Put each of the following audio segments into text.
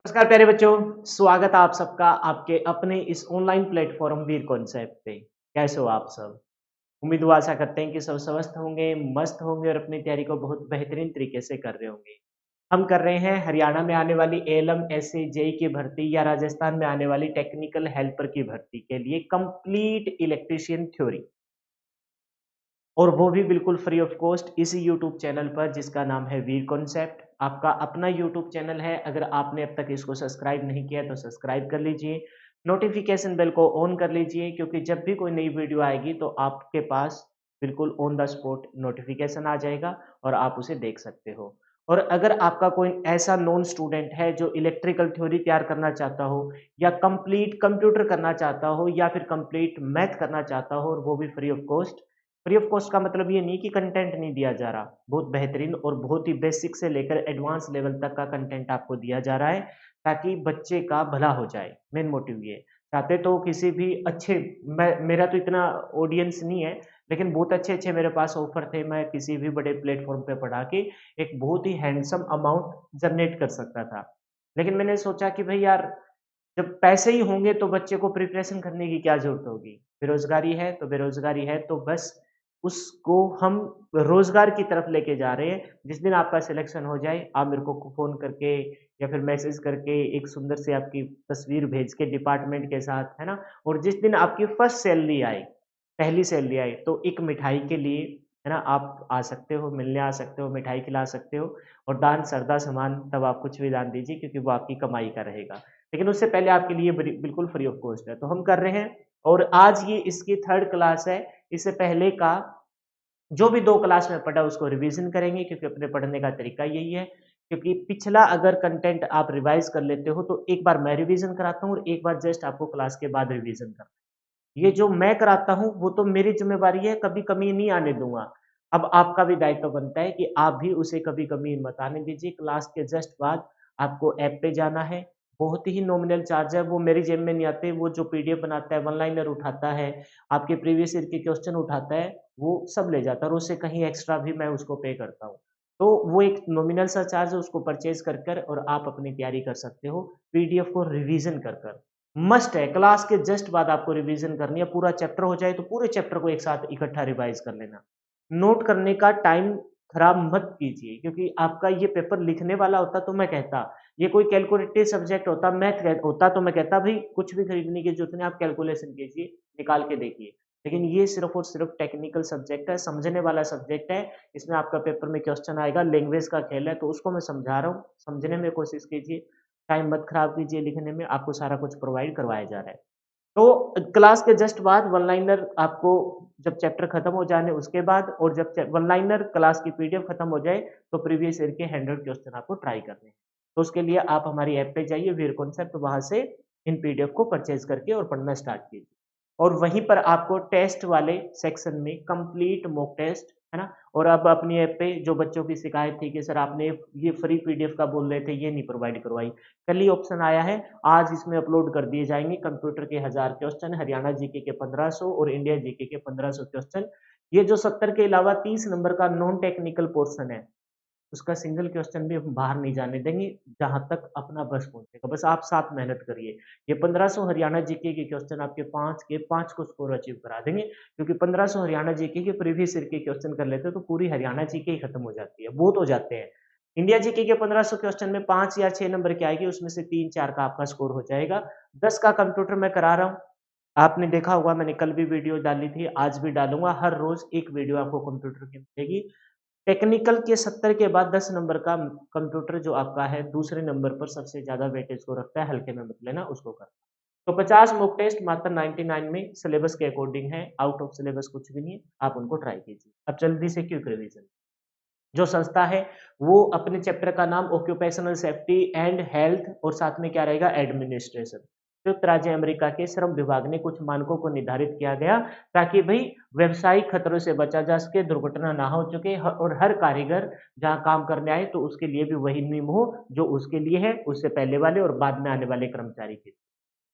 नमस्कार प्यारे बच्चों, स्वागत है आप सबका आपके अपने इस ऑनलाइन प्लेटफॉर्म वीर कॉन्सेप्ट पे। कैसे हो आप सब? उम्मीद हुआ आशा करते हैं कि सब स्वस्थ होंगे, मस्त होंगे और अपनी तैयारी को बहुत बेहतरीन तरीके से कर रहे होंगे। हम कर रहे हैं हरियाणा में आने वाली एएलएम, एसए, जेईई की भर्ती या राजस्थान में आने वाली टेक्निकल हेल्पर की भर्ती के लिए कंप्लीट इलेक्ट्रीशियन थ्योरी। और वो भी बिल्कुल फ्री ऑफ कॉस्ट इसी यूट्यूब चैनल पर जिसका नाम है वीर कॉन्सेप्ट। आपका अपना यूट्यूब चैनल है, अगर आपने अब तक इसको सब्सक्राइब नहीं किया तो सब्सक्राइब कर लीजिए, नोटिफिकेशन बेल को ऑन कर लीजिए क्योंकि जब भी कोई नई वीडियो आएगी तो आपके पास बिल्कुल ऑन द स्पॉट नोटिफिकेशन आ जाएगा और आप उसे देख सकते हो। और अगर आपका कोई ऐसा नॉन स्टूडेंट है जो इलेक्ट्रिकल थ्योरी तैयार करना चाहता हो या कंप्लीट कंप्यूटर करना चाहता हो या फिर कंप्लीट मैथ करना चाहता हो और वो भी free of cost. Free of cost का मतलब ये नहीं कि कंटेंट नहीं दिया जा रहा, बहुत बेहतरीन और बहुत ही बेसिक से लेकर एडवांस लेवल तक का कंटेंट आपको दिया जा रहा है ताकि बच्चे का भला हो जाए। मेन मोटिव ये चाहते तो किसी भी अच्छे मेरा तो इतना ऑडियंस नहीं है, लेकिन बहुत अच्छे अच्छे मेरे पास ऑफर थे, मैं किसी भी बड़े प्लेटफॉर्म पे पढ़ा के एक बहुत ही हैंडसम अमाउंट जनरेट कर सकता था। लेकिन मैंने सोचा कि भाई यार, जब पैसे ही होंगे तो बच्चे को प्रिपरेशन करने की क्या ज़रूरत होगी? बेरोज़गारी है तो बेरोज़गारी है, तो बस उसको हम रोज़गार की तरफ लेके जा रहे हैं। जिस दिन आपका सिलेक्शन हो जाए, आप मेरे को फ़ोन करके या फिर मैसेज करके एक सुंदर सी आपकी तस्वीर भेज के डिपार्टमेंट के साथ, है ना? और जिस दिन आपकी फर्स्ट सैलरी आए, पहली सैलरी आई, तो एक मिठाई के लिए, है ना, आप आ सकते हो, मिलने आ सकते हो, मिठाई खिला सकते हो। और दान श्रद्धा समान तब आप कुछ भी दान दीजिए क्योंकि वो आपकी कमाई का रहेगा। लेकिन उससे पहले आपके लिए बिल्कुल फ्री ऑफ कॉस्ट है, तो हम कर रहे हैं। और आज ये इसकी थर्ड क्लास है। इससे पहले का जो भी 2 क्लास में पढ़ा उसको रिवीजन करेंगे क्योंकि अपने पढ़ने का तरीका यही है। क्योंकि पिछला अगर कंटेंट आप रिवाइज कर लेते हो तो एक बार मैं रिवीजन कराता हूँ और एक बार जस्ट आपको क्लास के बाद रिवीजन करना है। ये जो मैं कराता हूँ वो तो मेरी ज़िम्मेवारी है, कभी कमी नहीं आने दूँगा। अब आपका भी दायित्व बनता है कि आप भी उसे कभी कमी मत आने दीजिए। क्लास के जस्ट बाद आपको ऐप पे जाना है, बहुत ही नॉमिनल चार्ज है, वो मेरी जेब में नहीं आते, वो जो पीडीएफ बनाता है, वन लाइनर उठाता है, आपके प्रीवियस ईयर के क्वेश्चन उठाता है, वो सब ले जाता है और उससे कहीं एक्स्ट्रा भी मैं उसको पे करता हूँ। तो वो एक नॉमिनल सा चार्ज है, उसको परचेज़ कर कर और आप अपनी तैयारी कर सकते हो, पीडीएफ को रिवीज़न कर कर। मस्ट है, क्लास के जस्ट बाद आपको रिवीज़न करनी है, पूरा चैप्टर हो जाए तो पूरे चैप्टर को एक साथ इकट्ठा रिवाइज़ कर लेना। नोट करने का टाइम खराब मत कीजिए क्योंकि आपका ये पेपर लिखने वाला होता तो मैं कहता, ये कोई कैलकुलेटिव सब्जेक्ट होता, मैथ होता तो मैं कहता भाई कुछ भी खरीदने की जरूरत नहीं, आप कैलकुलेशन कीजिए, निकाल के देखिए। लेकिन ये सिर्फ और सिर्फ टेक्निकल सब्जेक्ट है, समझने वाला सब्जेक्ट है। इसमें आपका पेपर में क्वेश्चन आएगा, लैंग्वेज का खेल है, तो उसको मैं समझा रहा हूँ, समझने में कोशिश कीजिए, टाइम मत खराब कीजिए लिखने में, आपको सारा कुछ प्रोवाइड करवाया जा रहा है। तो क्लास के जस्ट बाद वन लाइनर आपको, जब चैप्टर खत्म हो जाने उसके बाद और जब वन लाइनर क्लास की पीडीएफ खत्म हो जाए तो प्रीवियस ईयर के 100 क्वेश्चन आपको ट्राई करने हैं। तो उसके लिए आप हमारी ऐप पे जाइए वीर कॉन्सेप्ट, वहां से इन पीडीएफ को परचेज करके और पढ़ना स्टार्ट कीजिए। और वहीं पर आपको टेस्ट वाले सेक्शन में कंप्लीट मॉक टेस्ट, है ना। और अब अपनी ऐप पे जो बच्चों की शिकायत थी कि सर आपने ये फ्री पीडीएफ का बोल रहे थे, ये नहीं प्रोवाइड करवाई, कल ही ऑप्शन आया है, आज इसमें अपलोड कर दिए जाएंगे। कंप्यूटर के 1000 क्वेश्चन, हरियाणा जीके के 1500 और इंडिया जीके के 1500 क्वेश्चन। ये जो 70 के अलावा 30 नंबर का नॉन टेक्निकल पोर्शन है, उसका सिंगल क्वेश्चन भी हम बाहर नहीं जाने देंगे जहां तक अपना बस पहुंचेगा। बस आप साथ मेहनत करिए। ये 1500 हरियाणा जीके के क्वेश्चन आपके 5 के 5 को स्कोर अचीव करा देंगे क्योंकि 1500 हरियाणा जीके के प्रीवियस ईयर के क्वेश्चन कर लेते हो तो पूरी हरियाणा जीके ही खत्म हो जाती है, बहुत हो जाते हैं। इंडिया जीके के 1500 क्वेश्चन में 5 या 6 नंबर की आएगी, उसमें से 3-4 का आपका स्कोर हो जाएगा। 10 का कंप्यूटर मैं करा रहा हूँ, आपने देखा होगा, मैंने कल भी वीडियो डाली थी, आज भी डालूंगा, हर रोज एक वीडियो आपको कंप्यूटर की मिलेगी। टेक्निकल के 70 के बाद 10 नंबर का कंप्यूटर जो आपका है दूसरे नंबर पर सबसे ज्यादा वेटेज को रखता है, हल्के में मत लेना, उसको कर। तो 50 मॉक टेस्ट मात्र 99 में सिलेबस के अकॉर्डिंग है, आउट ऑफ सिलेबस कुछ भी नहीं है, आप उनको ट्राई कीजिए। अब जल्दी से क्विक रिवीजन। जो संस्था है वो अपने चैप्टर का नाम ऑक्यूपेशनल सेफ्टी एंड हेल्थ और साथ में क्या रहेगा, एडमिनिस्ट्रेशन। संयुक्त राज्य अमेरिका के श्रम विभाग ने कुछ मानकों को निर्धारित किया गया ताकि भाई व्यवसायिक खतरों से बचा जा सके, दुर्घटना ना हो चुके और हर कारीगर जहां काम करने आए तो उसके लिए भी वही नियम हो जो उसके लिए है, उससे पहले वाले और बाद में आने वाले कर्मचारी के।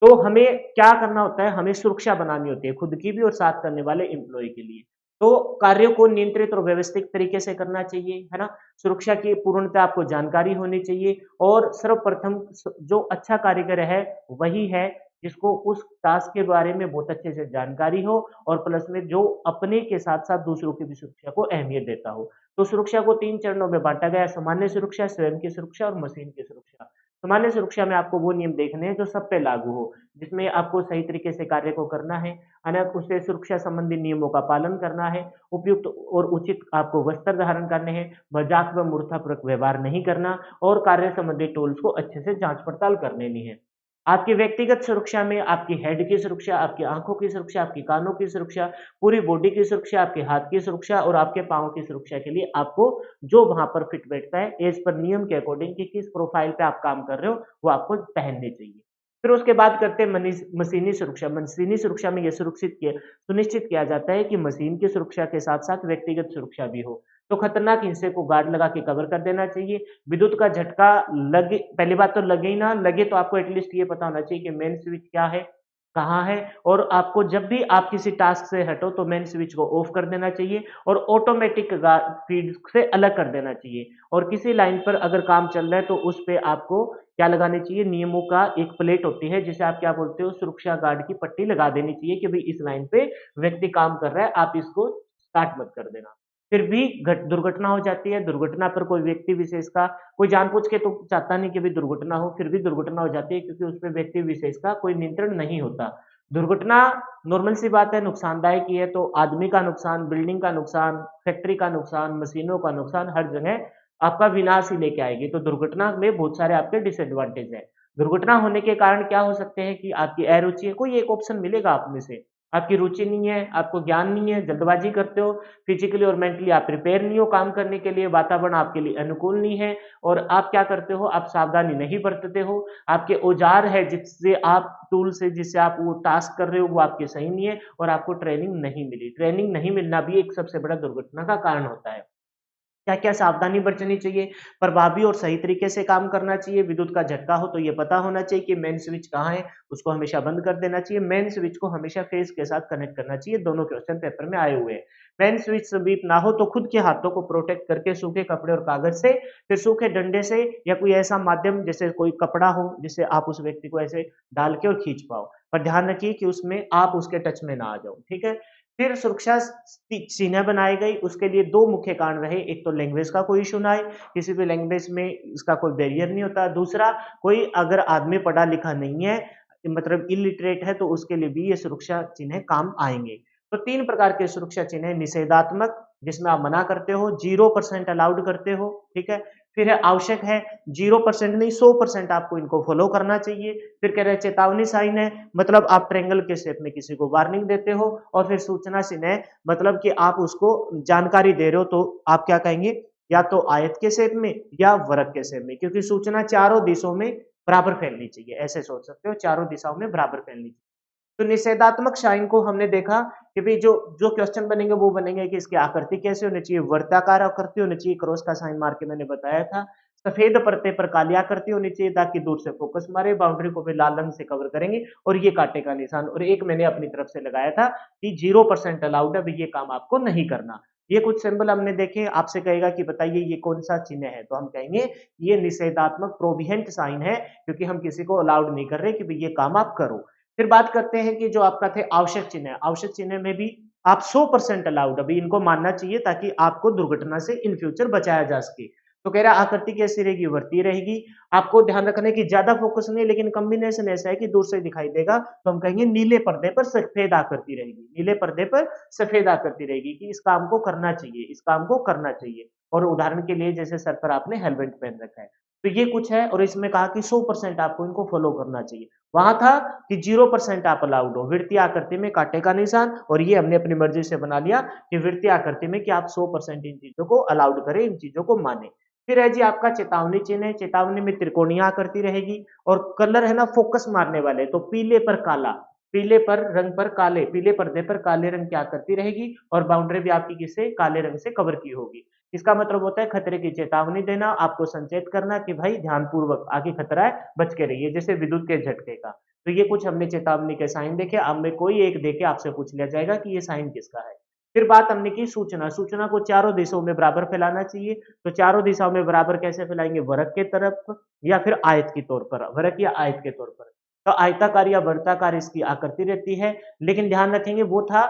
तो हमें क्या करना होता है, हमें सुरक्षा बनानी होती है खुद की भी और साथ करने वाले एम्प्लॉय के लिए। तो कार्यों को नियंत्रित और व्यवस्थित तरीके से करना चाहिए, है ना? सुरक्षा की पूर्णतः आपको जानकारी होनी चाहिए और सर्वप्रथम जो अच्छा कारीगर है, वही है जिसको उस टास्क के बारे में बहुत अच्छे से जानकारी हो और प्लस में जो अपने के साथ-साथ दूसरों की भी सुरक्षा को अहमियत देता हो। तो सुरक्षा को 3 चरणों में बाँटा गया है, सामान्य सुरक्षा, स्वयं की सुरक्षा और मशीन की सुरक्षा। सामान्य सुरक्षा में आपको वो नियम देखने हैं जो सब पे लागू हो, जिसमें आपको सही तरीके से कार्य को करना है ना? उससे सुरक्षा संबंधी नियमों का पालन करना है, उपयुक्त और उचित आपको वस्त्र धारण करने हैं, मज़ाक व मूर्खतापूर्वक व्यवहार नहीं करना और कार्य संबंधी टूल्स को अच्छे से जाँच-पड़ताल कर लेनी है। आपकी व्यक्तिगत सुरक्षा में आपकी हेड की सुरक्षा, आपकी आँखों की सुरक्षा, आपकी कानों की सुरक्षा, पूरी बॉडी की सुरक्षा, आपके हाथ की सुरक्षा और आपके पाँव की सुरक्षा के लिए आपको जो वहाँ पर फिट बैठता है, ऐज़ पर नियम के अकॉर्डिंग कि किस प्रोफ़ाइल पे आप काम कर रहे हो, वो आपको पहनने चाहिए। फिर उसके बाद करते हैं मशीनी सुरक्षा। मशीनी सुरक्षा में ये सुनिश्चित किया जाता है कि मशीन की सुरक्षा के साथ-साथ व्यक्तिगत सुरक्षा भी हो। तो खतरनाक हिस्से को गार्ड लगा के कवर कर देना चाहिए। विद्युत का झटका लगे पहली बात तो लगे ही ना, लगे तो आपको एटलीस्ट ये पता होना चाहिए कि मेन स्विच क्या है, कहाँ है और आपको जब भी आप किसी टास्क से हटो तो मेन स्विच को ऑफ कर देना चाहिए और ऑटोमेटिक फीड से अलग कर देना चाहिए और किसी लाइन पर अगर काम चल रहा है तो उस पे आपको क्या लगानी चाहिए, नियमों का एक प्लेट होती है जिसे आप क्या बोलते हो, सुरक्षा गार्ड की पट्टी लगा देनी चाहिए कि भई इस लाइन पे व्यक्ति काम कर रहा है, आप इसको स्टार्ट मत कर देना। फिर भी घट दुर्घटना हो जाती है, दुर्घटना पर कोई व्यक्ति विशेष का कोई जानबूझ के तो चाहता नहीं कि भई दुर्घटना हो, फिर भी दुर्घटना हो जाती है क्योंकि उसपे व्यक्ति विशेष का कोई नियंत्रण नहीं होता। दुर्घटना नॉर्मल सी बात है, नुकसानदायक ही है, तो आदमी का नुकसान, बिल्डिंग का नुकसान, फैक्ट्री का नुकसान, मशीनों का नुकसान, हर जगह आपका विनाश ही लेके आएगी। तो दुर्घटना में बहुत सारे आपके डिसएडवांटेज हैं। दुर्घटना होने के कारण क्या हो सकते हैं कि आपकी अरुचि है, कोई एक ऑप्शन मिलेगा आप में से। आपकी रुचि नहीं है, आपको ज्ञान नहीं है, जल्दबाज़ी करते हो, फिज़िकली और मेंटली आप प्रिपेयर नहीं हो काम करने के लिए, वातावरण आपके लिए अनुकूल नहीं है और आप क्या करते हो, आप सावधानी नहीं बरतते हो, आपके औज़ार है जिससे आप टूल्स है जिससे आप वो टास्क कर रहे हो, वो आपके सही नहीं है और आपको ट्रेनिंग नहीं मिली। ट्रेनिंग नहीं मिलना भी एक सबसे बड़ा दुर्घटना का कारण होता है। क्या-क्या सावधानी बरतनी चाहिए, प्रभावी और सही तरीके से काम करना चाहिए, विद्युत का झटका हो तो ये पता होना चाहिए कि मेन स्विच कहाँ है, उसको हमेशा बंद कर देना चाहिए, मेन स्विच को हमेशा फेस के साथ कनेक्ट करना चाहिए, दोनों क्वेश्चन पेपर में आए हुए हैं। मेन स्विच स्वीप ना हो तो खुद के हाथों को प्रोटेक्ट करके सूखे कपड़े और कागज से, फिर सूखे डंडे से या कोई ऐसा माध्यम जैसे कोई कपड़ा हो, जिससे आप उस व्यक्ति को ऐसे डाल के और खींच पाओ। पर ध्यान रखिए कि उसमें आप उसके टच में ना आ जाओ, ठीक है? फिर सुरक्षा चिन्ह बनाई गई, उसके लिए 2 मुख्य कारण रहे, एक तो लैंग्वेज का कोई इश्यू ना आए, किसी भी लैंग्वेज में इसका कोई बैरियर नहीं होता, दूसरा कोई अगर आदमी पढ़ा-लिखा नहीं है, मतलब इलिटरेट है, तो उसके लिए भी ये सुरक्षा चिन्ह काम आएँगे। तो 3 प्रकार के सुरक्षा चिन्ह हैं, निषेधात्मक, जिसमें आप मना करते हो, 0% अलाउड करते हो, ठीक है? फिर है आवश्यक है, 0% नहीं 100% आपको इनको फॉलो करना चाहिए। फिर कह रहे हैं चेतावनी साइन है, मतलब आप ट्रायंगल के शेप में किसी को वार्निंग देते हो और फिर सूचना चिन्ह है, मतलब कि आप उसको जानकारी दे रहे हो तो आप क्या कहेंगे, या तो आयत के शेप में या वर्ग के शेप में, क्योंकि सूचना चारों दिशाओं में बराबर फैलनी चाहिए, ऐसे सोच सकते हो, चारों दिशाओं में बराबर फैलनी चाहिए। तो निषेधात्मक साइन को हमने देखा कि भई जो जो क्वेश्चन बनेंगे वो बनेंगे कि इसकी आकृति कैसे होनी चाहिए, वर्ताकार आकृति होनी चाहिए, क्रॉस का साइन मार के मैंने बताया था। सफेद परते पर काली आकृति होनी चाहिए ताकि दूर से फोकस मारे, बाउंड्री को भी लाल रंग से कवर करेंगे और ये कांटे का निशान और एक मैंने अपनी तरफ से लगाया था कि 0% अलाउड है, भई ये काम आपको नहीं करना। ये कुछ सिंबल हमने देखे, आपसे कहेगा कि बताइए ये कौन-सा चिन्ह है? तो हम कहेंगे ये निषेधात्मक प्रोहिबिट साइन है, क्योंकि हम किसी को अलाउड नहीं कर रहे कि भई ये काम आप करो। फिर बात करते हैं कि जो आपका थे आवश्यक चिन्ह है, आवश्यक चिन्ह में भी आप 100% अलाउड अभी इनको मानना चाहिए ताकि आपको दुर्घटना से इन फ्यूचर बचाया जा सके। तो कह रहा है आकृति कैसी रहेगी? वर्तीय रहेगी। आपको ध्यान रखना है कि ज़्यादा फोकस नहीं है लेकिन कॉम्बिनेशन ऐसा है कि दूर से दिखाई देगा, तो हम कहेंगे नीले पर्दे पर सफेद आकृति रहेगी। नीले पर्दे पर सफेद आकृति रहेगी कि इस काम को करना चाहिए, इस काम को करना चाहिए। और उदाहरण के लिए जैसे सर पर आपने हेलमेट पहन रखा है। तो ये कुछ है और इसमें कहा कि 100% आपको इनको फॉलो करना चाहिए। वहाँ था कि 0% आप अलाउड हो, वृत्तीय आकृति में कांटे का निशान और ये हमने अपनी मर्ज़ी से बना लिया कि वृत्तीय आकृति में कि आप 100% इन चीज़ों को अलाउड करें, इन चीज़ों को मानें। फिर है जी आपका चेतावनी चिन्ह है, चेतावनी में त्रिकोणीय आकृति रहेगी और कलर है ना फोकस मारने वाले, तो पीले पर काला, पीले पर रंग पर काले, पीले पर्दे पर काले रंग की आकृति रहेगी और बाउंड्री भी आपकी किससे काले रंग से कवर की होगी। इसका मतलब होता है खतरे की चेतावनी देना, आपको संचेत करना कि भाई ध्यानपूर्वक आगे खतरा है, बच के रहिए, जैसे विद्युत के झटके का। तो ये कुछ हमने चेतावनी के साइन देखे, अब में कोई एक देके आपसे पूछ लिया जाएगा कि ये साइन किसका है। फिर बात हमने की सूचना, सूचना को चारों दिशाओं में बराबर फैलाना चाहिए, तो चारों दिशाओं में बराबर कैसे फैलाएँगे? वर्ग के तरफ या फिर आयत के तौर पर, वर्ग या आयत के तौर पर। तो आयताकार या वर्ताकार इसकी आकृति रहती है, लेकिन ध्यान रखेंगे वो था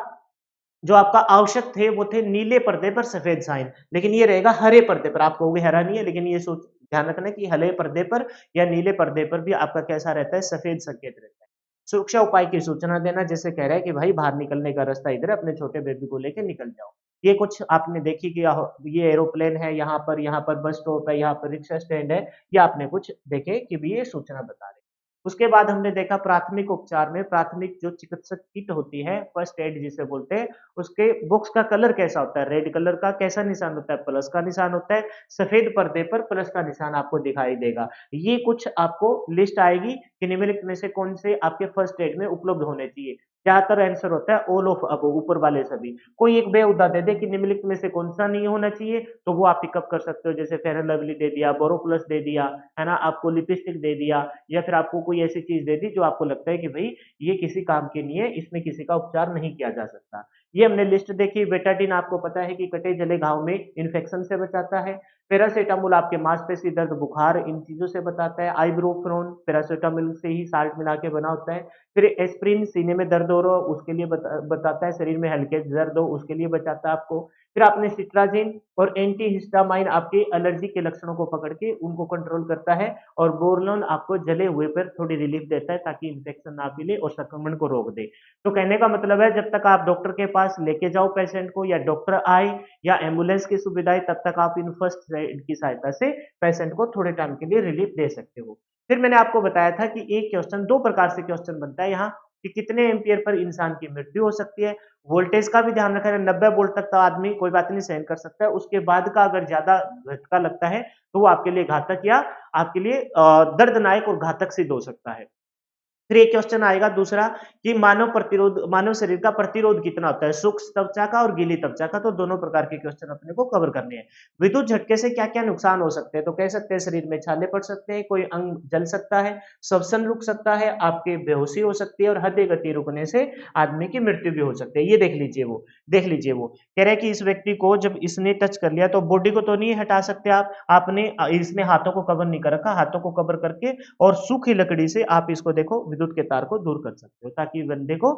जो आपका आवश्यक थे वो थे नीले पर्दे पर सफेद साइन, लेकिन ये रहेगा हरे पर्दे पर। आप कहोगे हरा नहीं है, लेकिन ये सोच ध्यान रखना कि हरे पर्दे पर या नीले पर्दे पर भी आपका कैसा रहता है? सफेद संकेत रहता है। सुरक्षा उपाय की सूचना देना, जैसे कह रहा है कि भाई बाहर निकलने का रास्ता इधर है, अपने छोटे बेबी को लेके निकल जाओ। ये कुछ आपने देखी कि ये एरोप्लेन है, यहाँ पर बस स्टॉप है, यहाँ पर रिक्शा स्टैंड है, ये आपने कुछ देखे कि भी ये सूचना बता रहे हैं। उसके बाद हमने देखा प्राथमिक उपचार में प्राथमिक जो चिकित्सक किट होती है, फर्स्ट एड जिसे बोलते हैं, उसके बॉक्स का कलर कैसा होता है? रेड कलर का। कैसा निशान होता है? प्लस का निशान होता है। सफेद पर्दे पर प्लस का निशान आपको दिखाई देगा। ये कुछ आपको लिस्ट आएगी कि निम्नलिखित में से कौन से आपके फर्स्ट एड में उपलब्ध होने चाहिए। ज्यादातर आंसर होता है ऑल ऑफ अबव, ऊपर वाले सभी। कोई एक बेहुदा दे दे कि निम्नलिखित में से कौन सा नहीं होना चाहिए, तो वो आप पिकअप कर सकते हो। जैसे फेयर एंड लवली दे दिया, बोरोप्लस दे दिया, है ना, आपको लिपस्टिक दे दिया, या फिर आपको कोई ऐसी चीज दे दी जो आपको लगता है कि भाई ये किसी काम की नहीं है, इसमें किसी का उपचार नहीं किया जा सकता। ये हमने लिस्ट देखी। बेटाडीन आपको पता है कि कटे जले घाव में इन्फेक्शन से बचाता है। पैरासिटामोल आपके मांसपेशी दर्द, बुखार, इन चीजों से बताता है। आइब्रोफ्रोन पैरासिटामोल से ही साल्ट मिला के बना होता है। फिर एस्प्रिन सीने में दर्द हो रहा हो उसके लिए बताता है। शरीर में हल्के दर्द हो उसके लिए बचाता है आपको। फिर आपने सिट्राजिन और एंटीहिस्टामाइन आपके एलर्जी के लक्षणों को पकड़ के उनको कंट्रोल करता है। और बोरलोन आपको जले हुए पर थोड़ी रिलीफ देता है ताकि इन्फेक्शन ना फैले और संक्रमण को रोक दे। तो कहने का मतलब है जब तक आप डॉक्टर के पास लेके जाओ पेशेंट को, या डॉक्टर आए, या एम्बुलेंस की सुविधाएं, तब तक आप इन फर्स्ट एड की सहायता से पेशेंट को थोड़े टाइम के लिए रिलीफ दे सकते हो। फिर मैंने आपको बताया था कि एक क्वेश्चन, दो प्रकार से क्वेश्चन बनता है यहाँ, कि कितने एम्पियर पर इंसान की मृत्यु हो सकती है। वोल्टेज का भी ध्यान रखना है। 90 वोल्ट तक तो आदमी कोई बात नहीं सहन कर सकता है, उसके बाद का अगर ज्यादा झटका लगता है तो वो आपके लिए घातक या आपके लिए दर्दनाक और घातक सिद्ध हो सकता है। फिर एक क्वेश्चन आएगा दूसरा, कि मानव शरीर का प्रतिरोध कितना होता है, सूक्ष्म त्वचा का और गीली त्वचा का। तो दोनों प्रकार के क्वेश्चन अपने को कवर करने हैं। विद्युत झटके से क्या क्या नुकसान हो सकते हैं? तो कह सकते हैं शरीर में छाले पड़ सकते हैं, कोई अंग जल सकता है, श्वसन रुक सकता है, आपकी बेहोशी हो सकती है, और हृदय गति रुकने से आदमी की मृत्यु भी हो सकती है। ये देख लीजिए वो कह रहे हैं कि इस व्यक्ति को जब इसने टच कर लिया, तो बॉडी को तो नहीं हटा सकते आप, आपने इसने हाथों को कवर नहीं कर रखा, हाथों को कवर करके और सूखी लकड़ी से आप इसको देखो विद्युत के तार को दूर कर सकते हो, ताकि बंदे को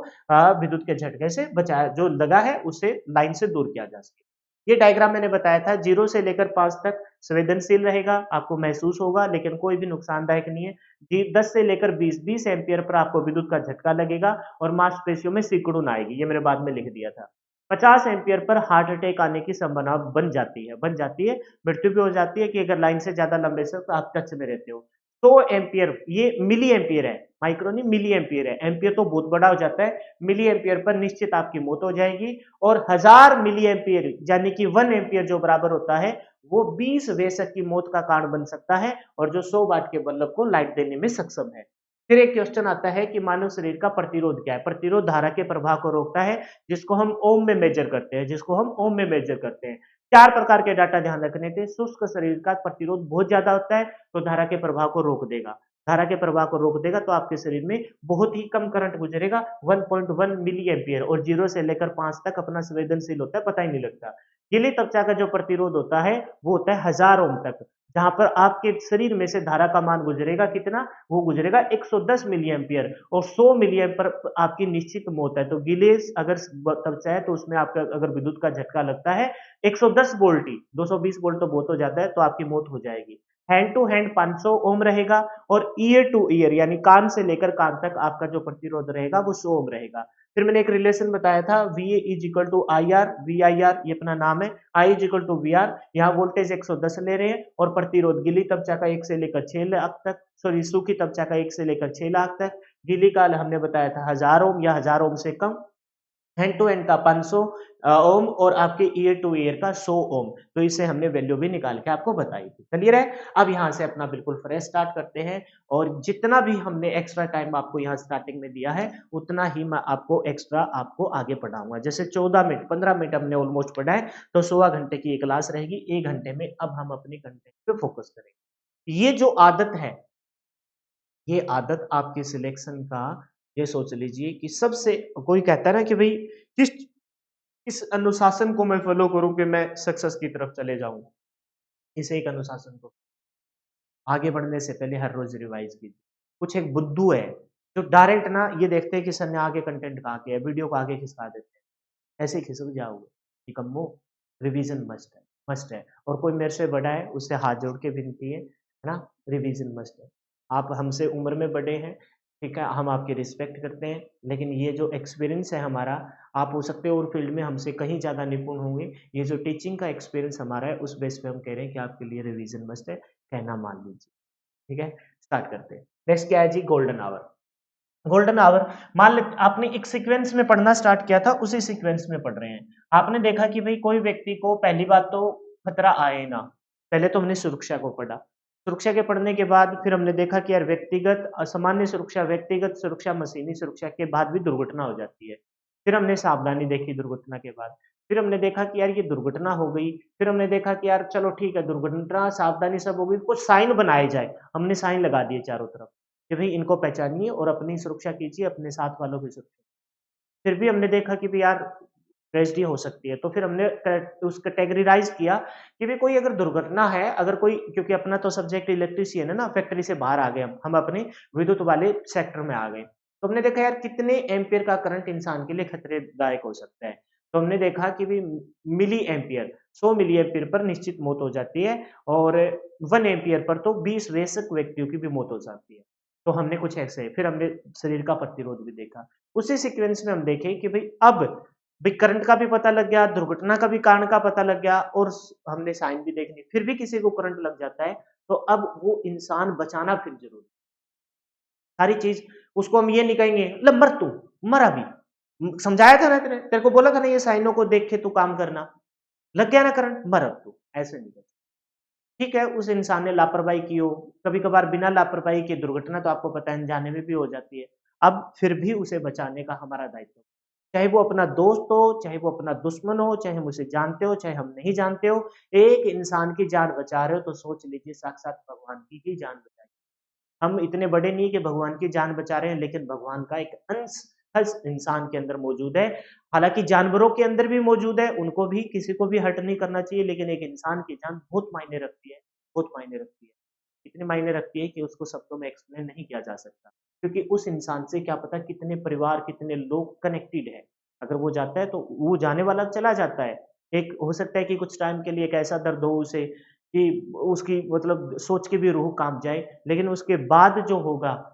विद्युत के झटके से बचाया, जो लगा है उसे लाइन से दूर किया जा सके। ये डायग्राम मैंने बताया था, 0 से लेकर 5 तक संवेदनशील रहेगा, आपको महसूस होगा, लेकिन कोई भी नुकसानदायक नहीं है। 10 से लेकर 20 एम्पियर पर आपको विद्युत का झटका लगेगा और मांसपेशियों में सिकुड़न आएगी, ये मैंने बाद में लिख दिया था। 50 एम्पियर पर हार्ट अटैक आने की संभावना बन जाती है, मृत्यु भी हो जाती है, कि अगर लाइन से ज्यादा लंबे से तो आप टच में रहते हो। 100 एम्पियर, ये मिली एम्पियर है, माइक्रो नहीं मिली एम्पियर है, एम्पियर तो बहुत बड़ा हो जाता है। मिली एम्पियर पर निश्चित आपकी मौत हो जाएगी। और 1000 मिली एम्पियर यानी कि 1 एम्पियर जो बराबर होता है, वो 20 वयस्क की मौत का कारण बन सकता है, और जो 100 वाट के बल्ब को लाइट देने में सक्षम है। फिर एक क्वेश्चन आता है कि मानव शरीर का प्रतिरोध क्या है? प्रतिरोध धारा के प्रभाव को रोकता है, जिसको हम ओम में मेजर करते हैं, चार प्रकार के डाटा ध्यान रखने थे। शुष्क शरीर का प्रतिरोध बहुत ज्यादा होता है, तो धारा के प्रभाव को रोक देगा। तो आपके शरीर में बहुत ही कम करंट गुजरेगा, 1.1 मिली एम्पियर, और 0 से लेकर 5 तक अपना संवेदनशील होता है, पता ही नहीं लगता। गीली त्वचा का जो प्रतिरोध होता है वो होता है 1000 ओम तक, जहां पर आपके शरीर में से धारा का मान गुजरेगा कितना, वो गुजरेगा 110 मिली एम्पियर, और 100 मिली एम्पियर आपकी निश्चित मौत है। तो गीले अगर त्वचा है तो उसमें आपका अगर विद्युत का झटका लगता है 110 वोल्ट ही, 220 वोल्ट तो बहुत हो जाता है, तो आपकी मौत हो जाएगी। हैंड टू हैंड 500 ओम रहेगा, और ईयर टू ईयर यानी कान से लेकर कान तक आपका जो प्रतिरोध रहेगा वो 100 ओम रहेगा। फिर मैंने एक रिलेशन बताया था, V is equal to I R, V I R ये अपना नाम है, I is equal to V R. यहाँ वोल्टेज 110 ले रहे हैं, और प्रतिरोध गीली त्वचा का 1 से लेकर 6 लाख तक, सॉरी सूखी त्वचा का 1 से लेकर 6 लाख तक, गीली का हमने बताया था 1000 ओम या 1000 ओम से कम, हैंड टू हैंड का 500 ओम, और आपके ईयर टू ईयर का 100 ओम। तो इससे हमने वैल्यू भी निकाल के आपको बताई थी। क्लियर है? अब यहाँ से अपना बिल्कुल फ्रेश स्टार्ट करते हैं, और जितना भी हमने एक्स्ट्रा टाइम आपको यहाँ स्टार्टिंग में दिया है, उतना ही मैं आपको एक्स्ट्रा आपको आगे पढ़ाऊंगा। जैसे 14 मिनट 15 मिनट हमने ऑलमोस्ट पढ़ा है, तो 16 घंटे की ये क्लास रहेगी। 1 घंटे में अब हम अपनी कंटेंट पे फोकस करेंगे। ये जो आदत है, ये आदत आपके सिलेक्शन का, ये सोच लीजिए कि सबसे, कोई कहता है ना कि भाई किस किस अनुशासन को मैं फॉलो करूं कि मैं सक्सेस की तरफ चले जाऊं। इस एक अनुशासन को आगे बढ़ने से पहले हर रोज रिवाइज कीजिए। कुछ एक बुद्धू है जो डायरेक्ट ना ये देखते हैं कि सर ने आगे कंटेंट कहाँ किया है, वीडियो को आगे खिसका देते हैं, ऐसे ही खिसक जाओगे। निकम्मो, रिवीजन मस्ट है, मस्ट है। और कोई मेरे से बड़ा है उससे हाथ जोड़ के विनती है ना, रिवीजन मस्ट है। आप हमसे उम्र में बड़े हैं, ठीक है, हम आपकी रिस्पेक्ट करते हैं, लेकिन ये जो एक्सपीरियंस है हमारा, आप हो सकते हो और फील्ड में हमसे कहीं ज़्यादा निपुण होंगे। ये जो टीचिंग का एक्सपीरियंस हमारा है उस बेस पे हम कह रहे हैं कि आपके लिए रिवीजन मस्ट है, कहना मान लीजिए। ठीक है, स्टार्ट करते हैं। नेक्स्ट क्या है जी, गोल्डन आवर। गोल्डन आवर, मान ले आपने एक सीक्वेंस में पढ़ना स्टार्ट किया था, उसी सीक्वेंस में पढ़ रहे हैं। आपने देखा कि भाई कोई व्यक्ति को पहली बात तो खतरा आए ना, पहले तो हमने सुरक्षा को पढ़ा। सुरक्षा के पढ़ने के बाद फिर हमने देखा कि यार व्यक्तिगत असामान्य सुरक्षा, व्यक्तिगत सुरक्षा, मशीनी सुरक्षा के बाद भी दुर्घटना हो जाती है। फिर हमने सावधानी देखी दुर्घटना के बाद। फिर हमने देखा कि यार ये दुर्घटना हो गई। फिर हमने देखा कि यार चलो ठीक है, दुर्घटना, सावधानी सब हो गई, कुछ साइन बनाए जाए। हमने साइन लगा दिए चारों तरफ कि भाई इनको पहचानिए और अपनी सुरक्षा कीजिए, अपने साथ वालों की सुरक्षा। फिर भी हमने देखा कि भाई यार ट्रेजेडी हो सकती है, तो फिर हमने उस कैटेगराइज किया कि भाई कोई अगर दुर्घटना है, अगर कोई, क्योंकि अपना तो सब्जेक्ट इलेक्ट्रिशियन है ना, फैक्ट्री से बाहर आ गए हम अपने विद्युत वाले सेक्टर में आ गए। तो हमने देखा यार कितने एम्पियर का करंट इंसान के लिए खतरेदायक हो सकता है। तो हमने देखा कि भाई milli ampere, 100 milli ampere per निश्चित मौत हो जाती है, और 1 एम्पियर पर तो 20 वयस्क व्यक्तियों की भी मौत हो जाती है। तो हमने कुछ ऐसे, फिर हमने शरीर का प्रतिरोध भी देखा। उसी सीक्वेंस में हम देखें कि भाई अब भाई करंट का भी पता लग गया, दुर्घटना का भी कारण का पता लग गया, और हमने साइन भी देख ली। फिर भी किसी को करंट लग जाता है, तो अब वो इंसान बचाना फिर जरूरी। सारी चीज उसको हम ये नहीं कहेंगे ले मर तू, मर अभी। समझाया था ना, तेरे तेरे को बोला था ना ये साइनों को देख के तू काम करना, लग गया ना करंट, मर अब तू, ऐसे नहीं कर। ठीक है, उस इंसान ने लापरवाही की हो, कभी-कभार बिना लापरवाही के दुर्घटना तो आपको पता है अनजाने में भी हो जाती है। अब फिर भी उसे बचाने का हमारा दायित्व, चाहे वो अपना दोस्त हो, चाहे वो अपना दुश्मन हो, चाहे हम उसे जानते हो, चाहे हम नहीं जानते हो, एक इंसान की जान बचा रहे हो तो सोच लीजिए साक्षात भगवान की ही जान बचाई। हम इतने बड़े नहीं कि भगवान की जान बचा रहे हैं, लेकिन भगवान का एक अंश हर इंसान के अंदर मौजूद है। हालाँकि जानवरों के अंदर भी मौजूद है, उनको भी किसी को भी हर्ट नहीं करना चाहिए, लेकिन एक इंसान की जान बहुत मायने रखती है, बहुत मायने रखती है। इतने मायने रखती है कि उसको शब्दों में एक्सप्लेन नहीं किया जा सकता। क्योंकि उस इंसान से क्या पता कितने परिवार, कितने लोग कनेक्टेड हैं। अगर वो जाता है तो वो जाने वाला चला जाता है। एक हो सकता है कि कुछ टाइम के लिए एक ऐसा दर्द हो उसे कि उसकी मतलब सोच के भी रूह काँप जाए, लेकिन उसके बाद जो होगा,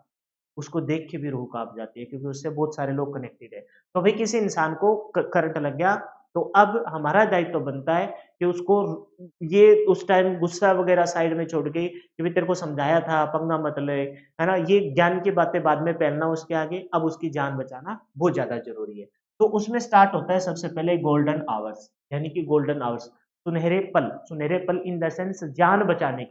उसको देख के भी रूह काँप जाती है, क्योंकि उससे बहुत सारे लोग कनेक्टेड है। तो भाई किसी इंसान को करंट लग गया, तो अब हमारा दायित्व बनता है कि उसको ये उस टाइम गुस्सा वगैरह साइड में छोड़ के कि भाई तेरे को समझाया था, पंगा मत ले, है ना? ये ज्ञान की बातें बाद में फैलना उसके आगे, अब उसकी जान बचाना बहुत ज़्यादा ज़रूरी है। तो उसमें स्टार्ट होता है सबसे पहले गोल्डन आवर्स, यानी कि गोल्डन आवर्स, सुनहरे पल इन द सेंस जान बचाने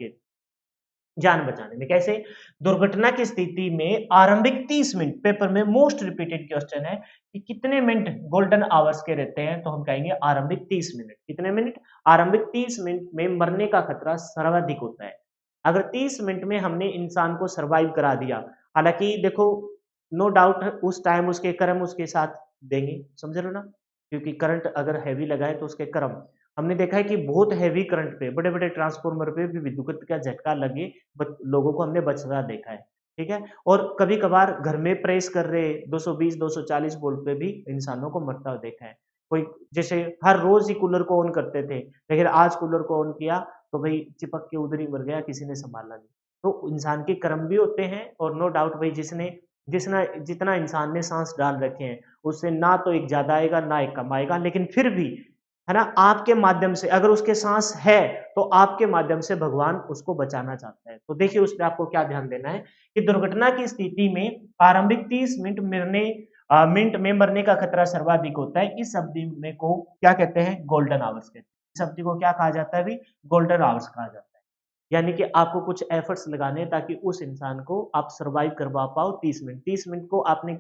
में। कैसे? दुर्घटना की स्थिति में आरंभिक 30 मिनट, पेपर में मोस्ट रिपीटेड क्वेश्चन है कि कितने मिनट गोल्डन आवर्स के रहते हैं, तो हम कहेंगे आरंभिक 30 मिनट। कितने मिनट? आरंभिक 30 मिनट में मरने का खतरा सर्वाधिक होता है। अगर 30 मिनट में हमने इंसान को सर्वाइव करा दिया, हालाँकि देखो नो डाउट उस टाइम उसके कर्म उसके साथ देंगे, समझ रहे हो ना? क्योंकि करंट अगर हेवी लगा है तो उसके कर्म, हमने देखा है कि बहुत हेवी करंट पे, बड़े-बड़े ट्रांसफार्मर पे भी विद्युत का झटका लगे, लोगों को हमने बचता देखा है, ठीक है? और कभी-कभार घर में प्रेस कर रहे 220, 240 वोल्ट पे भी इंसानों को मरता हुआ देखा है। कोई जैसे हर रोज़ ही कूलर को ऑन करते थे, लेकिन आज कूलर को ऑन किया तो भई चिपक के उधर ही मर गया, किसी ने सँभाला नहीं। तो इंसान के कर्म भी होते हैं, और नो डाउट भई जितना इंसान ने साँस डाल रखे हैं, उससे ना तो एक ज़्यादा आएगा, ना एक कम आएगा, लेकिन फिर भी है ना? आपके माध्यम से अगर उसके साँस है, तो आपके माध्यम से भगवान उसको बचाना चाहता है। तो देखिए उस पे आपको क्या ध्यान देना है कि दुर्घटना की स्थिति में आरंभिक 30 मिनट में मरने का खतरा सर्वाधिक होता है। इस अवधि में को क्या कहते हैं? गोल्डन आवर्स कहते हैं। इस अवधि को क्या कहा जाता है अभी? गोल्डन आवर्स कहा जाता है। यानी कि आपको कुछ एफर्ट्स लगाने हैं ताकि उस इंसान को आप सर्वाइव करवा पाओ 30 मिनट। 30 मिनट को आपने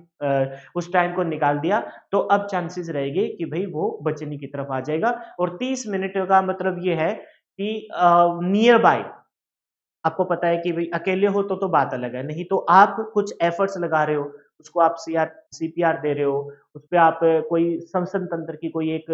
उस टाइम को निकाल दिया, तो अब चांसेस रहेंगे कि भई वो बचने की तरफ आ जाएगा, और 30 मिनट का मतलब ये है कि नियर बाय आपको पता है कि भई अकेले हो तो बात अलग है, नहीं तो आप कुछ एफर्ट्स लगा रहे हो, उसको आप सीपीआर दे रहे हो, उस पे आप कोई श्वसन तंत्र की कोई एक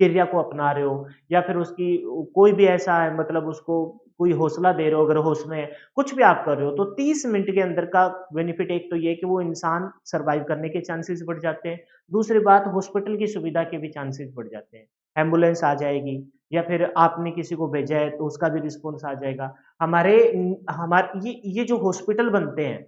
क्रिया को अपना रहे हो या फिर उसकी कोई भी ऐसा है मतलब उसको कोई हौसला दे रहे हो अगर होश में है, कुछ भी आप कर रहे हो तो 30 मिनट के अंदर का बेनिफिट एक तो ये है कि वो इंसान सर्वाइव करने के चांसेस बढ़ जाते हैं। दूसरी बात हॉस्पिटल की सुविधा के भी चांसेस बढ़ जाते हैं। एम्बुलेंस आ जाएगी या फिर आपने किसी को भेजा है तो उसका भी रिस्पॉन्स आ जाएगा। हमारे ये जो हॉस्पिटल बनते हैं,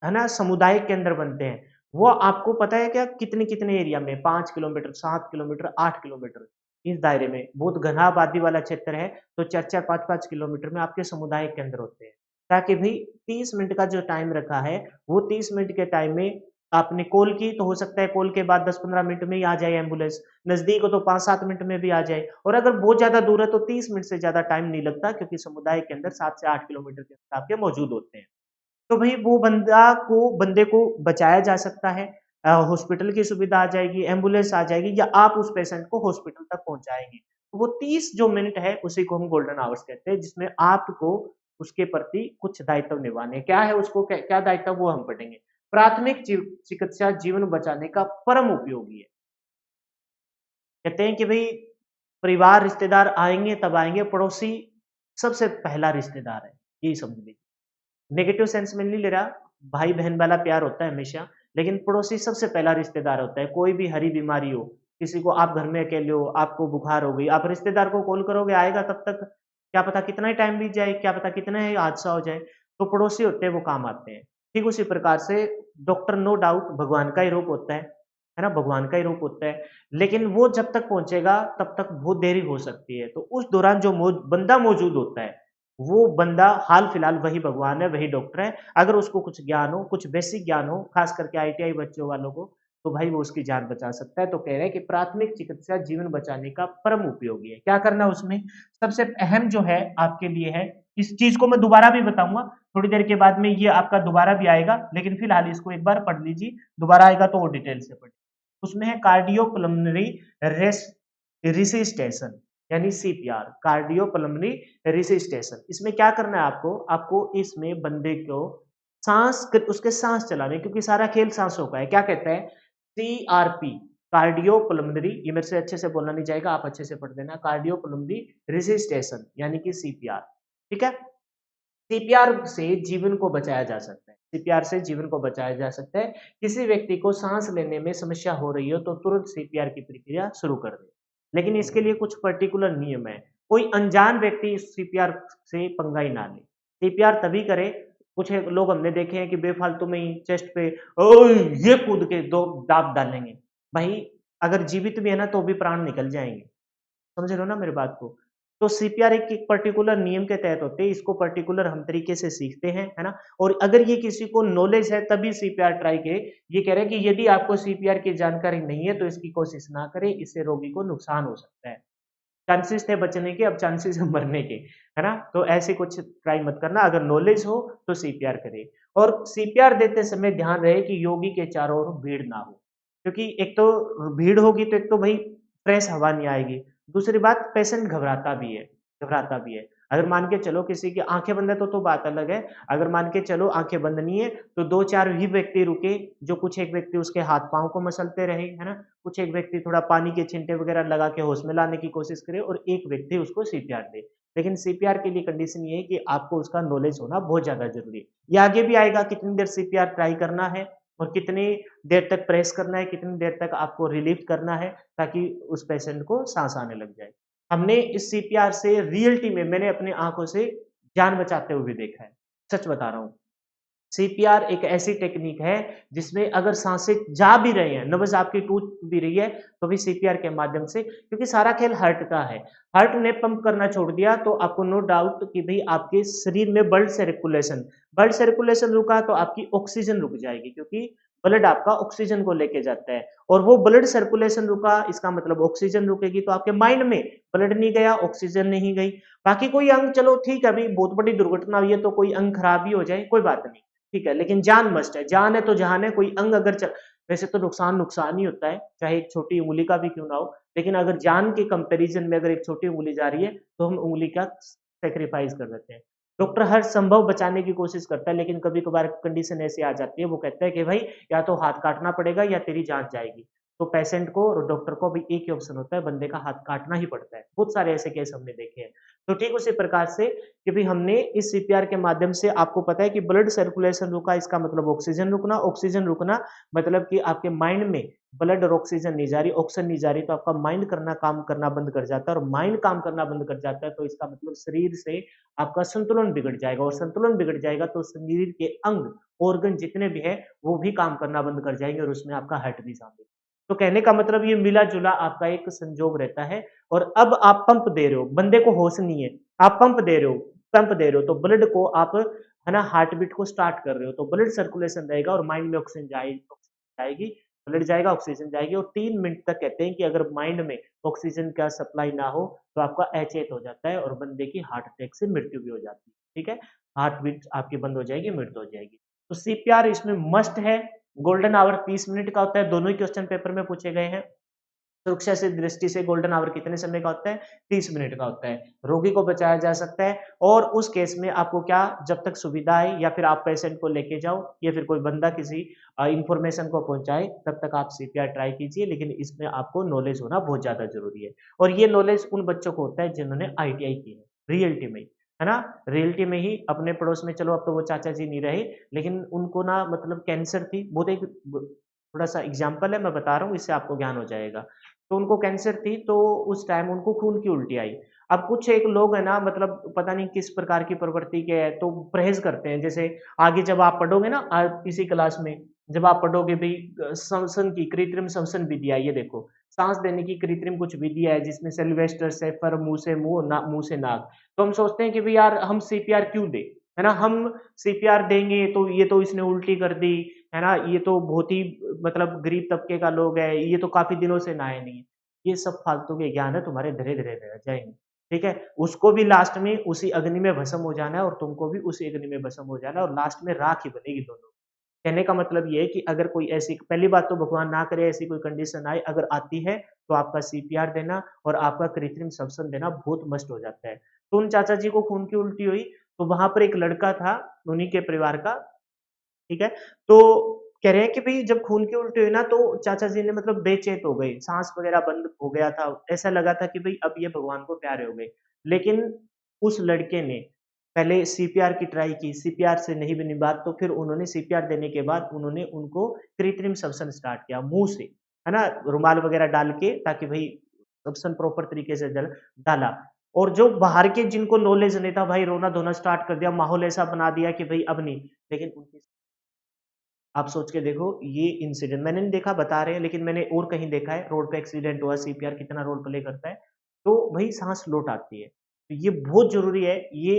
है ना? सामुदायिक केंद्र बनते हैं, वो आपको पता है क्या कितने-कितने एरिया में 5 किलोमीटर, 7 किलोमीटर, 8 किलोमीटर इस दायरे में बहुत घना आबादी वाला क्षेत्र है, तो 4-4 5-5 किलोमीटर में आपके सामुदायिक केंद्र होते हैं। ताकि भई 30 मिनट का जो टाइम रखा है, वो 30 मिनट के टाइम में आपने कॉल की तो हो सकता है कॉल के बाद 10-15 मिनट में ही आ जाए एम्बुलेंस, नज़दीक हो तो 5-7 मिनट में भी आ जाए और अगर बहुत ज़्यादा दूर है तो 30 मिनट से ज़्यादा टाइम नहीं लगता क्योंकि सामुदायिक केंद्र 7 से 8 किलोमीटर के अंदर आपके मौजूद होते हैं। तो भई वो बंदे को बचाया जा सकता है। हॉस्पिटल की सुविधा आ जाएगी, एम्बुलेंस आ जाएगी या आप उस पेशेंट को हॉस्पिटल तक पहुँचाएँगे। तो वो 30 जो मिनट है उसी को हम गोल्डन आवर्स कहते हैं जिसमें आपको उसके प्रति कुछ दायित्व निभाने हैं। क्या है उसको क्या दायित्व वो हम पढ़ेंगे। प्राथमिक चिकित्सा जीवन बचाने का परम उपयोगी है। कहते हैं कि भई परिवार रिश्तेदार आएँगे तब आएँगे, पड़ोसी सबसे पहला रिश्तेदार है, यही समझ लीजिए। नेगेटिव सेंस में नहीं ले रहा, भाई-बहन वाला प्यार होता है हमेशा, लेकिन पड़ोसी सबसे पहला रिश्तेदार होता है। कोई भी हरी बीमारी हो, किसी को आप घर में अकेले हो, आपको बुखार हो गई, आप रिश्तेदार को कॉल करोगे आएगा तब तक क्या पता कितना ही टाइम बीत जाए, क्या पता कितना ही हादसा हो जाए। तो पड़ोसी होते हैं वो काम आते हैं। ठीक उसी प्रकार से डॉक्टर नो डाउट भगवान का ही रूप होता है ना? भगवान का ही रूप होता है, लेकिन वो जब तक पहुँचेगा तब तक बहुत देरी हो सकती है। तो उस दौरान जो बंदा मौजूद होता है वो बंदा हाल-फिलहाल वही भगवान है, वही डॉक्टर है। अगर उसको कुछ ज्ञान हो, कुछ बेसिक ज्ञान हो, ख़ास करके आईटीआई बच्चों वालों को, तो भाई वो उसकी जान बचा सकता है। तो कह रहे हैं कि प्राथमिक चिकित्सा जीवन बचाने का परम उपयोगी है। क्या करना है उसमें? सबसे अहम जो है आपके लिए है, इस चीज़ को मैं दोबारा भी बताऊँगा, थोड़ी देर के बाद में ये आपका दोबारा भी आएगा, लेकिन फिलहाल इसको एक बार पढ़ लीजिए, दोबारा आएगा तो और डिटेल से पढ़िए। उसमें है कार्डियोपल्मोनरी रेस रिसिस्टेशन यानी सीपीआर कार्डियोपल्मोनरी रिसिस्टेशन इसमें क्या करना है आपको आपको इसमें बंदे को उसके सांस चलाने क्योंकि सारा खेल सांसों का है क्या कहते हैं सीआरपी कार्डियोपल्मोनरी ये मेरे से अच्छे से बोलना नहीं जाएगा आप अच्छे से पढ़ देना कार्डियोपल्मोनरी रिसिस्टेशन यानी कि सीपीआर ठीक है सीपीआर से जीवन को बचाया जा सकता है सीपीआर से जीवन को बचाया जा सकता है किसी व्यक्ति को सांस लेने में समस्या हो रही हो तो तुरंत सीपीआर की प्रक्रिया शुरू कर दे लेकिन इसके लिए कुछ पर्टिकुलर नियम है कोई अनजान व्यक्ति सीपीआर से पंगा ही ना ले सीपीआर तभी करे कुछ लोग हमने देखे हैं कि बेफालतू में ही चेस्ट पे ओए ये कूद के दो दाब डालेंगे भाई अगर जीवित भी है ना तो भी प्राण निकल जाएंगे समझ रहे हो ना मेरी बात को? तो सीपीआर एक पर्टिकुलर नियम के तहत होते हैं, इसको पर्टिकुलर हम तरीके से सीखते हैं, है ना? और अगर ये किसी को नॉलेज है तभी सीपीआर ट्राई करे। ये कह रहे हैं कि यदि आपको सीपीआर की जानकारी नहीं है तो इसकी कोशिश ना करें, इससे रोगी को नुकसान हो सकता है। चांसेस थे बचने के, अब चांसेस है मरने के, है ना? तो ऐसे कुछ ट्राई मत करना, अगर नॉलेज हो तो सीपीआर करें। और सीपीआर देते समय ध्यान रहे कि रोगी के चारों ओर भीड़ ना हो, क्योंकि एक तो भीड़ होगी तो एक तो भई फ्रेश हवा नहीं आएगी। दूसरी बात पेशेंट घबराता भी है। अगर मान के चलो किसी की आँखें बंद है तो बात अलग है। अगर मान के चलो आँखें बंद नहीं है तो 2-4 ही व्यक्ति रुके, जो कुछ एक व्यक्ति उसके हाथ-पाँव को मसलते रहे, है ना? कुछ एक व्यक्ति थोड़ा पानी के छींटे वगैरह लगा के होश में लाने की कोशिश करे और एक व्यक्ति उसको सीपीआर दे। लेकिन सीपीआर के लिए कंडीशन ये है कि आपको उसका नॉलेज होना बहुत ज़्यादा ज़रूरी है। ये आगे भी आएगा कितनी देर सीपीआर ट्राई करना है और कितनी देर तक प्रेस करना है, कितनी देर तक आपको रिलीफ करना है ताकि उस पेशेंट को साँस आने लग जाए। हमने इस सीपीआर से रियलिटी में मैंने अपनी आँखों से जान बचाते हुए देखा है। सच बता रहा हूँ। सीपीआर एक ऐसी टेक्निक है जिसमें अगर सांसें जा भी रही हैं, नब्ज़ आपकी टूट भी रही है, तो भी सीपीआर के माध्यम से क्योंकि सारा खेल हार्ट का है। हार्ट ने पंप करना छोड़ दिया तो आपको नो डाउट कि भई आपके शरीर में ब्लड सर्कुलेशन रुका तो आपकी ऑक्सीजन रुक जाएगी क्योंकि ब्लड आपका ऑक्सीजन को लेके जाता है और वो ब्लड सर्कुलेशन रुका इसका मतलब ऑक्सीजन रुकेगी तो आपके माइंड में ब्लड नहीं गया, ऑक्सीजन नहीं गई। बाकी कोई अंग चलो ठीक है अभी बहुत बड़ी दुर्घटना हुई है तो कोई अंग खराब ही हो जाए, कोई बात नहीं। ठीक है, लेकिन जान मस्ट है, जान है तो जहान है, कोई अंग अगर वैसे तो नुकसान ही होता है, चाहे एक छोटी उँगली का भी क्यों ना हो, लेकिन अगर जान के कंपैरिज़न में अगर एक छोटी उँगली जा रही है, तो हम उँगली का सैक्रिफाइस कर देते हैं। डॉक्टर हर संभव बचाने की कोशिश करता है, लेकिन कभी-कभार कंडीशन ऐसी आ जाती है, वो कहता है कि भाई या तो हाथ काटना पड़ेगा या तेरी जान जाएगी। तो पेशेंट को और डॉक्टर को अभी एक ही ऑप्शन होता है, बंदे का हाथ काटना ही पड़ता है। बहुत सारे ऐसे केस हमने देखे हैं। तो ठीक उसी प्रकार से कि भई हमने इस सीपीआर के माध्यम से आपको पता है कि ब्लड सर्कुलेशन रुका, इसका मतलब ऑक्सीजन रुकना मतलब कि आपके माइंड में ब्लड और ऑक्सीजन नहीं जा रही, ऑक्सीजन नहीं जा रही, तो आपका माइंड काम करना बंद कर जाता है और माइंड काम करना बंद कर जाता है, तो इसका मतलब शरीर से आपका संतुलन बिगड़ जाएगा और संतुलन बिगड़ जाएगा तो शरीर के अंग, ऑर्गन जितने भी हैं, वो भी काम करना बंद कर जाएँगे और उसमें आपका हार्ट भी शामिल। तो कहने का मतलब ये मिला-जुला आपका एक संजोग रहता है और अब आप पंप दे रहे हो, बंदे को होश नहीं है, आप पंप दे रहे हो तो ब्लड को आप है ना हार्ट बीट को स्टार्ट कर रहे हो, तो ब्लड सर्कुलेशन रहेगा और माइंड में ऑक्सीजन जाएगी, ब्लड जाएगा, ऑक्सीजन जाएगी और 3 मिनट तक कहते हैं कि अगर माइंड में ऑक्सीजन का सप्लाई ना हो, तो आपका अचेत हो जाता है और बंदे की हार्ट अटैक से मृत्यु भी हो जाती है, ठीक है? हार्ट बीट आपकी बंद हो जाएगी, मृत्यु हो जाएगी। तो सीपीआर इसमें मस्ट है, गोल्डन आवर 30 मिनट का होता है, दोनों ही क्वेश्चन पेपर में पूछे गए हैं। सुरक्षा से दृष्टि से गोल्डन आवर कितने समय का होता है? 30 मिनट का होता है। रोगी को बचाया जा सकता है और उस केस में आपको क्या जब तक सुविधा है या फिर आप पेशेंट को लेके जाओ या फिर कोई बंदा किसी इन्फॉर्मेशन को पहुँचाए, तब तक आप सीपीआर ट्राई कीजिए, लेकिन इसमें आपको नॉलेज होना बहुत ज़्यादा ज़रूरी है। और ये नॉलेज उन बच्चों को होता है जिन्होंने आईटीआई की है, रियलिटी में ही, है ना? रियलिटी में ही अपने पड़ोस में चलो अब तो वो चाचा जी नहीं रहे, लेकिन उनको ना मतलब कैंसर थी, बहुत एक ब थोड़ा-सा एग्ज़ाम्पल है मैं बता रहा हूँ, इससे आपको ज्ञान हो जाएगा। तो उनको कैंसर थी, तो उस टाइम उनको खून की उल्टी आई। अब कुछ एक लोग हैं ना मतलब पता नहीं किस प्रकार की प्रवृत्ति के हैं, तो परहेज़ करते हैं। जैसे आगे जब आप पढ़ोगे ना इसी क्लास में, जब आप पढ़ोगे भई श्वसन की कृत्रिम श्वसन विधियाँ ये देखो, साँस देने की कृत्रिम कुछ विधियाँ है जिसमें सेल्वेस्टर, शेफर, मुँह से मुँह, ना मुँह से नाक। तो हम सोचते हैं कि भई यार हम सीपीआर क्यों दें? है ना? हम सीपीआर देंगे तो ये तो इसने उल्टी कर दी, है ना? ये तो बहुत ही मतलब गरीब तबके का लोग है, ये तो काफ़ी दिनों से नहाए नहीं है। ये सब फालतू के ज्ञान है तुम्हारे धीरे-धीरे रह जाएँगे, ठीक है? उसको भी लास्ट में उसी अग्नि में भस्म हो जाना है और तुमको भी उसी अग्नि में भस्म हो जाना है और लास्ट में राख ही बनेगी दोनों। कहने का मतलब ये है कि अगर कोई ऐसी पहली बात तो भगवान ना करे ऐसी कोई कंडीशन आए, अगर आती है तो आपका सीपीआर देना और आपका कृत्रिम श्वसन देना बहुत मस्ट हो जाता है। तो उन चाचा जी को खून की उल्टी हुई, तो वहाँ पर एक लड़का था, उन्हीं के परिवार का, ठीक है? तो कह रहे हैं कि भई जब खून की उल्टी हुई ना तो चाचा जी ने मतलब बेचैत हो गए, साँस वग़ैरह बंद हो गया था, ऐसा लगा था कि भई अब ये भगवान को प्यारे हो गए। लेकिन उस लड़के ने पहले सीपीआर की ट्राई की, सीपीआर से नहीं बनी बात तो फिर उन्होंने सीपीआर देने के बाद उन्होंने उनको कृत्रिम श्वसन स्टार्ट किया मुँह से, है ना? रुमाल वग़ैरह डाल के ताकि भई श्वसन प्रॉपर तरीके से डाला और जो बाहर के जिनको नॉलेज नहीं था भाई रोना-धोना स्टार्ट कर दिया, माहौल ऐसा बना दिया कि भई अब नहीं, लेकिन उनकी आप सोच के देखो ये इंसिडेंट मैंने नहीं देखा बता रहे हैं लेकिन मैंने और कहीं देखा है रोड पे एक्सीडेंट हुआ सीपीआर कितना रोल प्ले करता है तो भाई सांस लौट आती है तो ये बहुत जरूरी है ये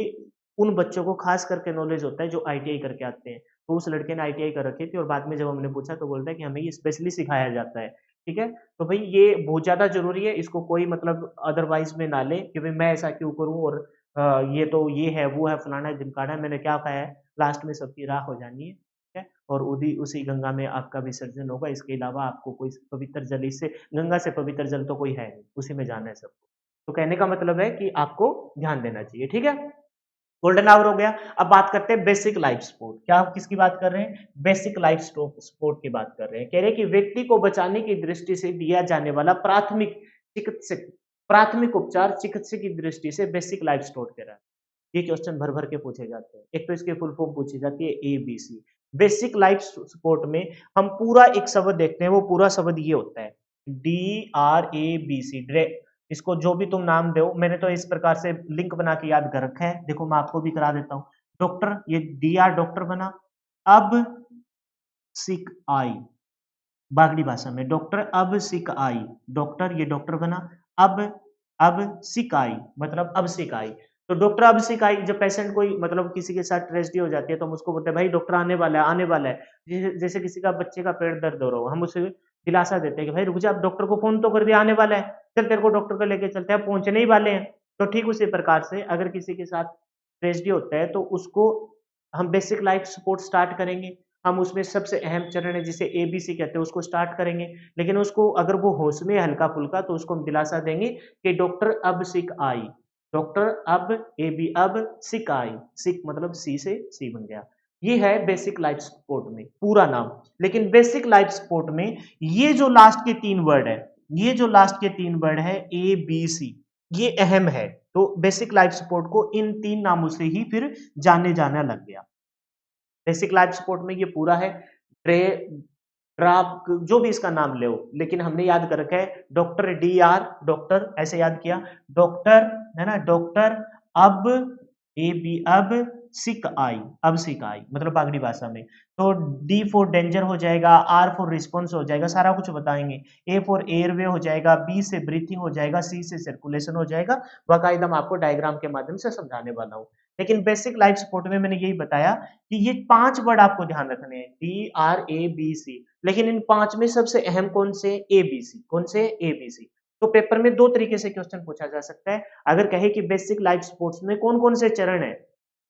उन बच्चों को खास करके नॉलेज होता है जो आईटीआई करके आते हैं तो उस लड़के ने आईटीआई कर रखी थी और बाद में जब हमने पूछा तो बोलता है कि हमें ये स्पेशली सिखाया जाता है ठीक है तो भाई ये बहुत ज्यादा जरूरी है इसको कोई मतलब अदरवाइज में ना ले कि भाई मैं ऐसा क्यों करूं और ये तो ये है वो है फलाना है ढिमकाना है मैंने क्या खाया है लास्ट में सबकी राख हो जानी है और उदी उसी गंगा में आपका विसर्जन होगा। इसके अलावा आपको कोई पवित्र जल इससे गंगा से पवित्र जल तो कोई है नहीं, उसी में जाना है सबको। तो कहने का मतलब है कि आपको ध्यान देना चाहिए, ठीक है? गोल्डन आवर हो गया। अब बात करते हैं बेसिक लाइफ सपोर्ट। क्या आप किसकी बात कर रहे हैं? बेसिक लाइफ सपोर्ट की बात कर रहे हैं। कह रहे हैं कि व्यक्ति को बचाने की दृष्टि से दिया जाने वाला चिकित्सक प्राथमिक उपचार चिकित्सक की दृष्टि से बेसिक लाइफ सपोर्ट कह रहा है। ये क्वेश्चन भर भर के पूछे जाते हैं एक तो इसके फुल फॉर्म पूछी जाती है एबीसी बेसिक लाइफ सपोर्ट में हम पूरा एक शब्द देखते हैं वो पूरा शब्द ये होता है DRABC इसको जो भी तुम नाम दो मैंने तो इस प्रकार से लिंक बना के याद कर रखा है देखो मैं आपको भी करा देता हूं डॉक्टर ये DR डॉक्टर बना अब सिक आई बागड़ी भाषा में डॉक्टर अब सिक आई डॉक्टर ये डॉक्टर बना अब अब सिक आई मतलब अब सिक आई तो डॉक्टर अब सिक आई जब पेशेंट कोई मतलब किसी के साथ ट्रेजेडी हो जाती है तो हम उसको बोलते हैं भाई डॉक्टर आने वाला है जैसे किसी का बच्चे का पेट दर्द हो रहा हो हम उसे दिलासा देते हैं कि भाई रुक जा आप डॉक्टर को फोन तो कर दिया आने वाला है चल तेरे को डॉक्टर को लेके चलते हैं पहुंचने ही वाले हैं तो ठीक उसी प्रकार से अगर किसी के साथ ट्रेजेडी होता है तो उसको हम बेसिक लाइफ सपोर्ट स्टार्ट करेंगे हम उसमें सबसे अहम चरण है जिसे एबीसी कहते हैं उसको स्टार्ट करेंगे लेकिन उसको अगर वो होश में हल्का फुल्का तो उसको हम दिलासा देंगे कि डॉक्टर अब सिक आई डॉक्टर अब, ए बी अब, सिक आई, सिक मतलब सी से सी बन गया। ये है बेसिक लाइफ सपोर्ट में पूरा नाम। लेकिन बेसिक लाइफ सपोर्ट में ये जो लास्ट के 3 वर्ड है, ये जो लास्ट के 3 वर्ड है ए, बी, सी, ये अहम है। तो बेसिक लाइफ सपोर्ट को इन 3 नामों से ही फिर जाने जाना लग गया। बेसिक लाइफ सपोर्ट में ये पूरा है। ट्रे ड्राप जो भी इसका नाम ले, लेकिन हमने याद कर रखा है डॉक्टर डी आर, डॉक्टर ऐसे याद किया, डॉक्टर है ना, डॉक्टर अब, ए बी अब, सिक आई, अब सिक आई मतलब बागड़ी भाषा में। तो डी फॉर डेंजर हो जाएगा, आर फॉर रिस्पॉन्स हो जाएगा, सारा कुछ बताएंगे। ए फॉर एयरवे हो जाएगा, बी से ब्रीथिंग हो जाएगा, सी से सर्कुलेशन हो जाएगा। बाकायदा मैं आपको डायग्राम के माध्यम से समझाने वाला हूँ। लेकिन बेसिक लाइफ सपोर्ट में मैंने यही बताया कि ये 5 वर्ड आपको ध्यान रखने हैं, D R A B C. लेकिन इन 5 में सबसे अहम कौन से? A B C. कौन से? A B C. तो पेपर में 2 तरीके से क्वेश्चन पूछा जा सकता है। अगर कहे कि बेसिक लाइफ सपोर्ट्स में कौन-कौन से चरण हैं,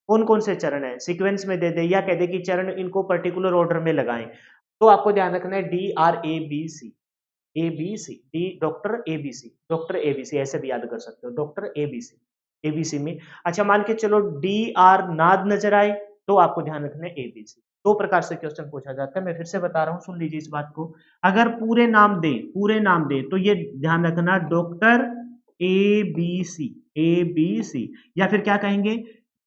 कौन-कौन से चरण हैं, सीक्वेंस में दे दे या कह दे कि चरण इनको पर्टिकुलर ऑर्डर में लगाएं, तो आपको ध्यान रखना है D R A B C, A B C, D doctor A B C, doctor A B C ऐसे भी याद कर सकते हो, doctor A B C, A B C में। अच्छा मान के चलो डी आर नाद नजर आए, तो आपको ध्यान रखना है ए बी सी। 2 प्रकार से क्वेश्चन पूछा जाता है। मैं फिर से बता रहा हूँ, सुन लीजिए इस बात को। अगर पूरे नाम दे तो ये ध्यान रखना doctor A B C, A B C, या फिर क्या कहेंगे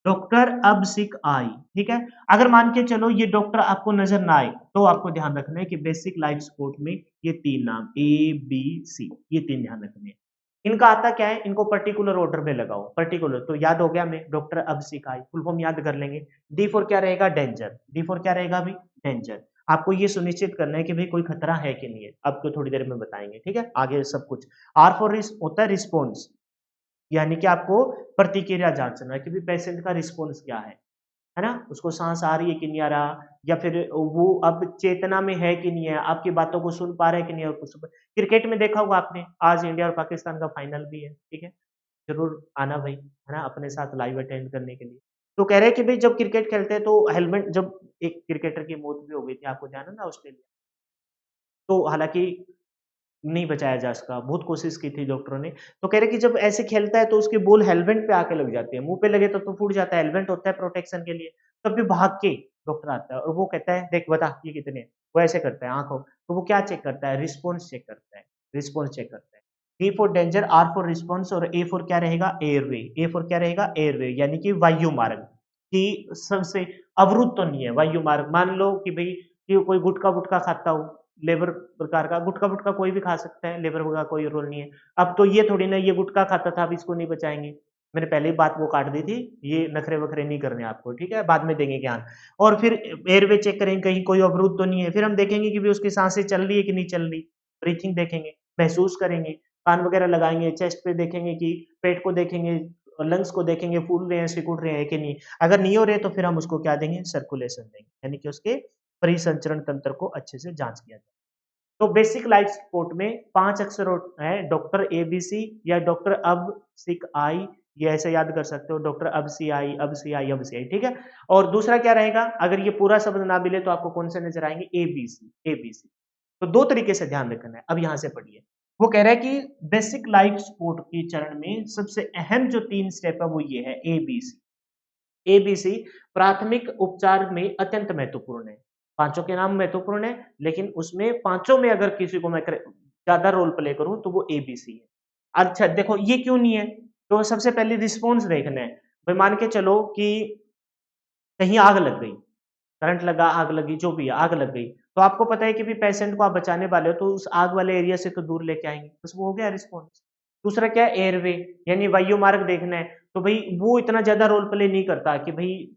डॉक्टर अब सिक आई। ठीक है। अगर मान के चलो ये डॉक्टर आपको नजर ना आए, तो आपको ध्यान रखना है कि बेसिक लाइफ सपोर्ट में ये 3 नाम ए बी सी, ये 3 ध्यान रखने हैं। इनका आता क्या है, इनको पर्टिकुलर ऑर्डर में लगाओ। पर्टिकुलर तो याद हो गया, हमें डॉक्टर अब सिक आई फुल फॉर्म याद कर लेंगे। डी फॉर क्या रहेगा? डेंजर। डी फॉर क्या रहेगा अभी? डेंजर। आपको ये सुनिश्चित करना है कि भाई कोई खतरा है कि नहीं है, आपको थोड़ी देर में बताएंगे। ठीक है, आगे सब कुछ। आर फॉर होता है रिस्पॉन्स, यानी कि आपको प्रतिक्रिया जांचना है कि भी पेशेंट का रिस्पॉन्स क्या है ना? उसको सांस आ रही है कि नहीं आ रहा, या फिर वो अब चेतना में है कि नहीं है, आपकी बातों को सुन पा रहा है कि नहीं है। कुछ क्रिकेट में देखा होगा आपने, आज इंडिया और पाकिस्तान का फाइनल भी है। ठीक है, जरूर आना भाई, है ना, अपने साथ लाइव अटेंड करने के लिए। तो कह रहे हैं कि भाई जब क्रिकेट खेलते हैं तो हेलमेट, जब एक क्रिकेटर की मौत भी हो गई थी, आपको ध्यान है ना, ऑस्ट्रेलिया। तो हालांकि नहीं बचाया जा सका, बहुत कोशिश की थी डॉक्टरों ने। तो कह रहे कि जब ऐसे खेलता है तो उसकी बॉल हेलमेट पे आके लग जाती है, मुँह पे लगे तो फूट जाता है, हेलमेट होता है प्रोटेक्शन के लिए। तब भी भाग के डॉक्टर आता है और वो कहता है देख बता ये कितने हैं? वो ऐसे करता है आँखों, तो वो क्या चेक करता है? रिस्पॉन्स चेक करता है, रिस्पॉन्स चेक करता है। D for danger, R for response और ए फॉर क्या रहेगा? एयरवे। ए फॉर क्या रहेगा? एयरवे, यानी कि वायु मार्ग कि सबसे अवरुद्ध तो नहीं है वायु मार्ग। मान लो कि भई कि कोई गुटखा-वुटखा खाता हो, लेबर प्रकार का गुटखा-वुटखा कोई भी खा सकता है, लेबर का कोई रोल नहीं है। अब तो ये थोड़ी ना ये गुटखा खाता था, अब इसको नहीं बचाएँगे। मैंने पहले ही बात वो काट दी थी, ये नखरे-वखरे नहीं करने आपको, ठीक है? बाद में देंगे ज्ञान। और फिर एयरवे चेक करेंगे कहीं कोई अवरुद्ध तो नहीं है, फिर हम देखेंगे कि भई उसकी साँसें चल रही है कि नहीं चल रही, ब्रीथिंग देखेंगे, महसूस करेंगे, कान वगैरह लगाएँगे, चेस्ट पे देखेंगे कि पेट को देखेंगे और लंग्स को देखेंगे, फूल रहे हैं, सिकुड़ रहे हैं कि नहीं। अगर नहीं हो रहे तो फिर हम उसको क्या देंगे? सर्कुलेशन देंगे, यानी कि उसके परिसंचरण तंत्र को अच्छे से जाँच किया जाए। तो बेसिक लाइफ सपोर्ट में 5 अक्षर है, डॉक्टर एबीसी या डॉक्टर अब सिक आई, ये ऐसे याद कर सकते हो, डॉक्टर अब सी आई, अब सी आई, अब सी आई। ठीक है। और दूसरा क्या रहेगा, अगर ये पूरा शब्द ना मिले तो आपको कौन से नजर आएंगे? ABC, ABC. तो 2 तरीके से ध्यान रखना है। अब यहां से पढ़िए, वो कह रहा है कि बेसिक लाइफ सपोर्ट के चरण में सबसे अहम जो 3 स्टेप है वो ये है एबीसी। एबीसी प्राथमिक उपचार में अत्यंत महत्वपूर्ण है। पांचों के नाम महत्वपूर्ण है, लेकिन उसमें पांचों में अगर किसी को मैं ज्यादा रोल प्ले करूं तो वो एबीसी है। अच्छा देखो ये क्यों नहीं है, तो सबसे पहले रिस्पॉन्स देखना है। भाई मान के चलो कि कहीं आग लग गई, करंट लगा, आग लगी, जो भी है, आग लग गई, तो आपको पता है कि भी पेशेंट को आप बचाने वाले हो तो उस आग वाले एरिया से तो दूर लेके आएंगे, बस वो हो गया रिस्पॉन्स। दूसरा क्या है? एयरवे, यानी वायु मार्ग देखना है। तो भाई वो इतना ज्यादा रोल प्ले नहीं करता कि भाई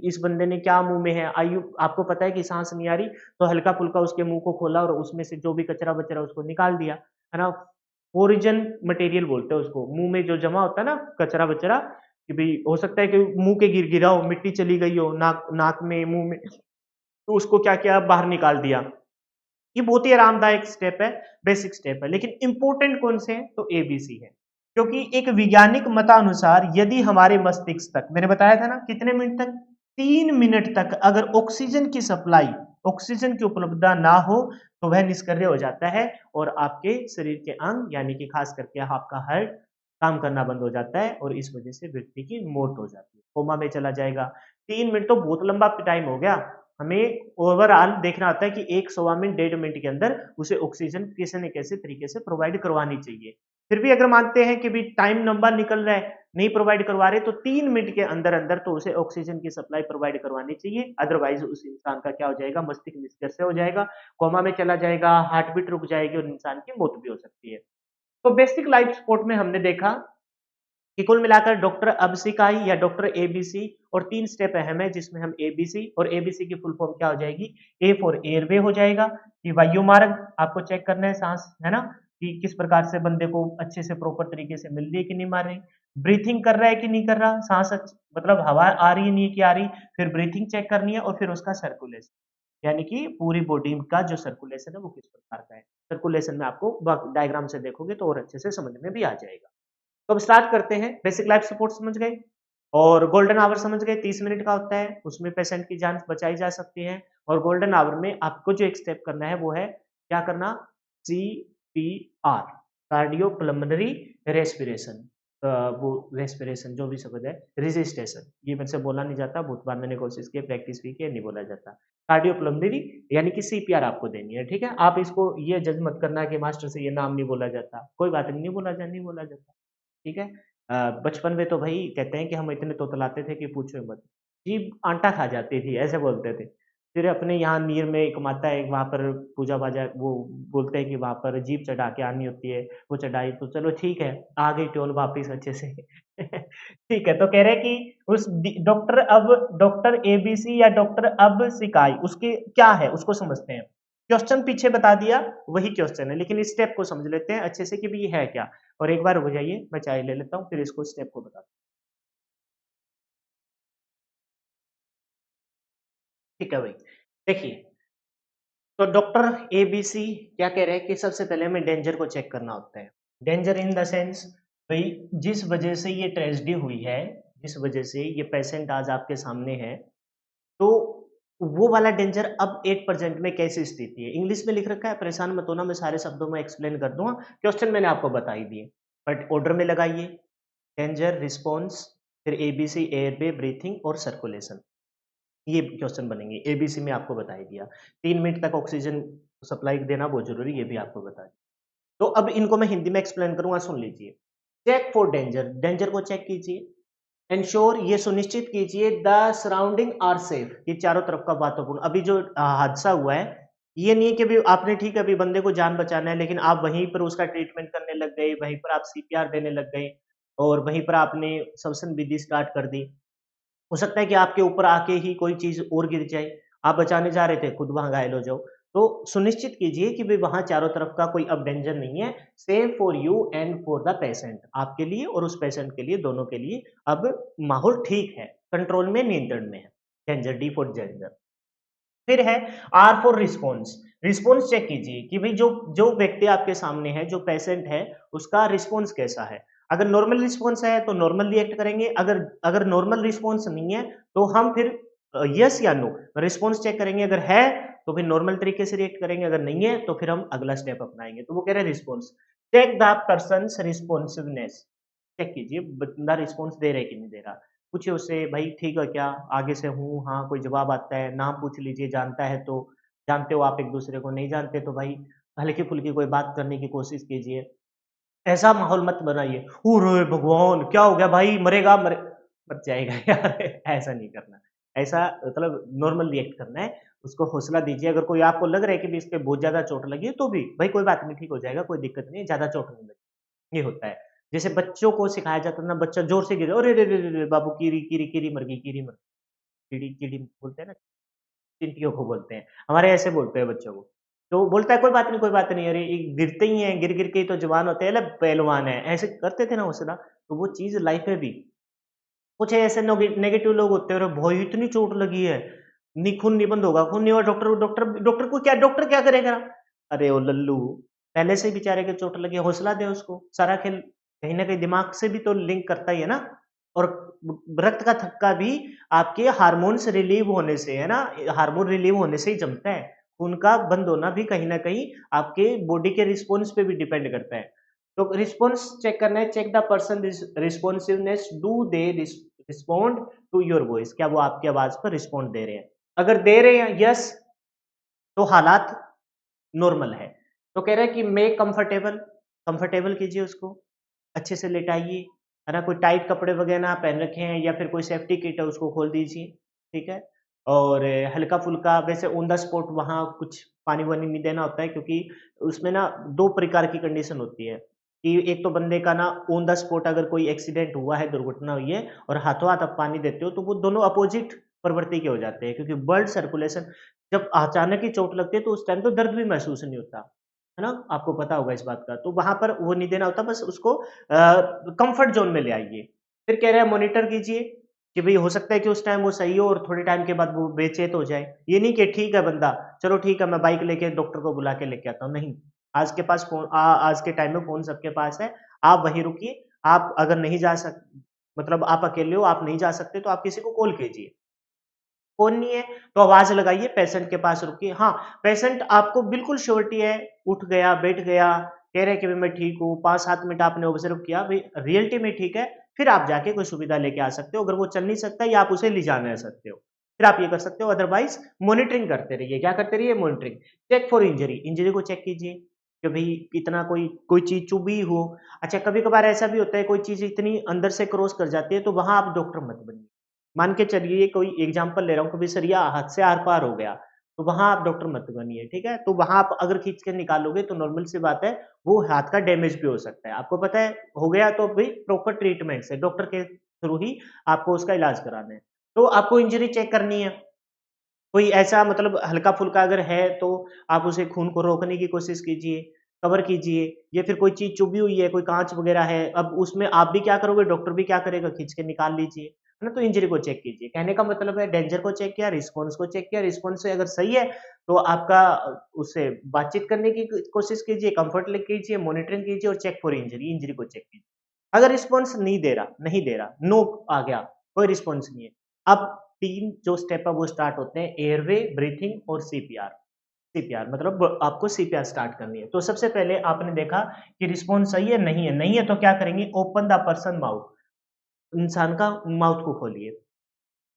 इस बंदे ने क्या मुंह में है, आयु आपको पता है कि सांस नहीं आ रही, तो हल्का फुल्का उसके मुंह को खोला और उसमें से जो भी कचरा बचरा उसको निकाल दिया, है ना। ओरिजन मटेरियल बोलते हैं उसको, मुंह में जो जमा होता है ना कचरा बचरा, कि भाई हो सकता है कि मुंह के गिर गिरा हो, मिट्टी चली गई हो नाक नाक में, मुंह में, तो उसको क्या किया? बाहर निकाल दिया। ये बहुत ही आरामदायक स्टेप है, बेसिक स्टेप है। लेकिन इंपॉर्टेंट कौन से हैं? तो एबीसी है। क्योंकि एक वैज्ञानिक मतानुसार यदि हमारे मस्तिष्क तक, मैंने बताया था ना कितने मिनट तक, 3 मिनट तक अगर ऑक्सीजन की सप्लाई, ऑक्सीजन की उपलब्धता ना हो, तो वह निष्क्रिय हो जाता है और आपके शरीर के अंग यानी कि खास करके आपका हार्ट काम करना बंद हो जाता है और इस वजह से व्यक्ति की मौत हो जाती है, कोमा में चला जाएगा। 3 मिनट तो बहुत लंबा टाइम हो गया। हमें ओवरऑल देखना होता है कि 1 सवा मिनट, 1.5 मिनट के अंदर उसे ऑक्सीजन किसी न कैसे तरीके से प्रोवाइड करवानी चाहिए। फिर भी अगर मानते हैं कि भी टाइम लंबा निकल रहा है, नहीं प्रोवाइड करवा रहे, तो 3 मिनट के अंदर-अंदर तो उसे ऑक्सीजन की सप्लाई प्रोवाइड करवानी चाहिए। अदरवाइज़ उस इंसान का क्या हो जाएगा, मस्तिष्क निष्क्रिय से हो जाएगा, कोमा में चला जाएगा, हार्ट बीट रुक जाएगी और इंसान की मौत भी हो सकती है। तो बेसिक लाइफ सपोर्ट में हमने देखा कि कुल मिलाकर डॉक्टर अबसिकाई या डॉक्टर एबीसी और 3 स्टेप अहम है, जिसमें हम एबीसी और एबीसी की फुल फॉर्म क्या हो जाएगी, ए फॉर एयरवे हो जाएगा कि वायु मार्ग आपको चेक करना है, सांस है ना, कि किस प्रकार से बंदे को अच्छे से प्रॉपर तरीके से मिल रही है कि नहीं मार रही, ब्रीथिंग कर रहा है कि नहीं कर रहा, सांस मतलब हवा आ रही है नहीं कि आ रही, फिर ब्रीथिंग चेक करनी है और फिर उसका सर्कुलेशन, यानी कि पूरी बॉडी का जो सर्कुलेशन है वो किस प्रकार का है। सर्कुलेशन में आपको डायग्राम से देखोगे तो और अच्छे से समझ में भी आ जाएगा। तो अब स्टार्ट करते हैं। बेसिक लाइफ सपोर्ट समझ गए और गोल्डन आवर समझ गए, 30 मिनट का होता है, उसमें पेशेंट की जान बचाई जा सकती है। और गोल्डन आवर में आपको जो एक स्टेप करना है वो है क्या करना, सीपीआर, कार्डियो पल्मोनरी रेस्पिरेशन, वो रेस्पिरेशन जो भी शब्द है, रेजिस्टेशन, ये मेरे से बोला नहीं जाता, बहुत बार मैंने कोशिश की, प्रैक्टिस भी की, नहीं बोला जाता। कार्डियो पल्मोनरी यानी कि सीपीआर आपको देनी है, ठीक है। आप इसको ये जज मत करना कि मास्टर से ये नाम नहीं बोला जाता, कोई बात नहीं, नहीं बोला जा नहीं बोला जाता, ठीक है। बचपन में तो भई कहते हैं कि हम इतने तोतलाते थे कि पूछो ही मत। जीभ आटा खा जाती थी, ऐसे बोलते थे। फिर अपने यहाँ नीर में एक माता है, वहाँ पर पूजा-पाजा वो बोलते हैं कि वहाँ पर जीभ चढ़ा के आनी होती है, वो चढ़ाई तो चलो ठीक है, आ गई ट्यून वापिस अच्छे से। ठीक है, तो कह रहे हैं कि उस डॉक्टर एबीसी या डॉक्टर अब सिकाई उसके क्या है, उसको समझते हैं। क्वेश्चन पीछे बता दिया, वही क्वेश्चन है, लेकिन इस स्टेप को समझ लेते हैं अच्छे से कि भई ये है क्या? और एक बार रुक जाइए, मैं चाय ले लेता हूँ, फिर इसको स्टेप को बताता हूँ। ठीक है भाई। देखिए, तो डॉक्टर एबीसी क्या कह रहे हैं कि सबसे पहले हमें डेंजर को चेक करना होता है। डेंजर इन द सेंस भई जिस वजह से ये ट्रेजेडी हुई है, जिस वजह से ये पेशेंट आज आपके सामने है, तो वो वाला डेंजर अब एट प्रेजेंट में कैसी स्थिति है। इंग्लिश में लिख रखा है, परेशान मत होना, मैं सारे शब्दों में एक्सप्लेन कर दूँगा। क्वेश्चन मैंने आपको बता ही दिए, बट ऑर्डर में लगाइए। डेंजर, रिस्पॉन्स, फिर एबीसी, एयरवे, ब्रीथिंग और सर्कुलेशन, ये क्वेश्चन बनेंगे। एबीसी में आपको बता ही दिया। 3 मिनट तक ऑक्सीजन सप्लाई देना बहुत ज़रूरी है, ये भी आपको बता दिया। तो अब इनको मैं हिंदी में एक्सप्लेन करूँगा, सुन लीजिए। चेक फॉर डेंजर, डेंजर को चेक कीजिए। एंश्योर, ये सुनिश्चित कीजिए द सराउंडिंग आर सेफ, ये चारों तरफ का वातावरण। अभी जो हादसा हुआ है, ये नहीं है कि अभी आपने ठीक है, अभी बंदे को जान बचाना है, लेकिन आप वहीं पर उसका ट्रीटमेंट करने लग गए, वहीं पर आप सीपीआर देने लग गए और वहीं पर आपने श्वसन विधि स्टार्ट कर दी। हो सकता है कि आपके ऊपर आके ही कोई चीज़ और गिर जाए, आप बचाने जा रहे थे, खुद वहाँ घायल हो जाओ। तो सुनिश्चित कीजिए कि भई वहाँ चारों तरफ का कोई अब डेंजर नहीं है, safe for you and for the patient, आपके लिए और उस पेशेंट के लिए, दोनों के लिए अब माहौल ठीक है, कंट्रोल में, नियंत्रण में है। Danger, D for danger. फिर है R for response, response check कीजिए कि भाई जो जो व्यक्ति आपके सामने है, जो पेशेंट है, उसका रिस्पॉन्स कैसा है। अगर नॉर्मल रिस्पॉन्स है तो नॉर्मल रिएक्ट करेंगे, अगर अगर नॉर्मल रिस्पॉन्स नहीं है तो हम फिर यस या नो रिस्पॉन्स चेक करेंगे, अगर है तो फिर नॉर्मल तरीके से रिएक्ट करेंगे, अगर नहीं है तो फिर हम अगला स्टेप अपनाएंगे। तो वो कह रहे हैं response, check the persons responsiveness, check कीजिए बंदा रिस्पॉन्स दे रहा है कि नहीं दे रहा। पूछिए उससे, भाई ठीक है क्या, आगे से हूँ, हाँ, कोई जवाब आता है, नाम पूछ लीजिए, जानता है तो, जानते हो आप एक दूसरे को, नहीं जानते तो भाई हल्की फुल्की कोई बात करने की कोशिश कीजिए। ऐसा माहौल मत बनाइए, अरे भगवान क्या हो गया भाई, मरेगा, मर जाएगा यार, ऐसा नहीं करना। ऐसा मतलब नॉर्मल रिएक्ट करना है, उसको हौसला दीजिए। अगर कोई आपको लग रहा है कि भी इसके बहुत ज्यादा चोट लगी है तो भी भाई कोई बात नहीं, ठीक हो जाएगा, कोई दिक्कत नहीं है, ज्यादा चोट नहीं लगी, ये होता है। जैसे बच्चों को सिखाया जाता है ना, बच्चा जोर से गिरे, अरे रे रे रे रे, बाबू कीरी कीरी कीरी मर गई, कीरी मर गई, कीड़ी कीड़ी बोलते हैं ना, चींटियों को बोलते हैं, हमारे ऐसे बोलते हैं बच्चों को। तो बोलता है कोई बात नहीं, कोई बात नहीं, अरे ये गिरते ही हैं, गिर गिर के ही तो जवान होते हैं, पहलवान है, ऐसे करते थे ना हौसला। तो वो चीज लाइफ में भी कुछ ऐसे नेगेटिव लोग होते हैं, अरे भाई इतनी चोट लगी है, नहीं खून नहीं बंद होगा, खून नहीं होगा, डॉक्टर डॉक्टर डॉक्टर को क्या, डॉक्टर क्या करेगा। अरे ओ लल्लू, पहले से ही बेचारे के चोट लगी है, हौसला दे उसको। सारा खेल कहीं ना कहीं दिमाग से भी तो लिंक करता ही है ना। और रक्त का थक्का भी आपके हार्मोन्स रिलीव होने से है ना, हार्मोन रिलीव होने से ही जमता है। खून का बंद होना भी कहीं ना कहीं आपके बॉडी के रिस्पॉन्स पे भी डिपेंड करता है। तो रिस्पॉन्स चेक करना है, check the person responsiveness, do they respond to your voice, क्या वो आपकी आवाज पर रिस्पॉन्ड दे रहे हैं। अगर दे रहे हैं यस, तो हालात नॉर्मल है। तो कह रहा है कि मेक कंफर्टेबल, कंफर्टेबल कीजिए उसको, अच्छे से लेटाइए, है ना, कोई टाइट कपड़े वगैरह ना पहन रखे हैं या फिर कोई सेफ्टी किट है उसको खोल दीजिए, ठीक है। और हल्का फुल्का वैसे ऑन द स्पॉट वहाँ कुछ पानी वानी नहीं देना होता है, क्योंकि उसमें ना दो प्रकार की कंडीशन होती है कि एक तो बंदे का ना ऑन द स्पॉट अगर कोई एक्सीडेंट हुआ है, दुर्घटना हुई है और हाथों हाथ आप पानी देते हो, तो वो दोनों अपोजिट प्रवृत्ति के हो जाते हैं, क्योंकि ब्लड सर्कुलेशन जब अचानक ही चोट लगती है तो उस टाइम तो दर्द भी महसूस नहीं होता, है ना? आपको पता होगा इस बात का। तो वहाँ पर वो नहीं देना होता, बस उसको कम्फर्ट ज़ोन में ले आइए। फिर कह रहे हैं मॉनिटर कीजिए कि भई हो सकता है कि उस टाइम वो सही हो और थोड़े टाइम के बाद वो बेचैन हो जाए। ये नहीं कि ठीक है बंदा, चलो ठीक है मैं बाइक लेके डॉक्टर को बुला के लेके आता हूँ, नहीं। आज के पास आज के टाइम में फ़ोन सबके पास है। आप वहीं रुकिए, आप अगर नहीं जा सक मतलब आप अकेले हो, आप नहीं जा सकते तो आप किसी को कॉल कीजिए। फ़ोन नहीं है, तो आवाज़ लगाइए, पेशेंट के पास रुकिए। हाँ, पेशेंट आपको बिल्कुल श्योरिटी है, उठ गया, बैठ गया, कह रहा है कि भई मैं ठीक हूँ, 5-7 मिनट आपने ऑब्ज़र्व किया, भई रियलिटी में ठीक है, फिर आप जाके कोई सुविधा लेके आ सकते हो। अगर वो चल नहीं सकता या आप उसे ले जाने आ सकते हो, फिर आप ये कर सकते हो। अदरवाइज़ मॉनिटरिंग करते रहिए। क्या करते रहिए? Monitoring. Check for injury, injury को चेक कीजिए कि भई कितना कोई कोई चीज़ चुभी हो। अच्छा, कभी-कभार ऐसा भी होता है कोई चीज़ इतनी अंदर से क्रॉस कर जाती है, तो वहाँ आप डॉक्टर मत बनिए। मान के चलिए कोई एग्जांपल ले रहा हूँ, कभी सरिया हाथ से आर-पार हो गया, तो वहाँ आप डॉक्टर मत बनिए, ठीक है? तो वहाँ आप अगर खींच के निकालोगे तो नॉर्मल सी बात है, वो हाथ का डैमेज भी हो सकता है। आपको पता है हो गया तो भई प्रॉपर ट्रीटमेंट से डॉक्टर के थ्रू ही आपको उसका इलाज कराना है। तो आपको इंजरी चेक करनी है। कोई ऐसा मतलब हल्का-फुल्का अगर है तो आप उसे खून को रोकने की कोशिश कीजिए, कवर कीजिए, या फिर कोई चीज़ चुभी हुई है, कोई काँच वग़ैरह है, अब उसमें आप भी क्या करोगे, डॉक्टर भी क्या करेगा, खींच के निकाल लीजिए, है ना? तो इंजरी को चेक कीजिए। कहने का मतलब है डेंजर को चेक किया, रिस्पॉन्स को चेक किया, रिस्पॉन्स से अगर सही है तो आपका उससे बातचीत करने की कोशिश कीजिए, कम्फर्ट ले कीजिए, मॉनिटरिंग कीजिए और चेक फॉर इंजरी, इंजरी को चेक कीजिए। अगर रिस्पॉन्स नहीं दे रहा, नो आ गया, कोई रिस्पॉन्स नहीं है। अब 3 जो स्टेप है वो स्टार्ट होते हैं, एयरवे, ब्रीथिंग और सीपीआर। सीपीआर मतलब आपको सीपीआर स्टार्ट करनी है। तो सबसे पहले आपने देखा कि रिस्पॉन्स सही है, नहीं है, नहीं है तो क्या करेंगे, ओपन द पर्सन माउथ, इंसान का माउथ को खोलिए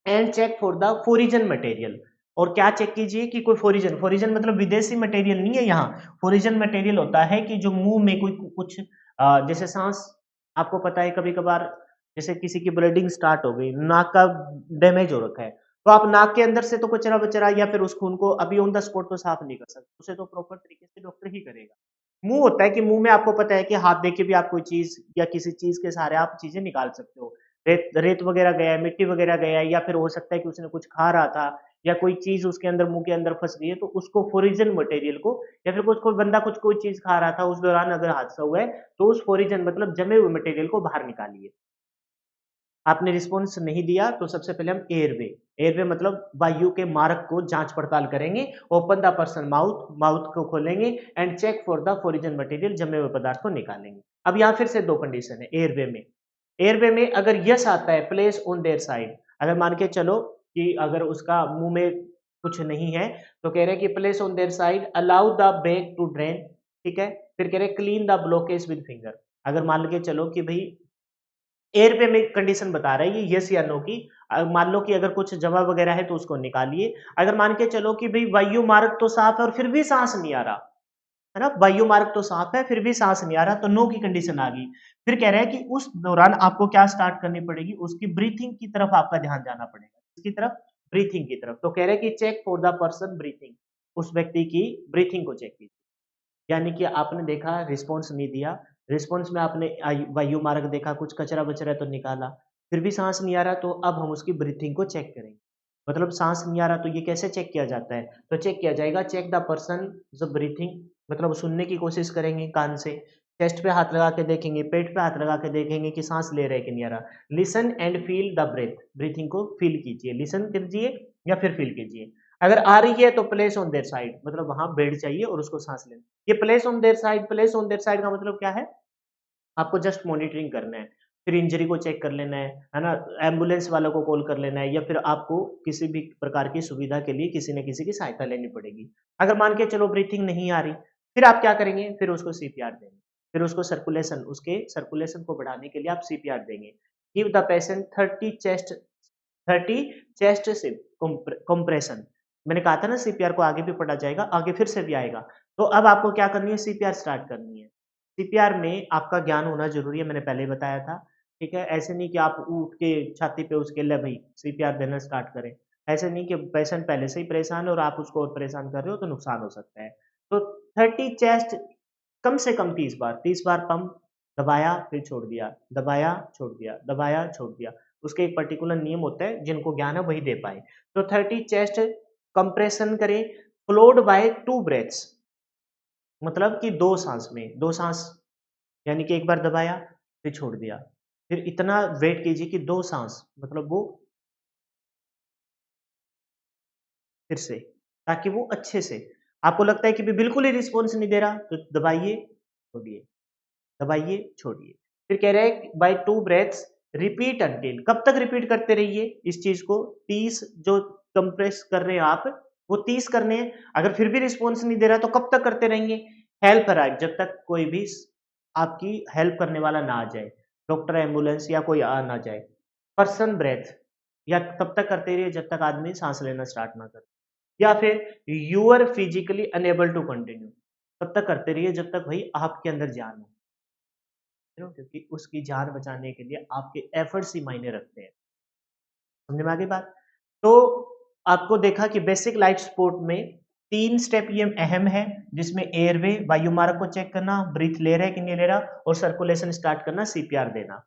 and check for the foreign material. और क्या चेक कीजिए कि कोई फोरिजन, फोरिजन मतलब विदेशी मटेरियल नहीं है यहाँ। फोरिजन मटेरियल होता है कि जो मुंह में कोई कुछ जैसे सांस, आपको पता है कभी कभार जैसे किसी की ब्लीडिंग स्टार्ट हो गई, नाक का डैमेज हो रखा है, तो आप नाक के अंदर से तो कचरा बचरा या फिर उस खून को अभी ऑन द स्पॉट तो साफ नहीं कर सकते, उसे तो प्रॉपर तरीके से डॉक्टर ही करेगा। मुंह होता है कि मुंह में आपको पता है कि हाथ देके भी आप कोई चीज या किसी चीज के सहारे आप चीजें निकाल सकते हो। रेत रेत वगैरह गया है, मिट्टी वगैरह गया है, या फिर हो सकता है कि उसने कुछ खा रहा था या कोई चीज़ उसके अंदर मुँह के अंदर फँस गई है, तो उसको फोरिजन मटेरियल को, या फिर कुछ कोई बंदा कुछ कोई चीज़ खा रहा था, उस दौरान अगर हादसा हुआ है, तो उस फोरिजन मतलब जमे हुए मटेरियल को बाहर निकालिए। आपने रिस्पॉन्स नहीं दिया तो सबसे पहले हम एयरवे, एयरवे मतलब वायु के मार्ग को जांच पड़ताल करेंगे। Open the person mouth, mouth को खोलेंगे and check for the foreign material, जमे हुए पदार्थ को निकालेंगे। अब यहाँ फिर से 2 कंडीशन है एयरवे में। एयरवे में अगर यस आता है, प्लेस ऑन देयर साइड, अगर मान के चलो कि अगर उसका मुँह में कुछ नहीं है, तो कह रहे हैं कि place on their side, allow the bag to drain, ठीक है? फिर कह रहे हैं clean the blockage with finger. अगर मान के चलो कि भई एयर पे में कंडीशन बता रहा है ये यस या नो की। मान लो कि अगर कुछ जमा वगैरह है तो उसको निकालिए। अगर मान के चलो कि भई वायु मार्ग तो साफ है और फिर भी साँस नहीं आ रहा, है ना? वायु मार्ग तो साफ है, फिर भी साँस नहीं आ रहा, तो नो की कंडीशन आ गई। फिर कह रहा है कि उस दौरान आपको क्या स्टार्ट करनी पड़ेगी, उसकी ब्रीथिंग की तरफ आपका ध्यान जाना पड़ेगा। किसकी तरफ? ब्रीथिंग की तरफ। तो कह रहे हैं कि check for the person breathing, उस व्यक्ति की ब्रीथिंग को चेक कीजिए। यानी कि आपने देखा रिस्पॉन्स नहीं दिया, रिस्पॉन्स में आपने वायु मार्ग देखा, कुछ कचरा-वचरा तो निकाला, फिर भी साँस नहीं आ रहा, तो अब हम उसकी ब्रीथिंग को चेक करेंगे। मतलब साँस नहीं आ रहा तो ये कैसे चेक किया जाता है? तो चेक किया जाएगा, check the person the breathing, मतलब सुनने की कोशिश करेंगे कान से, चेस्ट पे हाथ लगा के देखेंगे, पेट पे हाथ लगा के देखेंगे कि साँस ले रहा है कि नहीं आ रहा। Listen and feel the breath, breathing को फील कीजिए, लिसन कीजिए या फिर फील कीजिए। अगर आ रही है तो प्लेस ऑन देयर साइड, मतलब वहाँ बेड चाहिए और उसको साँस लेना। ये place on their side, place on their side का मतलब क्या है? आपको जस्ट मॉनिटरिंग करना है, फिर इंजरी को चेक कर लेना है ना? एम्बुलेंस वालों को कॉल कर लेना है या फिर आपको किसी भी प्रकार की सुविधा के लिए किसी न किसी की सहायता लेनी पड़ेगी। अगर मान के चलो ब्रीथिंग नहीं आ रही, फिर आप क्या करेंगे? फिर उसको सीपीआर देंगे। फिर उसको सर्कुलेशन उसके सर्कुलेशन को बढ़ाने के लिए आप सीपीआर देंगे। गिव द पेशेंट 30 चेस्ट से कंप्रेशन। मैंने कहा था ना सीपीआर को आगे भी पढ़ा जाएगा, आगे फिर से भी आएगा। तो अब आपको क्या करनी है, सीपीआर स्टार्ट करनी है। सीपीआर में आपका ज्ञान होना ज़रूरी है, मैंने पहले ही बताया था, ठीक है? ऐसे नहीं कि आप उठ के छाती पे उसके ले भई सीपीआर देना स्टार्ट करें। ऐसे नहीं कि पेशेंट पहले से ही परेशान है और आप उसको और परेशान कर रहे हो तो नुकसान हो सकता है। तो 30 चेस्ट कम से कम 30 बार, 30 बार पंप दबाया फिर छोड़ दिया, दबाया छोड़ दिया, दबाया छोड़ दिया। उसके एक पर्टिकुलर नियम होता है, जिनको ज्ञान है वही दे पाए। तो 30 चेस्ट कंप्रेशन करें, फ्लोड बाय 2 ब्रेथ्स, मतलब कि 2 सांस में, 2 सांस यानी कि एक बार दबाया फिर छोड़ दिया। फिर इतना वेट कीजिए कि 2 सांस मतलब वो फिर से, ताकि वो अच्छे से आपको लगता है कि बिल्कुल ही रिस्पॉन्स नहीं दे रहा, तो दबाइए, छोड़िए, दबाइए, छोड़िए। फिर कह रहा है बाय 2 ब्रेथ्स रिपीट अंटिल, कब तक रिपीट करते रहिए इस चीज़ को, 30 जो कंप्रेस कर रहे हैं आप, वो 30 करने हैं। अगर फिर भी रिस्पॉन्स नहीं दे रहा, तो कब तक करते रहेंगे? हेल्प अराइव, जब तक कोई भी आपकी हेल्प करने वाला ना आ जाए, डॉक्टर, एम्बुलेंस या कोई आ ना जाए। पर्सन ब्रेथ, या तब तक करते रहिए जब तक आदमी सांस लेना स्टार्ट ना करे, या फिर you are physically unable to continue, तब तक करते रहिए जब तक भाई आपके अंदर जान हो, क्यों? क्योंकि उसकी जान बचाने के लिए आपके एफर्ट्स ही मायने रखते हैं। समझ में आ गई बात? तो आपको देखा कि बेसिक लाइफ सपोर्ट में 3 स्टेप ये अहम है, जिसमें एयरवे वायु मार्ग को चेक करना, ब्रीथ ले रहा है कि नहीं ले रहा, और सर्कुलेशन स्टार्ट करना, सीपीआर देना।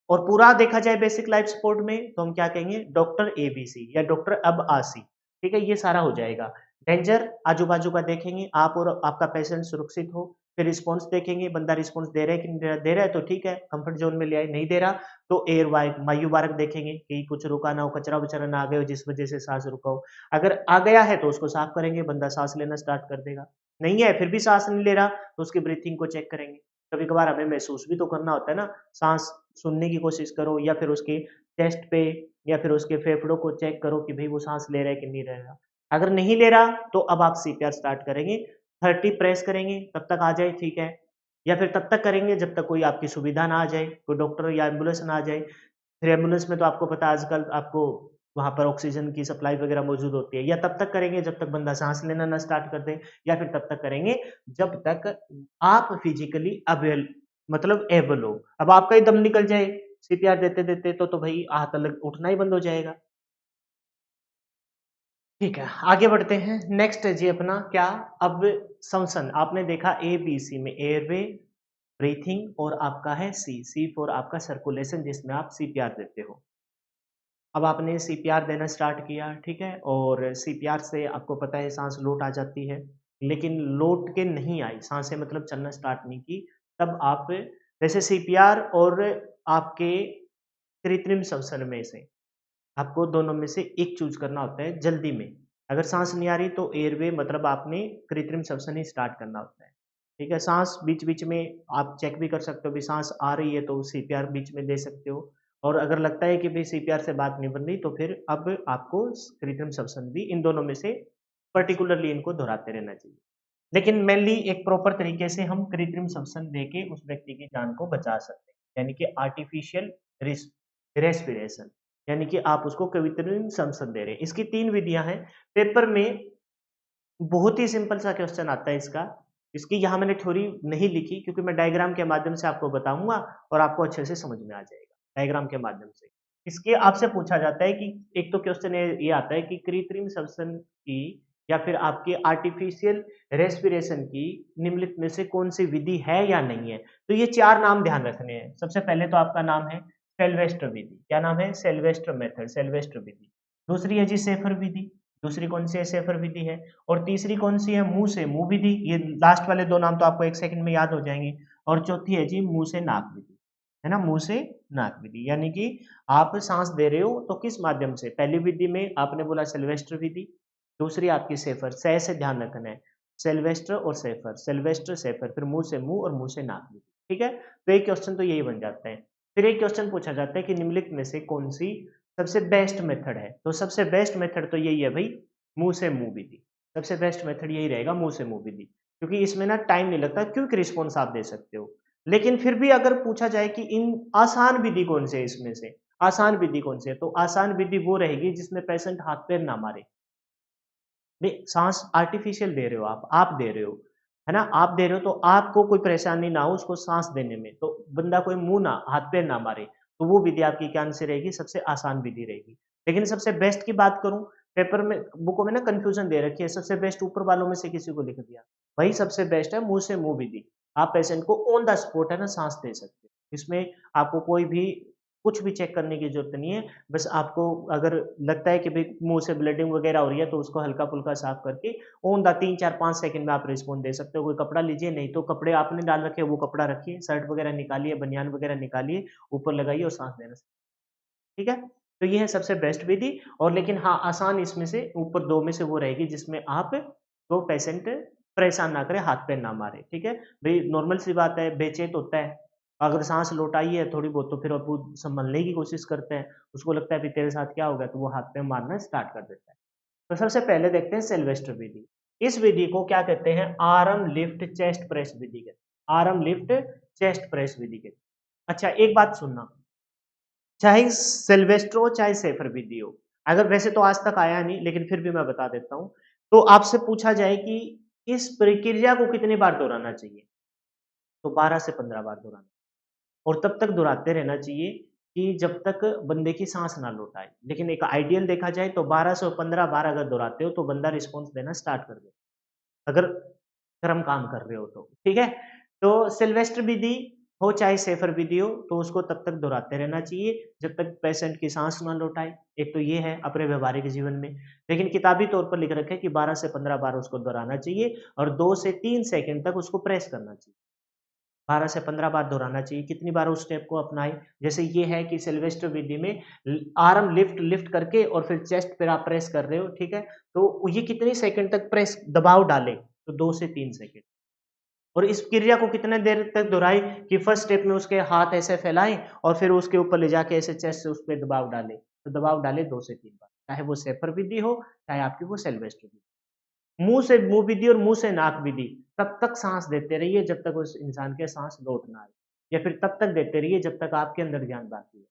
और पूरा देखा जाए बेसिक लाइफ सपोर्ट में, तो हम क्या कहेंगे, डॉक्टर एबीसी या डॉक्टर अब आसी, ठीक है? ये सारा हो जाएगा। डेंजर आजू-बाजू का देखेंगे, आप और आपका पेशेंट सुरक्षित हो। फिर रिस्पॉन्स देखेंगे, बंदा रिस्पॉन्स दे रहा है कि नहीं दे रहा है तो ठीक है, कंफर्ट ज़ोन में ले आए, नहीं दे रहा तो एयर वायु मार्ग देखेंगे कि कुछ रुका ना हो, कचरा-वचरा ना आ गया हो जिस वजह से साँस रुका हो। अगर आ गया है तो उसको साफ करेंगे, बंदा साँस लेना स्टार्ट कर देगा। नहीं है, फिर भी साँस नहीं ले रहा, तो उसकी ब्रीथिंग को चेक करेंगे। कभी-कभार हमें महसूस भी तो करना होता है ना, साँस सुनने की कोशिश करो, या फिर उसके चेस्ट पे या फिर उसके फेफड़ों को चेक करो कि भई वो साँस ले रहा है कि नहीं ले रहा। अगर नहीं ले रहा तो अब आप सीपीआर स्टार्ट करेंगे, 30 प्रेस करेंगे, तब तक आ जाए ठीक है, या फिर तब तक करेंगे जब तक कोई आपकी सुविधा ना आ जाए, कोई डॉक्टर या एम्बुलेंस ना आ जाए। फिर एम्बुलेंस में तो आपको पता है आजकल आपको वहाँ पर ऑक्सीजन की सप्लाई वगैरह मौजूद होती है, या तब तक करेंगे जब तक बंदा साँस लेना ना स्टार्ट कर दे, या फिर तब तक करेंगे जब तक आप फिजिकली मतलब एबल हो। अब आपका ही दम निकल जाए सीपीआर देते-देते तो भई हाथ अलग उठना ही बंद हो जाएगा। ठीक है, आगे बढ़ते हैं। नेक्स्ट है जी अपना क्या, अब श्वसन आपने देखा एबीसी में एयरवे, ब्रीथिंग और आपका है सी फॉर आपका सर्कुलेशन, जिसमें आप सीपीआर देते हो। अब आपने सीपीआर देना स्टार्ट किया, ठीक है? और सीपीआर से आपको पता है साँस लौट आ जाती है, लेकिन लौट के नहीं आई, साँसें मतलब चलना स्टार्ट नहीं की, तब आप जैसे सीपीआर और आपके कृत्रिम श्वसन में से आपको दोनों में से एक चूज़ करना होता है जल्दी में। अगर साँस नहीं आ रही तो एयरवे मतलब आपने कृत्रिम श्वसन ही स्टार्ट करना होता है, ठीक है? साँस बीच-बीच में आप चेक भी कर सकते हो, भी साँस आ रही है तो सीपीआर बीच में दे सकते हो, और अगर लगता है कि भई सीपीआर से बात नहीं बन रही तो फिर अब आपको कृत्रिम श्वसन भी, इन दोनों में से पर्टिकुलरली इनको दोहराते रहना चाहिए। लेकिन मेनली एक प्रॉपर तरीके से हम कृत्रिम श्वसन देके उस व्यक्ति की जान को बचा सकते हैं, यानी कि आर्टिफिशियल रिस रेस्पिरेशन, यानी कि आप उसको कृत्रिम श्वसन दे रहे हैं। इसकी 3 विधियाँ हैं। पेपर में बहुत ही सिंपल सा क्वेश्चन आता है इसका। इसकी यहाँ मैंने थ्योरी नहीं लिखी क्योंकि मैं डायग्राम के माध्यम से आपको बताऊँगा और आपको अच्छे से समझ में आ जाएगा, डायग्राम के माध्यम से। इसके आपसे पूछा जाता है कि एक तो क्वेश्चन ये आता है कि कृत्रिम श्वसन की या फिर आपकी आर्टिफिशियल रेस्पिरेशन की निम्नलिखित में से कौन-सी विधि है या नहीं है? तो ये 4 नाम ध्यान रखने हैं। सबसे पहले तो आपका नाम है सेल्वेस्टर विधि। क्या नाम है? सेल्वेस्टर मेथड, सेल्वेस्टर विधि। दूसरी है जी शेफर विधि, दूसरी कौन-सी है? शेफर विधि है। और तीसरी कौन-सी है? मुँह से मुँह विधि। ये लास्ट वाले 2 नाम तो आपको 1 सेकंड में याद हो जाएँगे। और चौथी है जी मुँह से नाक विधि, है ना? मुँह से नाक विधि, यानी कि आप साँस दे रहे हो तो किस माध्यम से? पहली विधि में आपने बोला सिल्वेस्टर विधि, दूसरी आपकी शेफर, से ध्यान रखना है। सिल्वेस्टर और शेफर, सिल्वेस्टर, शेफर, फिर मुँह से मुँह और मुँह से नाक विधि, ठीक है? तो एक क्वेश्चन तो यही बन जाता है। फिर एक क्वेश्चन पूछा जाता है कि निम्नलिखित में से कौन-सी सबसे बेस्ट मेथड है? तो सबसे बेस्ट मेथड तो यही है भई, मुँह से मुँह विधि। सबसे बेस्ट मेथड यही रहेगा, मुँह से मुँह विधि। क्योंकि इसमें ना टाइम नहीं लगता, क्विक रिस्पॉन्स आप दे सकते हो। लेकिन फिर भी अगर पूछा जाए कि इन आसान विधि कौन से है इसमें से, आसान विधि कौन से है, तो आसान विधि वो रहेगी जिसमें पेशेंट हाथ पैर ना मारे। नहीं, सांस आर्टिफिशियल दे रहे हो आप दे रहे हो, है ना? आप दे रहे हो तो आपको कोई परेशानी ना हो उसको सांस देने में, तो बंदा कोई मुंह ना हाथ पैर ना मारे, तो वो विधि आपकी क्या से रहेगी, सबसे आसान विधि रहेगी। लेकिन सबसे बेस्ट की बात करूं, पेपर में बुकों में ना कंफ्यूजन दे रखी है, सबसे बेस्ट ऊपर वालों में से किसी को लिख दिया, वही सबसे बेस्ट है मुंह से मुंह विधि। आप पेशेंट को ऑन द स्पॉट है ना सांस दे सकते हो, इसमें आपको कोई भी कुछ भी चेक करने की जरूरत नहीं है। बस आपको अगर लगता है कि भाई मुंह से ब्लीडिंग वगैरह हो रही है तो उसको हल्का-फुल्का साफ करके ऑन द 3, 4, 5 सेकंड में आप रिस्पॉन्स दे सकते हो। कोई कपड़ा लीजिए, नहीं तो कपड़े आपने डाल रखे हैं वो कपड़ा रखिए, शर्ट वगैरह निकालिए, बनियान वगैरह निकालिए, ऊपर लगाइए और साँस देना ठीक है? तो ये है सबसे बेस्ट विधि और लेकिन हाँ, आसान इसमें से ऊपर 2 में से वो रहेगी जिसमें आप वो पेशेंट परेशान ना करें, हाथ-पैर ना मारे, ठीक है? भई नॉर्मल सी बात है, बेचैन होता है, अगर साँस लौटाई है थोड़ी बहुत तो फिर अब वो सँभलने की कोशिश करते हैं, उसको लगता है कि तेरे साथ क्या हो गया? तो वो हाथ-पैर मारना स्टार्ट कर देता है। तो सबसे पहले देखते हैं सेल्वेस्टर विधि। इस विधि को क्या कहते हैं? आर्म लिफ्ट चेस्ट प्रेस विधि कहते हैं। आर्म लिफ्ट चेस्ट प्रेस विधि कहते हैं। अच्छा, एक बात सुनना चाहे सिल्वेस्टर हो चाहे सेफर विधि हो, अगर वैसे तो आज तक आया नहीं लेकिन फिर भी मैं बता देता हूँ। तो आपसे पूछा जाए कि इस प्रक्रिया को कितनी बार दोहराना चाहिए? तो 12 से 15 बार दोहराना और तब तक दोहराते रहना चाहिए कि जब तक बंदे की सांस ना लौट आए। लेकिन एक आइडियल देखा जाए तो 12 से 15 बार अगर दोहराते हो तो बंदा रिस्पॉन्स देना स्टार्ट कर देता है। अगर गर्म काम कर रहे हो तो, ठीक है? तो सिल्वेस्टर विधि हो चाहे सेफर विधि हो, तो उसको तब तक दोहराते रहना चाहिए, जब तक पेशेंट की साँस ना लौट आए। एक तो ये है अपने व्यावहारिक जीवन में, लेकिन किताबी तौर पर लिख रखा है कि 12 से 15 बार उसको दोहराना चाहिए और 2 से 3 सेकंड तक उसको प्रेस करना चाहिए। 12 से 15 बार दोहराना चाहिए, कितनी बार उस स्टेप को अपनाएँ, जैसे ये है कि सिल्वेस्टर विधि में आर्म लिफ्ट लिफ्ट करके और फिर चेस्ट पे आप प्रेस कर रहे हो, ठीक है? तो ये कितनी सेकंड तक प्रेस दबाव डालें, तो 2 से 3 सेकंड। और इस क्रिया को कितने देर तक दोहराएँ कि फर्स्ट स्टेप में उसके हाथ ऐसे फैलाएँ और फिर उसके ऊपर ले जाके ऐसे चेस्ट से उस पे दबाव डालें। तो दबाव डालें 2 से 3 बार, चाहे वो सेफर विधि हो, चाहे आपकी वो सेल्वेस्टर विधि। मुँह से मुँह विधि और मुँह से नाक विधि, तब तक साँस देते रहिए जब तक उस इंसान के साँस लौट ना आए या फिर तब तक देते रहिए जब तक आपके अंदर जान बाकी है।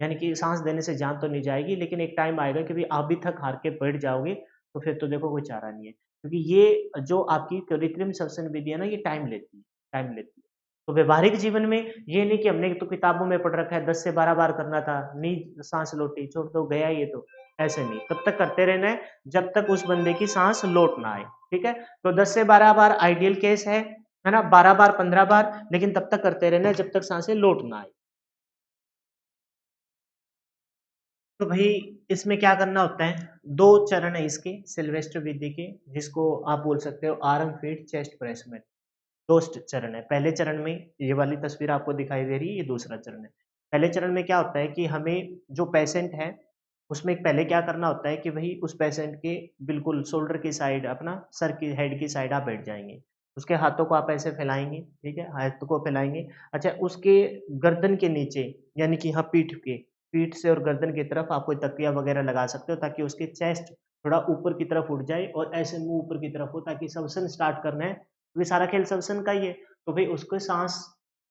यानी कि साँस देने से जान तो नहीं जाएगी, लेकिन एक टाइम आएगा कि भई आप भी थक हार के बैठ जाओगे, तो फिर तो देखो कोई चारा नहीं है। क्योंकि ये जो आपकी कृत्रिम श्वसन विधि है ना, ये टाइम लेती है। तो व्यावहारिक जीवन में ये नहीं कि हमने तो किताबों में पढ़ रखा है 10 से 12 बार करना था, नहीं साँस लौटी, छोड़ दो गया ये तो, ऐसे नहीं। तब तक करते रहना है, जब तक उस बंदे की साँस लौट ना आए, ठीक है? तो 10 से 12 बार आइडियल केस है ना? 12 बार, 15 बार, लेकिन तब तक करते रहना है जब तक साँसें लौट ना आए। तो भई इसमें क्या करना होता है, 2 चरण है इसके सिल्वेस्टर विधि के, जिसको आप बोल सकते हो आर्म फीट चेस्ट प्रेस में। 2 चरण है। पहले चरण में ये वाली तस्वीर आपको दिखाई दे रही है, ये दूसरा चरण है। पहले चरण में क्या होता है कि हमें जो पेशेंट है, उसमें पहले क्या करना होता है कि भई उस पेशेंट के बिल्कुल शोल्डर की साइड अपना सर की हेड की साइड आप बैठ जाएँगे। उसके हाथों को आप ऐसे फैलाएँगे, ठीक है? हाथों को फैलाएँगे। अच्छा उसके गर्दन के नीचे यानी कि यहाँ पीठ से और गर्दन की तरफ आप कोई तकिया वगैरह लगा सकते हो ताकि उसकी चेस्ट थोड़ा ऊपर की तरफ उठ जाए और ऐसे मुँह ऊपर की तरफ हो ताकि श्वसन स्टार्ट करना है, क्योंकि सारा खेल श्वसन का ही है। तो भई उसको साँस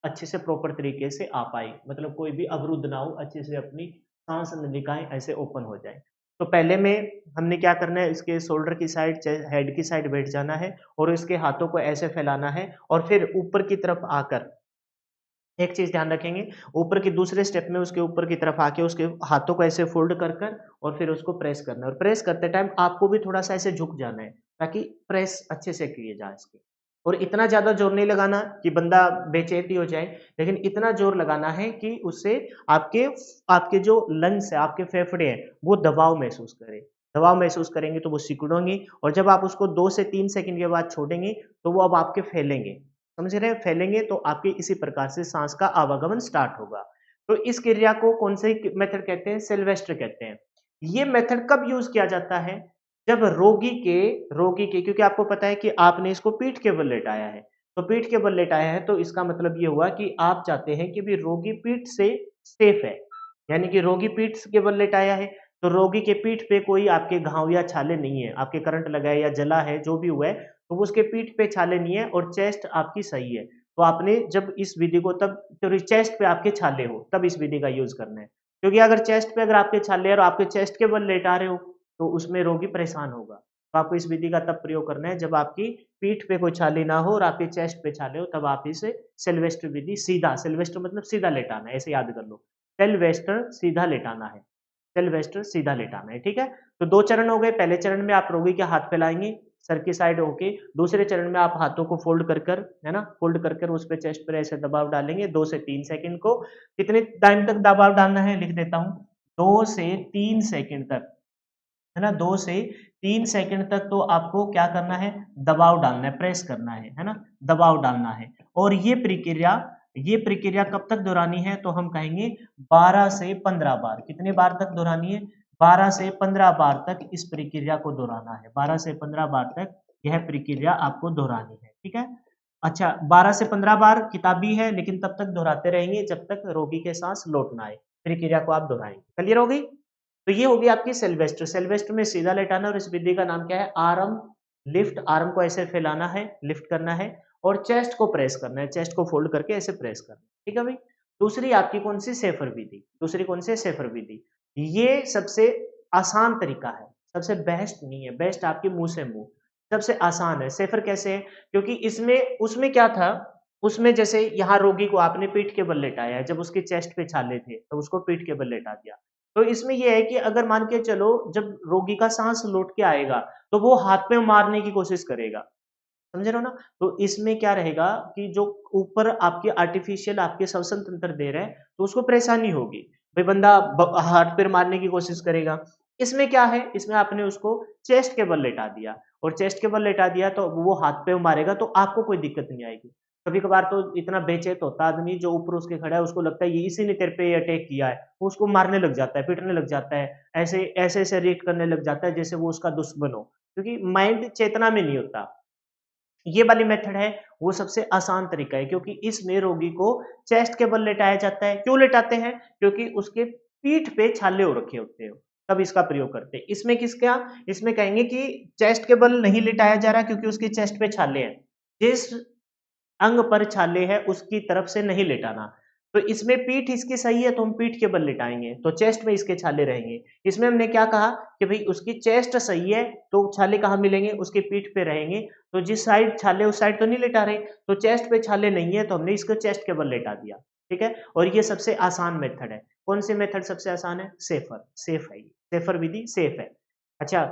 अच्छे से प्रॉपर तरीके से आ पाए, मतलब कोई भी अवरुद्ध ना हो, अच्छे से अपनी साँस नलिकाएँ ऐसे ओपन हो जाएँ। तो पहले में हमने क्या करना है, इसके शोल्डर की साइड, हेड की साइड बैठ जाना है और इसके हाथों को ऐसे फैलाना है और फिर ऊपर की तरफ आकर एक चीज़ ध्यान रखेंगे, ऊपर के दूसरे स्टेप में उसके ऊपर की तरफ आके उसके हाथों को ऐसे फ़ोल्ड कर कर और फिर उसको प्रेस करना है और प्रेस करते टाइम आपको भी थोड़ा-सा ऐसे झुक जाना है, ताकि प्रेस अच्छे से किए जा सके। और इतना ज़्यादा ज़ोर नहीं लगाना कि बंदा बेचैती हो जाए, लेकिन इतना ज़ोर लगाना है कि उससे आपके आपके जो लंग्स है, आपके फेफड़े हैं, वो दबाव महसूस करें। दबाव महसूस करेंगे तो वो सिकुड़ेंगे और जब आप उसको 2 से 3 सेकंड के बाद छोड़ेंगे, तो वो अब आपके फैलेंगे। समझ रहे हैं? फैलेंगे तो आपके इसी प्रकार से सांस का आवागमन स्टार्ट होगा। तो इस क्रिया को कौन से मेथड कहते हैं? सिल्वेस्टर कहते हैं। ये मेथड कब यूज़ किया जाता है? जब रोगी के क्योंकि आपको पता है कि आपने इसको पीठ के बल लेटाया है। तो पीठ के बल लेटाया है तो इसका मतलब ये हुआ कि आप चाहते हैं कि भई रोगी पीठ से सेफ है। यानी कि रोगी पीठ के बल लेटाया है, तो रोगी के पीठ पे कोई आपके घाव या छाले नहीं है। आपके करंट लगा है या जला है, जो भी हुआ है, तो वो उसके पीठ पे छाले नहीं है और चेस्ट आपकी सही है। तो आपने जब इस विधि को तब तो चेस्ट पे आपके छाले हो तब इस विधि का यूज करना है, क्योंकि अगर चेस्ट पे अगर आपके छाले हैं और आपके चेस्ट के बल लेटा रहे हो तो उसमें रोगी परेशान होगा। तो आपको इस विधि का तब प्रयोग करना है जब आपकी पीठ पे कोई छाले ना हो और आपके चेस्ट पे छाले हो, तब आप इसे सिल्वेस्टर विधि सीधा, सिल्वेस्टर मतलब सीधा लेटाना है, ऐसे याद कर लो। सिल्वेस्टर सीधा लेटाना है, सिल्वेस्टर सीधा लेटाना है, ठीक है? तो 2 चरण हो गए, पहले चरण में आप रोगी के हाथ फैलाएँगे सर की साइड होके, दूसरे चरण में आप हाथों को फोल्ड कर, है ना? फोल्ड कर उस पे चेस्ट पर ऐसे दबाव डालेंगे 2 से 3 सेकंड को। कितने टाइम तक दबाव डालना है लिख देता हूँ, 2 से 3 सेकंड तक, है ना? 2 से 3 सेकंड तक तो आपको क्या करना है? दबाव डालना है, प्रेस करना है ना? दबाव डालना है और ये प्रक्रिया कब तक दोहरानी है? तो हम कहेंगे 12 से 15 बार। कितने बार तक दोहरानी है? 12 से 15 बार तक इस प्रक्रिया को दोहराना है। 12 से 15 बार तक यह प्रक्रिया आपको दोहरानी है, ठीक है? अच्छा, 12 से 15 बार किताबी है, लेकिन तब तक दोहराते रहेंगे जब तक रोगी के सांस लौट ना आए। प्रक्रिया को आप दोहराएंगे। क्लियर हो गई? तो ये होगी आपकी सिल्वेस्टर। सिल्वेस्टर में सीधा लेटाना और इस विधि का नाम क्या है? Arm lift. आर्म को ऐसे फैलाना है, लिफ्ट करना है और चेस्ट को प्रेस करना है, चेस्ट को फोल्ड करके ऐसे प्रेस करना है, ठीक है भाई? दूसरी आपकी कौन सी? सेफर विधि। दूसरी कौन सी? सेफर विधि। ये सबसे आसान तरीका है, सबसे बेस्ट नहीं है, बेस्ट आपके मुंह से मुंह, सबसे आसान है। सेफर कैसे है? क्योंकि इसमें उसमें क्या था, उसमें जैसे यहाँ रोगी को आपने पीठ के बल लेटाया है, जब उसके चेस्ट पे छाले थे तो उसको पीठ के बल लेटा दिया। तो इसमें ये है कि अगर मान के चलो जब रोगी का सांस लौट के आएगा तो वो हाथ में मारने की कोशिश करेगा, समझ रहे हो ना? तो इसमें क्या रहेगा कि जो ऊपर आपके आर्टिफिशियल आपके श्वसन तंत्र दे रहे हैं तो उसको परेशानी होगी, भाई बंदा हाथ पैर मारने की कोशिश करेगा। इसमें क्या है, इसमें आपने उसको चेस्ट के बल लेटा दिया और चेस्ट के बल लेटा दिया तो वो हाथ पे मारेगा तो आपको कोई दिक्कत नहीं आएगी। कभी कभार तो इतना बेचैत होता आदमी जो ऊपर उसके खड़ा है, उसको लगता है ये इसी ने तेरे पे अटैक किया है, वो उसको मारने लग जाता है, पीटने लग जाता है, ऐसे ऐसे ऐसे रिएक्ट करने लग जाता है जैसे वो उसका दुश्मन हो, क्योंकि माइंड चेतना में नहीं होता। ये वाली मेथड है वो सबसे आसान तरीका है, क्योंकि इसमें रोगी को चेस्ट के बल लेटाया जाता है। क्यों लेटाते हैं? क्योंकि उसके पीठ पे छाले हो रखे होते हो, तब इसका प्रयोग करते हैं। इसमें किसका? इसमें कहेंगे कि चेस्ट के बल नहीं लिटाया जा रहा क्योंकि उसकी चेस्ट पे छाले हैं। जिस अंग पर छाले हैं उसकी तरफ से नहीं लेटाना। तो इसमें पीठ इसकी सही है तो हम पीठ के बल लेटाएंगे तो चेस्ट में इसके छाले रहेंगे। इसमें हमने क्या कहा कि भाई उसकी चेस्ट सही है तो छाले कहाँ मिलेंगे? उसके पीठ पे रहेंगे। तो जिस साइड छाले उस साइड तो नहीं लेटा रहे, तो चेस्ट पे छाले नहीं है तो हमने इसको चेस्ट के बल लेटा दिया, ठीक है? और ये सबसे आसान मेथड है। कौन सी मेथड सबसे आसान है? सेफर, सेफ है ये, सेफर विधि सेफ है। अच्छा,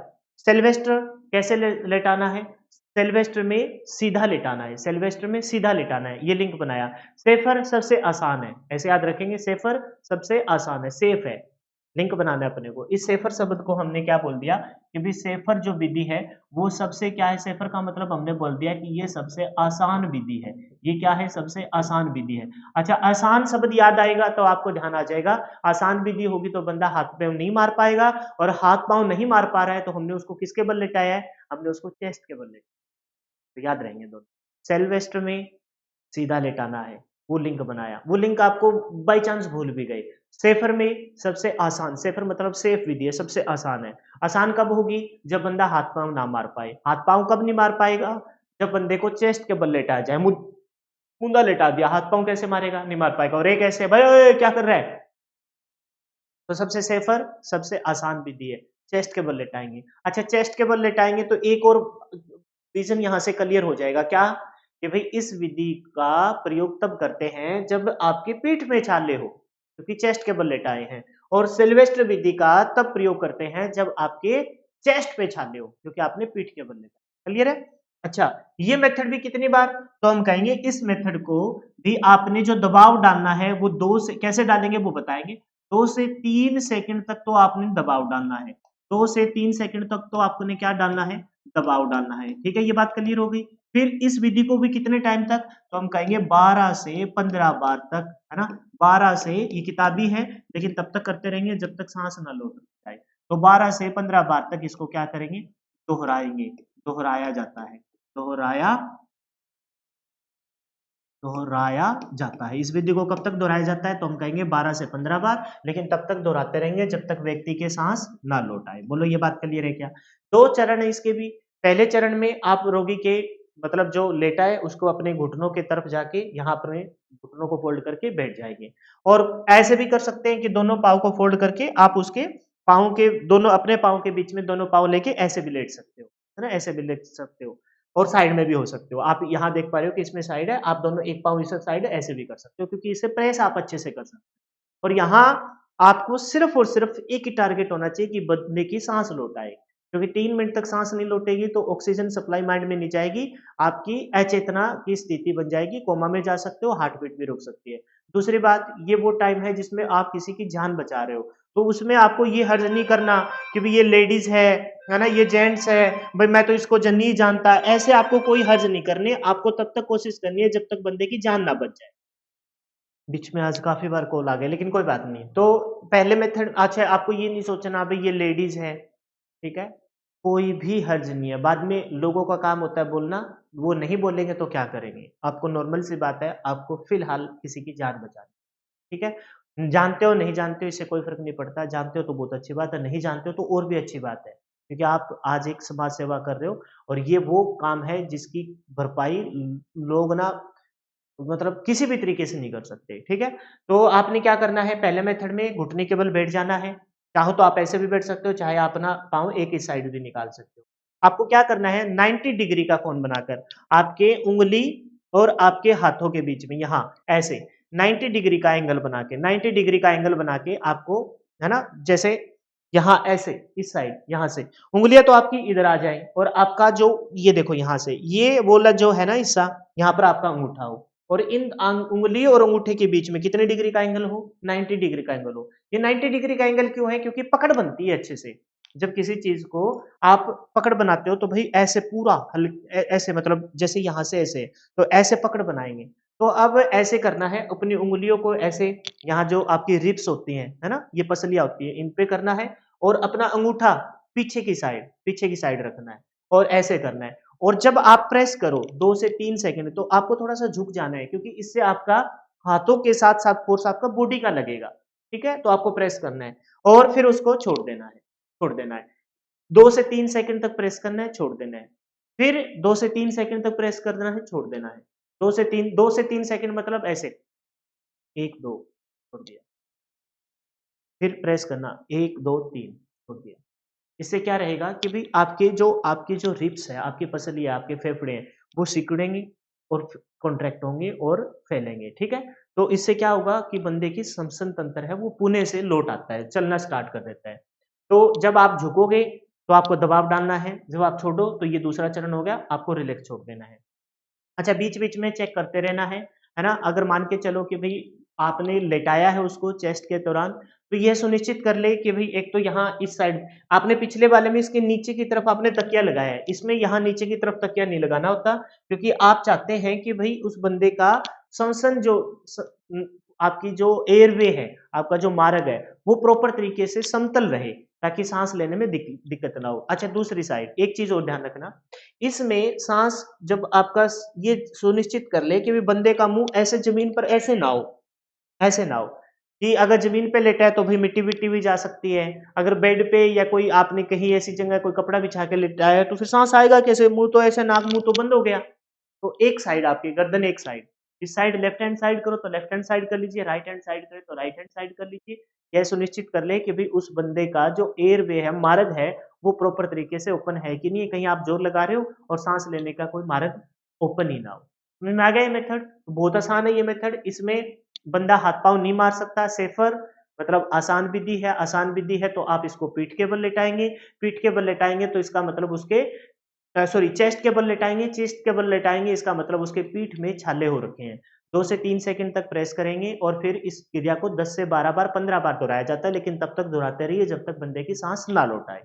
सिल्वेस्टर कैसे लेटाना है? सिल्वेस्टर में सीधा लेटाना है, सिल्वेस्टर में सीधा लेटाना है, ये लिंक बनाया। सेफर सबसे आसान है, ऐसे याद रखेंगे, सेफर सबसे आसान है, सेफ है, लिंक बनाना है अपने को। इस सेफर शब्द को हमने क्या बोल दिया कि भी सेफर जो विधि है वो सबसे क्या है? सेफर का मतलब हमने बोल दिया कि ये सबसे आसान विधि है। ये क्या है? सबसे आसान विधि है। अच्छा, आसान शब्द याद आएगा तो आपको ध्यान आ जाएगा, आसान विधि होगी तो बंदा हाथ पांव नहीं मार पाएगा, और हाथ पांव नहीं मार पा रहा है तो हमने उसको किसके बल लेटाया है? हमने उसको चेस्ट के बल लेटाया। तो याद रहेंगे दोनों। सेल्वेस्टर में सीधा लेटाना है, वो लिंक बनाया, वो लिंक आपको बाय चांस भूल भी गए। सेफर में सबसे आसान, सेफर मतलब सेफ विधि है, सबसे आसान है। आसान कब होगी? जब बंदा हाथ पांव ना मार पाए। हाथ पांव कब नहीं मार पाएगा? जब बंदे को चेस्ट के बल लेटाया जाए, मुंडा लेटा दिया, हाथ पांव कैसे मारेगा? नहीं मार पाएगा। और एक ऐसे भाई ओए क्या कर रहा है? तो सबसे सेफर सबसे आसान विधि है, चेस्ट के बल लेटाएंगे। अच्छा, चेस्ट के बल लेटाएंगे तो एक और रीजन यहाँ से क्लियर हो जाएगा, क्या कि भाई इस विधि का प्रयोग तब करते हैं जब आपकी पीठ में छाले हो, क्योंकि चेस्ट के बल लेटाए हैं। और सिल्वेस्टर विधि का तब प्रयोग करते हैं जब आपके चेस्ट पे छाले हो, क्योंकि आपने पीठ के बल लेटाए। क्लियर है? अच्छा, ये मेथड भी कितनी बार? तो हम कहेंगे इस मेथड को भी आपने जो दबाव डालना है वो 2 से कैसे डालेंगे वो बताएंगे। 2 से 3 सेकंड तक तो आपने दबाव डालना है। 2 से 3 सेकंड तक तो आपने क्या डालना है? दबाव डालना है। ठीक है, ये बात क्लियर हो गई। फिर इस विधि को भी कितने टाइम तक? तो हम कहेंगे 12 से 15 बार तक, है ना? 12 से, ये किताबी है लेकिन तब तक करते रहेंगे जब तक सांस ना लौट जाए। तो 12 से 15 बार तक इसको क्या करेंगे? दोहराएंगे, दोहराया जाता है, दोहराया दोहराया जाता है। इस विधि को कब तक दोहराया जाता है? तो हम कहेंगे 12 से 15 बार, लेकिन तब तक दोहराते रहेंगे जब तक व्यक्ति के सांस ना लौट आए। बोलो ये बात क्लियर है क्या? 2 चरण है इसके भी। पहले चरण में आप रोगी के मतलब जो लेटा है उसको अपने घुटनों की तरफ जाके यहाँ अपने घुटनों को फोल्ड करके बैठ जाएंगे। और ऐसे भी कर सकते हैं कि दोनों पाँव को फोल्ड करके आप उसके पाँव के दोनों अपने पाँव के बीच में दोनों पाँव लेके ऐसे भी लेट सकते हो, है ना? ऐसे भी लेट सकते हो और साइड में भी हो सकते हो। आप यहाँ देख पा रहे हो कि इसमें साइड है, आप दोनों एक पाँव इस साइड है, ऐसे भी कर सकते हो क्योंकि इससे प्रेस आप अच्छे से कर सकते हो। और यहाँ आपको सिर्फ और सिर्फ एक ही टारगेट होना चाहिए कि बंदे की सांस लौट आए, क्योंकि 3 मिनट तक सांस नहीं लौटेगी तो ऑक्सीजन सप्लाई माइंड में नहीं जाएगी, आपकी अचेतना की स्थिति बन जाएगी, कोमा में जा सकते हो, हार्ट बीट भी रुक सकती है। दूसरी बात, ये वो टाइम है जिसमें आप किसी की जान बचा रहे हो, तो उसमें आपको ये हर्ज नहीं करना कि भाई ये लेडीज है ना, ये जेंट्स है, भाई मैं तो इसको नहीं जानता, ऐसे आपको कोई हर्ज नहीं करनी। आपको तब तक कोशिश करनी है जब तक बंदे की जान ना बच जाए। बीच में आज काफी बार कॉल आ गया, लेकिन कोई बात नहीं। तो पहले मेथड, अच्छा आपको ये नहीं सोचना भाई ये लेडीज है, ठीक है, कोई भी हर्ज नहीं है। बाद में लोगों का काम होता है बोलना, वो नहीं बोलेंगे तो क्या करेंगे। आपको नॉर्मल सी बात है, आपको फिलहाल किसी की जान बचानी, ठीक है। जानते हो नहीं जानते हो इससे कोई फर्क नहीं पड़ता, जानते हो तो बहुत अच्छी बात है, नहीं जानते हो तो और भी अच्छी बात है, क्योंकि आप आज एक समाज सेवा कर रहे हो और ये वो काम है जिसकी भरपाई लोग ना मतलब किसी भी तरीके से नहीं कर सकते, ठीक है। तो आपने क्या करना है, पहले मेथड में घुटने के बल बैठ जाना है, चाहो तो आप ऐसे भी बैठ सकते हो, चाहे आप अपना पाँव एक ही साइड भी निकाल सकते हो। आपको क्या करना है, 90 डिग्री का कोण बनाकर आपके उंगली और आपके हाथों के बीच में यहाँ ऐसे 90 डिग्री का एंगल बना के, 90 डिग्री का एंगल बना के आपको, है ना, जैसे यहाँ ऐसे इस साइड यहाँ से उंगलियां तो आपकी इधर आ जाए और आपका जो ये देखो यहाँ से ये वाला जो है ना हिस्सा, यहाँ पर आपका अंगूठा हो और इन उंगली और अंगूठे के बीच में कितने डिग्री का एंगल हो, 90 डिग्री का एंगल हो। ये 90 डिग्री का एंगल क्यों है, क्योंकि पकड़ बनती है अच्छे से। जब किसी चीज को आप पकड़ बनाते हो तो भाई ऐसे पूरा ऐसे मतलब जैसे यहाँ से ऐसे, तो ऐसे पकड़ बनाएंगे। तो अब ऐसे करना है, अपनी उंगलियों को ऐसे, यहाँ जो आपकी रिब्स होती हैं, है ना, ये पसलियां होती है, इन पे करना है और अपना अंगूठा पीछे की साइड रखना है और ऐसे करना है। और जब आप प्रेस करो 2 से 3 सेकंड, तो आपको थोड़ा सा झुक जाना है, क्योंकि इससे आपका हाथों के साथ साथ फोर्स आपका बॉडी का लगेगा, ठीक है। तो आपको प्रेस करना है और फिर उसको छोड़ देना है 2 से 3 सेकंड तक प्रेस करना है, छोड़ देना है, फिर 2 से 3 सेकंड तक प्रेस कर देना है, छोड़ देना है, 2 से 3 सेकंड मतलब ऐसे 1 2 छोड़ दिया, फिर प्रेस करना 1 2 3 छोड़ दिया। इससे क्या रहेगा कि भाई आपके जो रिब्स है, आपकी पसली है, आपके फेफड़े हैं, वो सिकुड़ेंगे और कॉन्ट्रैक्ट होंगे और फैलेंगे, ठीक है। तो इससे क्या होगा कि बंदे की श्वसन तंत्र है वो पुणे से लौट आता है, चलना स्टार्ट कर देता है। तो जब आप झुकोगे तो आपको दबाव डालना है, जब आप छोड़ो तो ये दूसरा चरण हो गया, आपको रिलैक्स छोड़ देना है। अच्छा, बीच-बीच में चेक करते रहना है ना? अगर मान के चलो कि भई आपने लेटाया है उसको चेस्ट के दौरान, तो यह सुनिश्चित कर ले कि भई एक तो यहाँ इस साइड आपने पिछले वाले में इसके नीचे की तरफ आपने तकिया लगाया है, इसमें यहाँ नीचे की तरफ तकिया नहीं लगाना होता, क्योंकि आप चाहते हैं कि भई उस बंदे का श्वसन जो आपकी जो एयरवे है, आपका जो मार्ग है, वो प्रॉपर तरीके से समतल रहे, ताकि सांस लेने में दिक्कत ना हो। अच्छा, दूसरी साइड एक चीज और ध्यान रखना, इसमें सांस जब आपका ये सुनिश्चित कर ले कि भी बंदे का मुंह ऐसे जमीन पर ऐसे ना हो कि अगर जमीन पे लेटा है तो भाई मिट्टी विट्टी भी जा सकती है। अगर बेड पे या कोई आपने कहीं ऐसी जगह कोई कपड़ा बिछा के लेटाया है तो फिर सांस आएगा कैसे, मुंह तो ऐसे, नाक मुंह तो बंद हो गया। तो एक साइड आपकी गर्दन, एक साइड, इस साइड लेफ्ट हैंड साइड करो तो लेफ्ट हैंड साइड कर लीजिए, राइट हैंड साइड करे तो राइट हैंड साइड कर लीजिए। यह सुनिश्चित कर ले कि भाई उस बंदे का जो एयर वे है, मार्ग है, वो प्रॉपर तरीके से ओपन है कि नहीं है, कहीं आप जोर लगा रहे हो और सांस लेने का कोई मार्ग ओपन ही ना हो। समझ में आ गया ये मेथड? बहुत आसान है ये मेथड, इसमें बंदा हाथ पांव नहीं मार सकता, सेफर मतलब आसान विधि है तो आप इसको पीठ के बल लेटाएंगे, पीठ के बल लेटाएंगे तो इसका मतलब उसके सॉरी चेस्ट के बल लेटाएंगे, चेस्ट के बल लेटाएंगे इसका मतलब उसके पीठ में छाले हो रखे हैं। 2 से 3 सेकंड तक प्रेस करेंगे और फिर इस क्रिया को 10 से 12 बार 15 बार दोहराया जाता है, लेकिन तब तक दोहराते रहिए जब तक बंदे की सांस ना लौट आए,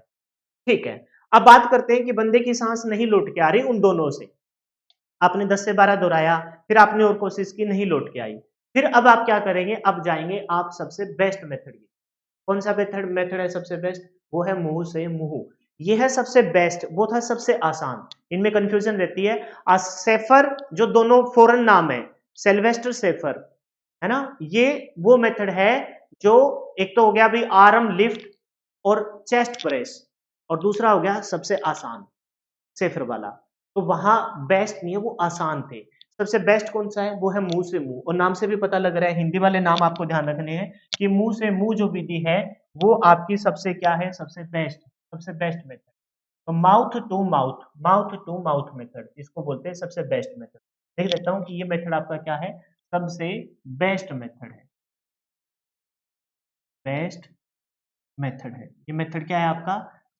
ठीक है। अब बात करते हैं कि बंदे की सांस नहीं लौट के आ रही उन दोनों से, आपने 10 से 12 दोहराया, फिर आपने और कोशिश की, नहीं लौट के आई, फिर अब आप क्या करेंगे, अब जाएंगे आप सबसे बेस्ट मेथड की। कौन सा मेथड मेथड है सबसे बेस्ट, वो है मुंह से मुंह। ये है सबसे बेस्ट, वो था सबसे आसान, इनमें कंफ्यूजन रहती है। सेफर जो दोनों फॉरेन नाम है, सिल्वेस्टर सेफर, है ना, ये वो मेथड है जो एक तो हो गया भाई आर्म लिफ्ट और चेस्ट प्रेस, और दूसरा हो गया सबसे आसान सेफर वाला। तो वहां बेस्ट नहीं है, वो आसान थे। सबसे बेस्ट कौन सा है? वो है मुंह से मुंह, और नाम से भी पता लग रहा है, हिंदी वाले नाम आपको ध्यान रखने हैं कि मुंह से मुंह जो विधि है वो आपकी सबसे क्या है, सबसे बेस्ट मेथड। तो mouth to mouth, mouth to mouth method इसको बोलते हैं सबसे बेस्ट मेथड। देख देता हूं कि ये मेथड आपका क्या है, सबसे बेस्ट मेथड है, बेस्ट मेथड है। ये मेथड क्या है आपका?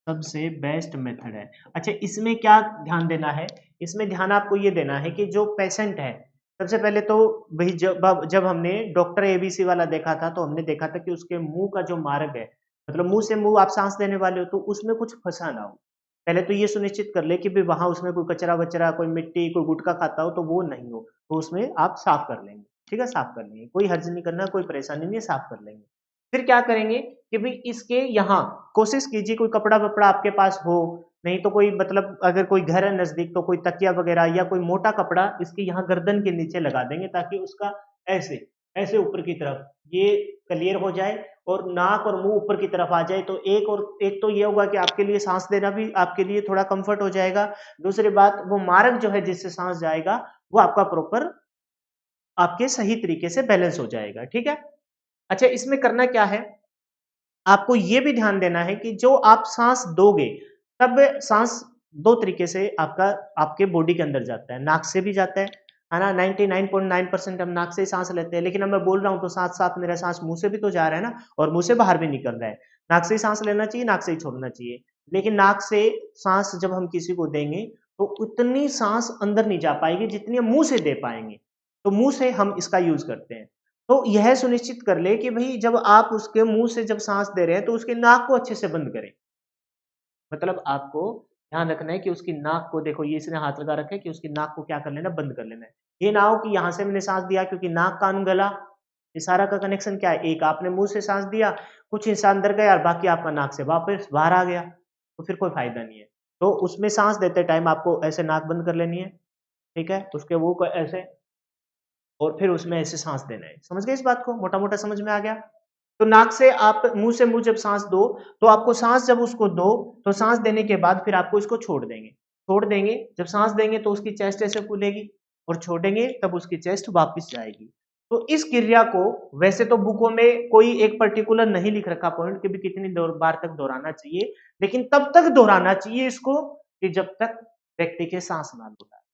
सबसे बेस्ट मेथड है। अच्छा, इसमें क्या ध्यान देना है? इसमें ध्यान आपको ये देना है कि जो पेशेंट है, सबसे पहले तो वही जब जब हमने डॉक्टर एबीसी वाला देखा था तो हमने देखा था कि उसके मुंह का जो मार्ग है, मतलब मुंह से मुंह आप सांस देने वाले हो तो उसमें कुछ फंसा ना हो। पहले तो ये सुनिश्चित कर ले कि भाई वहां उसमें कोई कचरा वचरा, कोई मिट्टी, कोई गुटखा खाता हो तो वो नहीं हो, तो उसमें आप साफ कर लेंगे। ठीक है, साफ कर लेंगे, कोई हर्ज नहीं करना, कोई परेशानी नहीं है, साफ कर लेंगे। फिर क्या करेंगे कि भाई इसके यहाँ कोशिश कीजिए कोई कपड़ा वपड़ा आपके पास हो, नहीं तो कोई मतलब अगर कोई घर है नजदीक तो कोई तकिया वगैरह या कोई मोटा कपड़ा इसके यहाँ गर्दन के नीचे लगा देंगे, ताकि उसका ऐसे ऐसे ऊपर की तरफ ये क्लियर हो जाए और नाक और मुंह ऊपर की तरफ आ जाए। तो एक तो ये होगा कि आपके लिए सांस देना भी आपके लिए थोड़ा कंफर्ट हो जाएगा। दूसरी बात, वो मार्ग जो है जिससे सांस जाएगा वो आपका प्रॉपर आपके सही तरीके से बैलेंस हो जाएगा। ठीक है। अच्छा, इसमें करना क्या है, आपको ये भी ध्यान देना है कि जो आप सांस दोगे, तब सांस दो तरीके से आपका आपके बॉडी के अंदर जाता है, नाक से भी जाता है ना। 99.9% हम नाक से ही सांस लेते हैं, लेकिन अब मैं बोल रहा हूं तो साथ साथ मेरा सांस मुंह से भी तो जा रहा है ना, और मुंह से बाहर भी निकल रहा है। नाक से ही सांस लेना चाहिए, नाक से ही छोड़ना चाहिए। लेकिन नाक से सांस जब हम किसी को देंगे तो उतनी सांस अंदर नहीं जा पाएगी जितनी हम मुंह से दे पाएंगे, तो मुंह से हम इसका यूज करते हैं। तो यह सुनिश्चित कर ले कि भई जब आप उसके मुँह से जब साँस दे रहे हैं तो उसके नाक को अच्छे से बंद करें। मतलब आपको ध्यान रखना है कि उसकी नाक को, देखो ये इसने हाथ लगा रखा है कि उसकी नाक को क्या कर लेना, बंद कर लेना है। ये ना हो कि यहाँ से मैंने साँस दिया, क्योंकि नाक, कान, गला ये सारा का कनेक्शन क्या है, एक आपने मुँह से साँस दिया, कुछ हिस्सा अंदर गया और बाकी आपका नाक से वापस बाहर आ गया, तो फिर कोई फ़ायदा नहीं है। तो उसमें साँस देते टाइम आपको ऐसे नाक बंद कर लेनी है, ठीक है? उसके मुँह को ऐसे, और फिर उसमें ऐसे सांस देना है। समझ गए इस बात को? मोटा-मोटा समझ में आ गया? तो नाक से आप मुँह से मुँह जब सांस दो, तो आपको सांस जब उसको दो, तो सांस देने के बाद फिर आपको इसको छोड़ देंगे। छोड़ देंगे, जब सांस देंगे तो उसकी चेस्ट ऐसे फूलेगी, और छोड़ेंगे तब उसकी चेस्ट वापस जाएगी। तो इस क्रिया को वैसे तो बुकों में कोई एक पर्टिकुलर नहीं लिख रखा पॉइंट कि भी कितनी बार तक दोहराना चाहिए, लेकिन तब तक दोहराना चाहिए इसको कि जब तक व्यक्ति के सांस ना घुटे।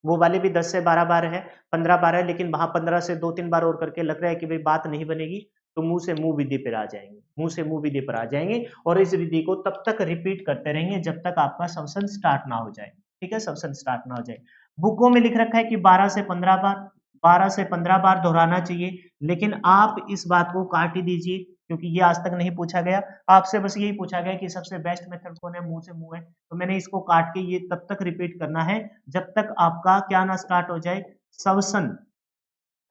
वो वाले भी 10 से 12 बार है, 15 बार है, लेकिन वहाँ 15 से 2-3 बार और करके लग रहा है कि भाई बात नहीं बनेगी, तो मुँह से मुँह विधि पर आ जाएँगे, मुँह से मुँह विधि पर आ जाएँगे, और इस विधि को तब तक रिपीट करते रहेंगे जब तक आपका श्वसन स्टार्ट ना हो जाए, ठीक है? श्वसन स्टार्ट ना हो जाए। बुकों में लिख रखा है कि 12 से 15 बार, 12 से 15 बार दोहराना चाहिए, लेकिन आप इस बात को काट ही दीजिए, क्योंकि ये आज तक नहीं पूछा गया। आपसे बस यही पूछा गया कि सबसे बेस्ट मेथड कौन है, मुँह से मुँह है, तो मैंने इसको काट के ये तब तक रिपीट करना है जब तक आपका क्या ना स्टार्ट हो जाए, श्वसन,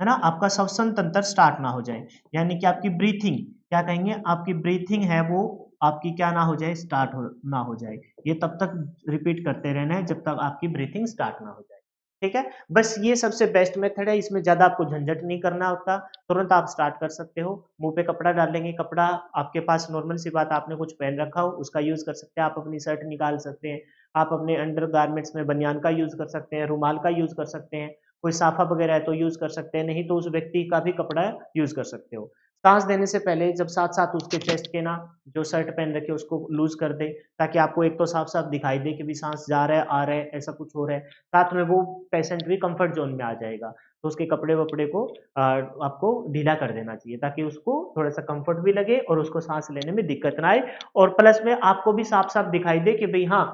है ना? आपका श्वसन तंत्र स्टार्ट ना हो जाए, यानी कि आपकी ब्रीथिंग, क्या कहेंगे, आपकी ब्रीथिंग है वो आपकी क्या ना हो जाए, स्टार्ट हो ना हो जाए। ये तब तक रिपीट करते रहना है जब तक आपकी ब्रीथिंग स्टार्ट ना हो जाए। ठीक है? बस ये सबसे बेस्ट मेथड है, इसमें ज़्यादा आपको झंझट नहीं करना होता, तुरंत आप स्टार्ट कर सकते हो। मुँह पे कपड़ा डालेंगे, कपड़ा आपके पास नॉर्मल सी बात, आपने कुछ पहन रखा हो उसका यूज़ कर सकते हैं, आप अपनी शर्ट निकाल सकते हैं, आप अपने अंडरगारमेंट्स में बनियान का यूज़ कर सकते हैं, रुमाल का यूज़ कर सकते हैं, कोई साफा वगैरह है तो यूज़ कर सकते हैं, नहीं तो उस व्यक्ति का भी कपड़ा यूज़ कर सकते हो। साँस देने से पहले जब साथ-साथ उसके चेस्ट के ना जो शर्ट पहन रखी है उसको लूज़ कर दें, ताकि आपको एक तो साफ-साफ दिखाई दे कि भी साँस जा रहा है, आ रहा है, ऐसा कुछ हो रहा है। साथ में वो पेशेंट भी कम्फर्ट ज़ोन में आ जाएगा, तो उसके कपड़े-वपड़े को आपको ढीला कर देना चाहिए, ताकि उसको थोड़ा-सा कम्फर्ट भी लगे और उसको साँस लेने में दिक्कत ना आए, और प्लस में आपको भी साफ-साफ दिखाई दे कि भई हाँ,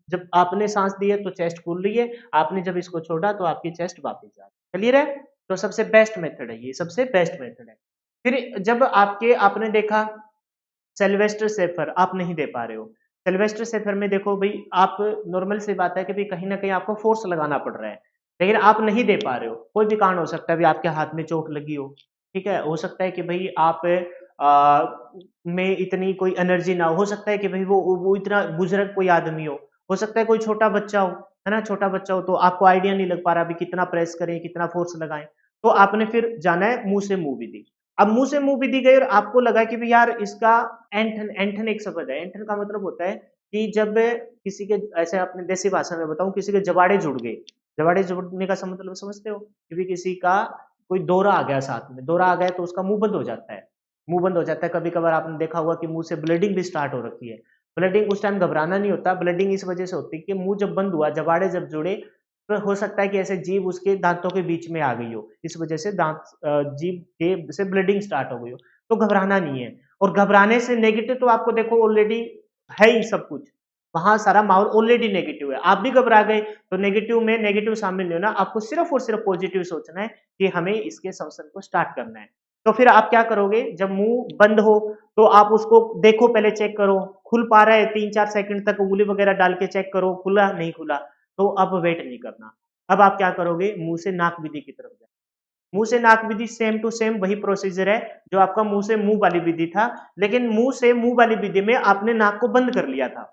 जब आपने साँस दी है तो चेस्ट फूल रही है, आपने जब इसको छोड़ा तो आपकी चेस्ट वापस जा रही है। क्लियर है? तो सबसे बेस्ट मेथड है ये, सबसे बेस्ट मेथड है। फिर जब आपने देखा सिल्वेस्टर शेफर आप नहीं दे पा रहे हो। सिल्वेस्टर शेफर में देखो भई, आप नॉर्मल सी बात है कि भई कहीं न कहीं आपको फ़ोर्स लगाना पड़ रहा है, लेकिन आप नहीं दे पा रहे हो। कोई भी कारण हो सकता है, अभी आपके हाथ में चोट लगी हो, ठीक है? हो सकता है कि भई आप में इतनी कोई एनर्जी ना हो सकता है कि भई वो इतना बुज़ुर्ग कोई आदमी हो सकता है कोई छोटा बच्चा हो, है ना? छोटा बच्चा हो तो आपको आइडिया नहीं लग पा रहा अभी कितना प्रेस करें, कितना फ़ोर्स लगाएँ, तो आपने फिर जाना है मुँह से मुँह विधि। अब मुँह से मुँह विधि गई और आपको लगा कि भई यार इसका ऐंठन ऐंठन एक शब्द है, ऐंठन का मतलब होता है कि जब किसी के, ऐसे अपने देसी भाषा में बताऊं, किसी के जबाड़े जुड़ गए। जबाड़े जुड़ने का मतलब समझते हो कि भी किसी का कोई दौरा आ गया, साथ में दौरा आ गया तो उसका मुंह बंद हो जाता है। मुंह बंद हो जाता है, कभी कभार आपने देखा होगा कि मुंह से ब्लीडिंग भी स्टार्ट हो रखी है। ब्लीडिंग उस टाइम घबराना नहीं होता, ब्लीडिंग इस वजह से होती है कि मुंह जब बंद हुआ, जबाड़े जब जुड़े, तो हो सकता है कि ऐसे जीभ उसके दांतों के बीच में आ गई हो, इस वजह से दांत जीभ के से ब्लीडिंग स्टार्ट हो गई हो। तो घबराना नहीं है। और घबराने से नेगेटिव तो आपको देखो ऑलरेडी है ही सब कुछ, वहां सारा माहौल ऑलरेडी नेगेटिव है। आप भी घबरा गए तो नेगेटिव में नेगेटिव शामिल नहीं होना, आपको सिर्फ और सिर्फ पॉजिटिव सोचना है कि हमें इसके संवसन को स्टार्ट करना है। तो फिर आप क्या करोगे, जब मुंह बंद हो तो आप उसको देखो, पहले चेक करो खुल पा रहा है, 3-4 सेकंड तक उंगली वगैरह डाल के चेक करो, खुला नहीं खुला, तो अब वेट नहीं करना। अब आप क्या करोगे, मुंह से नाक विधि की तरफ जाओ। मुंह से नाक विधि सेम टू सेम वही प्रोसीजर है जो आपका मुंह से मुंह वाली विधि था, लेकिन मुंह से मुंह वाली विधि में आपने नाक को बंद कर लिया था।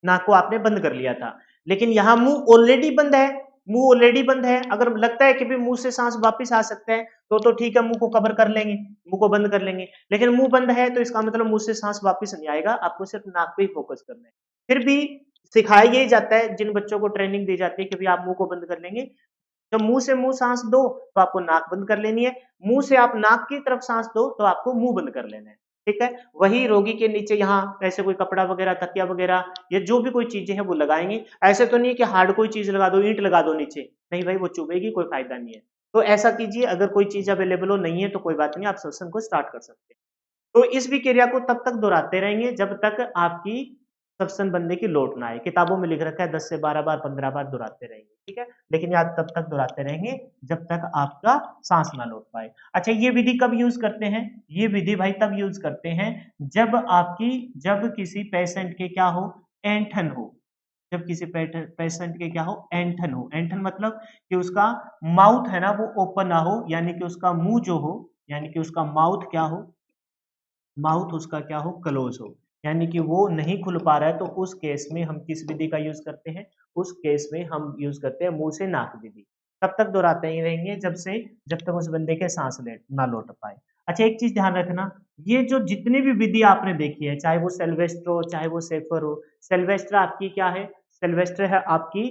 नाक को आपने बंद कर लिया था, लेकिन यहाँ मुंह ऑलरेडी बंद है। मुंह ऑलरेडी बंद है, अगर लगता है कि भी मुंह से सांस वापस आ सकता है तो ठीक है, मुंह को कवर कर लेंगे, मुंह को बंद कर लेंगे। लेकिन मुंह बंद है तो इसका मतलब मुंह से सांस वापस नहीं आएगा, आपको सिर्फ नाक पे ही फोकस करना है। फिर भी सिखाया यही जाता है, जिन बच्चों को ट्रेनिंग दी जाती है कि भी आप मुंह को बंद कर लेंगे, जब मुंह से मुंह सांस दो तो आपको नाक बंद कर लेनी है, मुंह से आप नाक की तरफ सांस दो तो आपको मुंह बंद कर लेना है। ठीक है, वही रोगी के नीचे यहाँ ऐसे कोई कपड़ा वगैरह, तकिया वगैरह या जो भी कोई चीजें हैं वो लगाएंगे। ऐसे तो नहीं है कि हार्ड कोई चीज लगा दो, ईंट लगा दो नीचे, नहीं भाई वो चुभेगी, कोई फायदा नहीं है। तो ऐसा कीजिए, अगर कोई चीज अवेलेबल हो, नहीं है तो कोई बात नहीं, आप श्वसन को स्टार्ट कर सकते हैं। तो इस भी क्रिया को तब तक दोहराते रहेंगे जब तक आपकी सत्संग बनने की लोट ना आए। किताबों में लिख रखा है 10 से 12 बार, 15 बार दोहराते रहेंगे, ठीक है, लेकिन आप तब तक दोहराते रहेंगे जब तक आपका सांस ना लौट पाए। अच्छा, ये विधि कब यूज करते हैं, ये विधि भाई तब यूज करते हैं जब किसी पेशेंट के क्या हो, ऐंठन हो। जब किसी पेशेंट के क्या हो, ऐंठन हो। ऐंठन मतलब कि उसका माउथ है ना वो ओपन ना हो, यानी कि उसका मुंह जो हो, यानी कि उसका माउथ क्या हो, माउथ उसका क्या हो, क्लोज हो, यानी कि वो नहीं खुल पा रहा है। तो उस केस में हम किस विधि का यूज करते हैं, उस केस में हम यूज करते हैं मुंह से नाक विधि। तब तक दोहराते ही रहेंगे जब तक उस बंदे के सांस ले ना लौट पाए। अच्छा, एक चीज ध्यान रखना, ये जो जितनी भी विधि आपने देखी है, चाहे वो सेल्वेस्टर हो चाहे वो सेफर हो। सेल्वेस्टर आपकी क्या है, सेल्वेस्टर है आपकी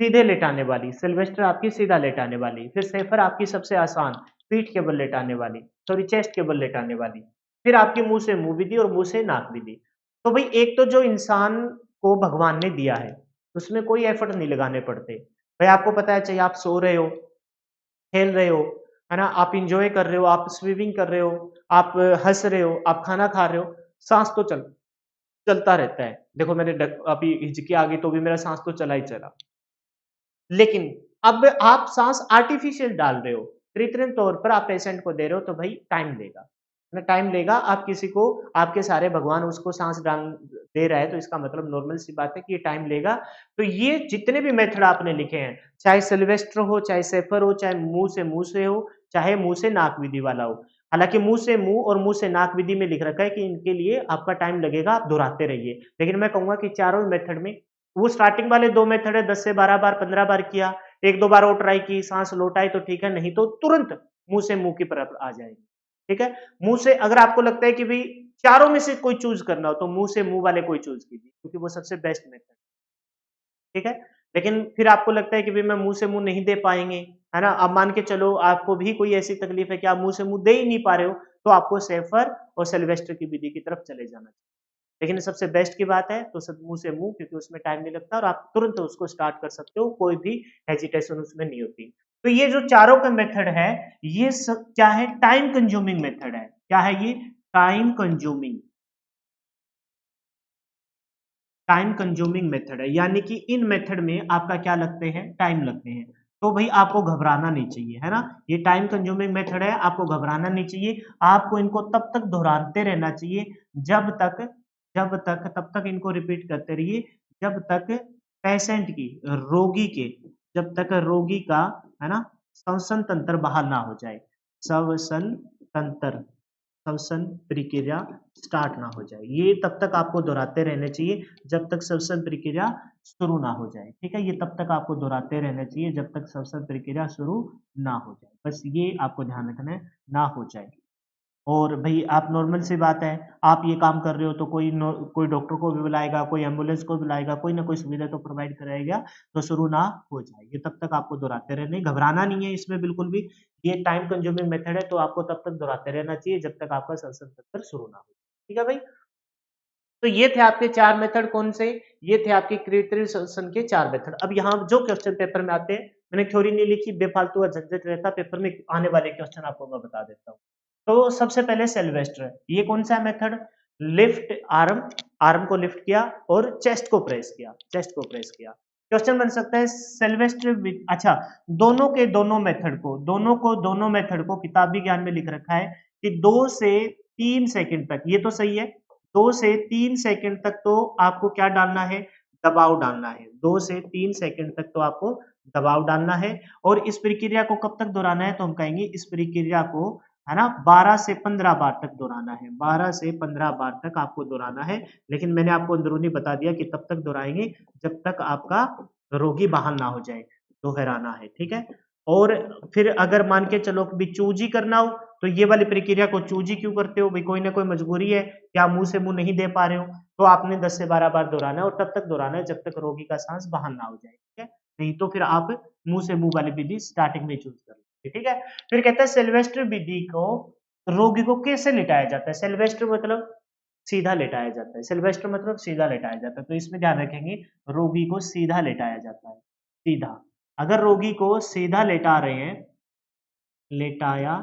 सीधे लेटाने वाली, सेल्वेस्टर आपकी सीधा लेटाने वाली। फिर सेफर आपकी सबसे आसान, पीठ के बल लेटाने वाली, सॉरी चेस्ट के बल लेटाने वाली। फिर आपके मुंह से मुंह विधि और मुंह से नाक विधि। तो भाई एक तो जो इंसान को भगवान ने दिया है उसमें कोई एफर्ट नहीं लगाने पड़ते। भाई आपको पता है, चाहे आप सो रहे हो, खेल रहे हो, है ना, आप इंजॉय कर रहे हो, आप स्विमिंग कर रहे हो, आप हंस रहे हो, आप खाना खा रहे हो, सांस तो चलता रहता है। देखो मैंने अभी हिचकी आ गई तो भी मेरा सांस तो चला ही चला। लेकिन अब आप सांस आर्टिफिशियल डाल रहे हो, कृत्रिम तौर पर आप पेशेंट को दे रहे हो, तो भाई टाइम लेगा ना, टाइम लेगा। आप किसी को, आपके सारे भगवान उसको सांस डाल दे रहा है तो इसका मतलब नॉर्मल सी बात है कि ये टाइम लेगा। तो ये जितने भी मेथड आपने लिखे हैं, चाहे सिल्वेस्टर हो, चाहे सेफर हो, चाहे मुंह से हो, चाहे मुंह से नाक विधि वाला हो। हालांकि मुंह से मुंह और मुंह से नाक विधि में लिख रखा है कि इनके लिए आपका टाइम लगेगा, आप दोहराते रहिए। लेकिन मैं कहूंगा कि चारों मेथड में, वो स्टार्टिंग वाले 2 मेथड है, 10 से 12 बार, 15 बार किया, 1-2 बार और ट्राई की, सांस लौटाई तो ठीक है, नहीं तो तुरंत मुंह से मुंह की तरफ आ जाएगी। ठीक है? मुंह से अगर आपको लगता है कि भई चारों में से कोई चूज़ करना हो तो मुंह से मुंह वाले को ही चूज़ कीजिए, क्योंकि वो सबसे बेस्ट मेथड, ठीक है? लेकिन फिर आपको लगता है कि भई मैं मुंह से मुंह नहीं दे पाएँगे, है ना? अब मान के चलो आपको भी कोई ऐसी तकलीफ है कि आप मुंह से मुंह दे ही नहीं पा रहे हो, तो आपको सेफर और सिल्वेस्टर की विधि की तरफ चले जाना चाहिए। लेकिन सबसे बेस्ट की बात है तो सब मुंह से मुंह, क्योंकि उसमें टाइम नहीं लगता और आप तुरंत उसको स्टार्ट कर सकते हो, कोई भी हेजिटेशन उसमें नहीं होती। तो ये जो चारों का मेथड है, ये सब क्या है, टाइम कंज्यूमिंग मेथड है। क्या है ये, टाइम कंज्यूमिंग मेथड है, यानी कि इन मेथड में आपका क्या लगते हैं, टाइम लगते हैं। तो भाई आपको घबराना नहीं चाहिए, है ना, ये टाइम कंज्यूमिंग मेथड है, आपको घबराना नहीं चाहिए। आपको इनको तब तक दोहराते रहना चाहिए जब तक तब तक इनको रिपीट करते रहिए जब तक पेशेंट की, रोगी के, जब तक रोगी का, है ना, श्वसन तंत्र बहाल ना हो जाए, श्वसन तंत्र, श्वसन प्रक्रिया स्टार्ट ना हो जाए। ये तब तक आपको दोहराते रहने चाहिए जब तक श्वसन प्रक्रिया शुरू ना हो जाए। ठीक है, ये तब तक आपको दोहराते रहना चाहिए जब तक श्वसन प्रक्रिया शुरू ना हो जाए। बस ये आपको ध्यान रखना है, ना हो जाए। और भई आप नॉर्मल सी बात है, आप ये काम कर रहे हो तो कोई डॉक्टर को भी बुलाएगा, कोई एम्बुलेंस को बुलाएगा, कोई ना कोई सुविधा तो प्रोवाइड कराएगा, तो शुरू ना हो जाए। ये तब तक आपको दोहराते रहना है, घबराना नहीं है इसमें बिल्कुल भी। ये टाइम कंज्यूमिंग मेथड है, तो आपको तब तक दोहराते रहना चाहिए जब तक आपका संसन तंत्र शुरू ना हो। ठीक है भाई? तो ये थे आपके 4 मेथड कौन से? ये थे आपके क्रिएटिव सॉल्यूशन के 4 मेथड। अब यहाँ जो क्वेश्चन पेपर में आते हैं, मैंने थ्योरी नहीं लिखी, बेफालतू का झंझट रहता पेपर में, आने वाले क्वेश्चन आपको मैं बता देता हूँ। तो सबसे पहले सिल्वेस्टर, ये कौन सा मेथड? लिफ्ट आर्म, आर्म को लिफ्ट किया और चेस्ट को प्रेस किया, चेस्ट को प्रेस किया। क्वेश्चन बन सकता है सिल्वेस्टर अच्छा, दोनों मेथड को किताबी ज्ञान में लिख रखा है कि 2 से 3 सेकंड तक, ये तो सही है, 2 से 3 सेकंड तक तो आपको क्या डालना है? दबाव डालना है। 2 से 3 सेकंड तक तो आपको दबाव डालना है और इस प्रक्रिया को कब तक दोहराना है? तो हम कहेंगे इस प्रक्रिया को, है ना, 12 से 15 बार तक दोहराना है। 12 से 15 बार तक आपको दोहराना है, लेकिन मैंने आपको अंदरूनी बता दिया कि तब तक दोहराएंगे जब तक आपका रोगी बहाल ना हो जाए, दोहराना है, ठीक है? और फिर अगर मान के चलो कि चूज ही करना हो, तो ये वाली प्रक्रिया को चूज ही क्यों करते हो? भाई कोई ना कोई मजबूरी है, क्या मुंह से मुंह नहीं दे पा रहे हो, तो आपने 10 से 12 बार दोहराना है और तब तक दोहराना है जब तक रोगी का सांस बहाल ना हो जाए, ठीक है? नहीं तो फिर आप मुंह से मुंह वाली विधि स्टार्टिंग में चूज कर लीजिए, ठीक है? फिर कहता है सिल्वेस्टर विधि को रोगी को कैसे लिटाया जाता है? सिल्वेस्टर मतलब सीधा लेटाया जाता है, सिल्वेस्टर मतलब सीधा लेटाया जाता है, तो इसमें ध्यान रखेंगे रोगी को सीधा लेटाया जाता है, सीधा। अगर रोगी को सीधा लेटा रहे हैं, लेटाया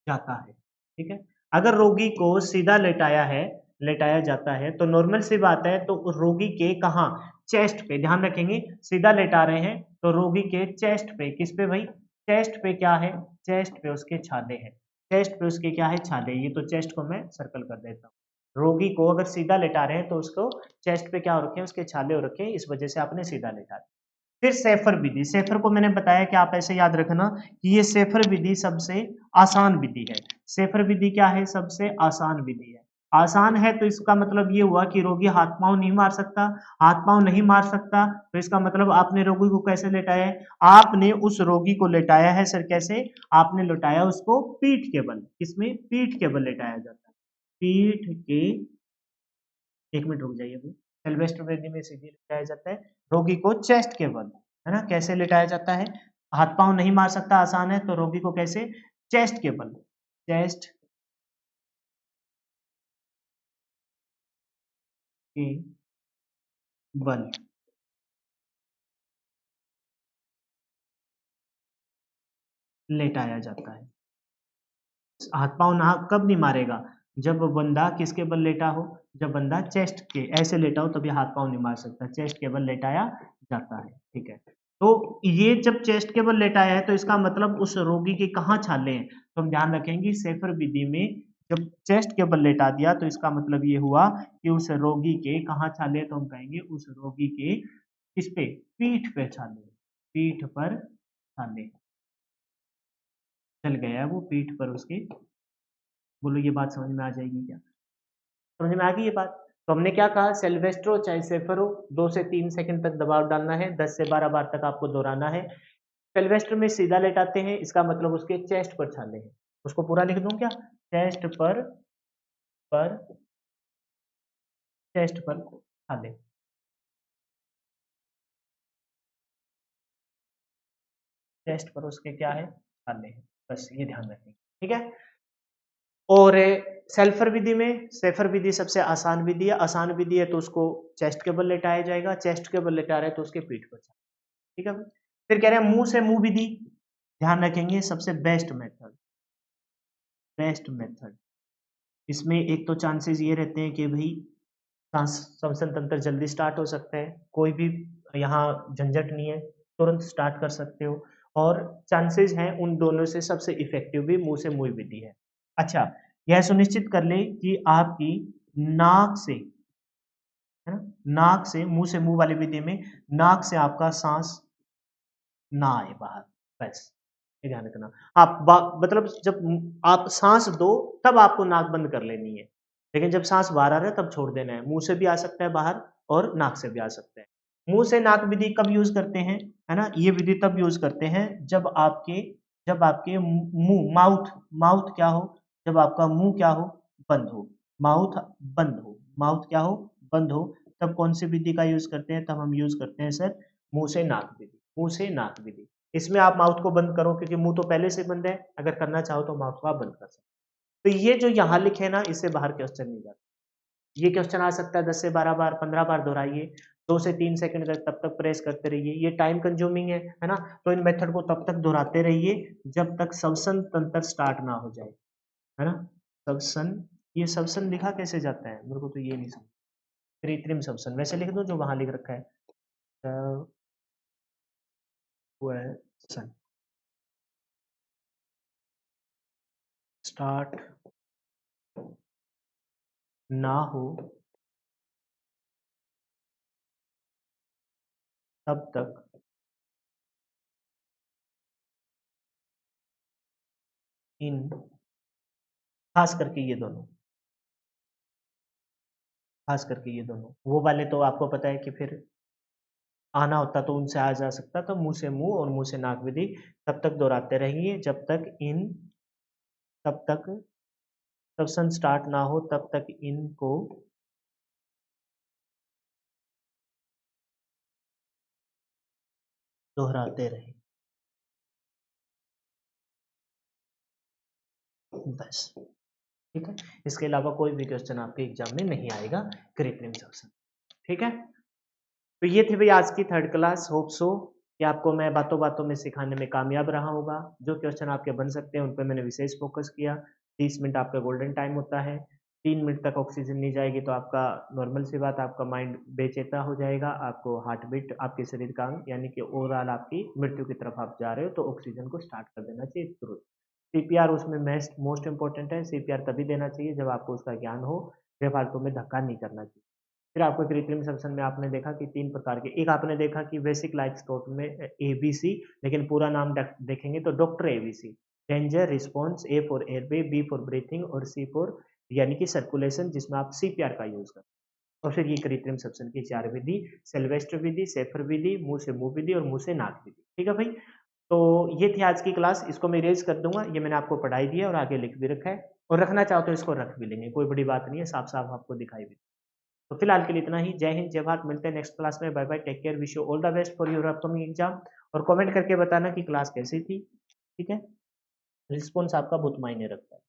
जाता है, ठीक है? अगर रोगी को सीधा लेटाया जाता है तो नॉर्मल सी बात है, तो रोगी के कहाँ? चेस्ट पे, ध्यान रखेंगे सीधा लेटा रहे हैं तो रोगी के चेस्ट पे, किस पे भाई? चेस्ट पे क्या है? चेस्ट पे उसके छाले हैं, चेस्ट पे उसके क्या है? छाले। ये तो चेस्ट को मैं सर्कल कर देता हूँ। रोगी को अगर सीधा लेटा रहे हैं तो उसको चेस्ट पे क्या हो रखे हैं? उसके छाले हो रखे हैं, इस वजह से आपने सीधा लेटा दिया। फिर सेफर विधि, सेफर को मैंने बताया कि आप ऐसे याद रखना कि ये सेफर विधि सबसे आसान विधि है। सेफर विधि क्या है? सबसे आसान विधि है। आसान है तो इसका मतलब ये हुआ कि रोगी हाथ पांव नहीं मार सकता, हाथ पांव नहीं मार सकता, तो इसका मतलब आपने रोगी को कैसे लेटाया है? आपने उस रोगी को लेटाया है सर, कैसे? आपने लेटाया उसको पीठ के बल, किसमें? पीठ के बल लेटाया जाता है, पीठ के, एक मिनट रुक जाइए अभी। सिल्वेस्टर वेदी में सीधे लिटाया जाता है रोगी को चेस्ट के बल, है ना? कैसे लिटाया जाता है? हाथ पांव नहीं मार सकता, आसान है, तो रोगी को कैसे? चेस्ट के बल, चेस्ट के बल लेटाया जाता है। हाथ पांव ना कब नहीं मारेगा? जब बंदा किसके बल लेटा हो? जब बंदा चेस्ट के ऐसे लेटा हो तभी हाथ पांव नहीं मार सकता, चेस्ट के बल लेटाया जाता है, ठीक है? तो ये जब चेस्ट के बल लेटाया है तो इसका मतलब उस रोगी के कहाँ छाले हैं? तो हम ध्यान रखेंगे सेफर विधि में जब चेस्ट के बल लेटा दिया तो इसका मतलब ये हुआ कि उस रोगी के कहाँ छाले, तो हम कहेंगे उस रोगी के किस पे? पीठ पे छाले, पीठ पर छाले, चल गया है वो पीठ पर उसके। बोलो ये बात समझ में आ जाएगी क्या? समझ में आ गई ये बात? तो हमने क्या कहा, सेल्वेस्ट्रो चाहे सेफर हो, 2 से 3 सेकंड तक दबाव डालना है, 10 से 12 बार तक आपको दोहराना है। सेल्वेस्टर में सीधा लेटाते हैं, इसका मतलब उसके चेस्ट पर छाले हैं। उसको पूरा लिख दूं क्या? चेस्ट पर चेस्ट पर छाले, चेस्ट पर उसके क्या है? छाले हैं। बस ये ध्यान रखें, ठीक है? और सेल्फर विधि में, सेफर विधि सबसे आसान विधि है, आसान विधि है तो उसको चेस्ट के बल लेटाया जाएगा, चेस्ट के बल लेटा रहे हैं तो उसके पीठ पर, ठीक है? फिर कह रहे हैं मुंह से मुंह विधि, ध्यान रखेंगे सबसे बेस्ट मेथड, बेस्ट मेथड। इसमें एक तो चांसेस ये रहते हैं कि भाई श्वसन तंत्र जल्दी स्टार्ट हो सकता है, कोई भी यहाँ झंझट नहीं है, तुरंत स्टार्ट कर सकते हो, और चांसेस हैं उन दोनों से सबसे इफेक्टिव भी मुंह से मुंह विधि है। अच्छा, यह सुनिश्चित कर ले कि आपकी नाक से, है ना, नाक से, मुंह वाली विधि में नाक से आपका सांस ना आए बाहर, बस ये ध्यान रखना। आप मतलब जब आप सांस दो तब आपको नाक बंद कर लेनी है, लेकिन जब सांस बाहर आ रहा है तब छोड़ देना है। मुंह से भी आ सकता है बाहर और नाक से भी आ सकता है। मुंह से नाक विधि कब यूज करते हैं, है ना? ये विधि तब यूज करते हैं जब आपके मुंह, माउथ, माउथ क्या हो? जब आपका मुंह क्या हो, बंद हो, माउथ बंद हो, माउथ क्या हो, बंद हो, तब कौन सी विधि का यूज करते हैं? तब हम यूज करते हैं सर मुंह से नाक विधि, मुंह से नाक विधि। इसमें आप माउथ को बंद करो क्योंकि मुंह तो पहले से बंद है, अगर करना चाहो तो माउथ को आप बंद कर सकते हो। तो ये जो यहाँ लिखे है ना, इससे बाहर क्वेश्चन नहीं जाता। ये क्वेश्चन आ सकता है 10 से 12 बार, 15 बार दोहराइए, 2 से 3 सेकंड तक तब तक प्रेस करते रहिए। ये टाइम कंज्यूमिंग है ना? तो इन मेथड को तब तक दोहराते रहिए जब तक श्वसन तंत्र स्टार्ट ना हो जाए, है ना? श्वसन, ये श्वसन लिखा कैसे जाता है? मेरे को तो ये नहीं समझ। कृत्रिम श्वसन वैसे लिख दो जो वहां लिख रखा है, श्वसन स्टार्ट ना हो तब तक इन, खास करके ये दोनों, खास करके ये दोनों, वो वाले तो आपको पता है कि फिर आना होता तो उनसे आ जा सकता, तो मुंह से मुंह और मुंह से नाक विधि तब तक दोहराते रहेंगे जब तक इन, तब तक श्वसन स्टार्ट ना हो, तब तक इनको दोहराते रहे, बस। ठीक है, इसके अलावा कोई भी क्वेश्चन आपके एग्जाम में नहीं आएगा कृत्रिम श्वसन। ठीक है, तो ये थी भाई आज की थर्ड क्लास। होप सो कि आपको मैं बातों बातों में सिखाने में कामयाब रहा होगा। जो क्वेश्चन आपके बन सकते हैं उन पर मैंने विशेष फोकस किया। 30 मिनट आपका गोल्डन टाइम होता है। 3 मिनट तक ऑक्सीजन नहीं जाएगी तो आपका नॉर्मल सी बात, आपका माइंड बेचैता हो जाएगा, आपको हार्ट बीट, आपके शरीर का अंग यानी कि ओवरऑल आपकी मृत्यु की तरफ आप जा रहे हो, तो ऑक्सीजन को स्टार्ट कर देना चाहिए तुरंत। सीपीआर उसमें मोस्ट इंपॉर्टेंट है। सीपीआर तभी देना चाहिए जब आपको उसका ज्ञान हो, बेफालतू में धक्का नहीं करना चाहिए। फिर आपको कृत्रिम श्वसन में आपने देखा कि 3 प्रकार के, एक आपने देखा कि बेसिक लाइफ सपोर्ट में एबीसी, लेकिन पूरा नाम देखेंगे तो doctor ABC, danger response, A for airway, B for breathing और सी फॉर यानी कि सर्कुलेशन, जिसमें आप सीपीआर का यूज करते हैं। और फिर ये कृत्रिम श्वसन की 4 विधि, सेल्वेस्टर विधि, सेफर विधि, मुंह से मुंह विधि और मुंह से नाक विधि। ठीक है भाई, तो ये थी आज की क्लास। इसको मैं इरेज कर दूंगा, ये मैंने आपको पढ़ाई दी है और आगे लिख भी रखा है, और रखना चाहो तो इसको रख भी लेंगे, कोई बड़ी बात नहीं है, साफ साफ आपको दिखाई भी। तो फिलहाल के लिए इतना ही। जय हिंद, जय भारत, मिलते हैं नेक्स्ट क्लास में। Bye bye, take care, wish you all the best for your upcoming exam. और कमेंट करके बताना कि क्लास कैसी थी। ठीक है, रिस्पॉन्स आपका बहुत मायने रखता है।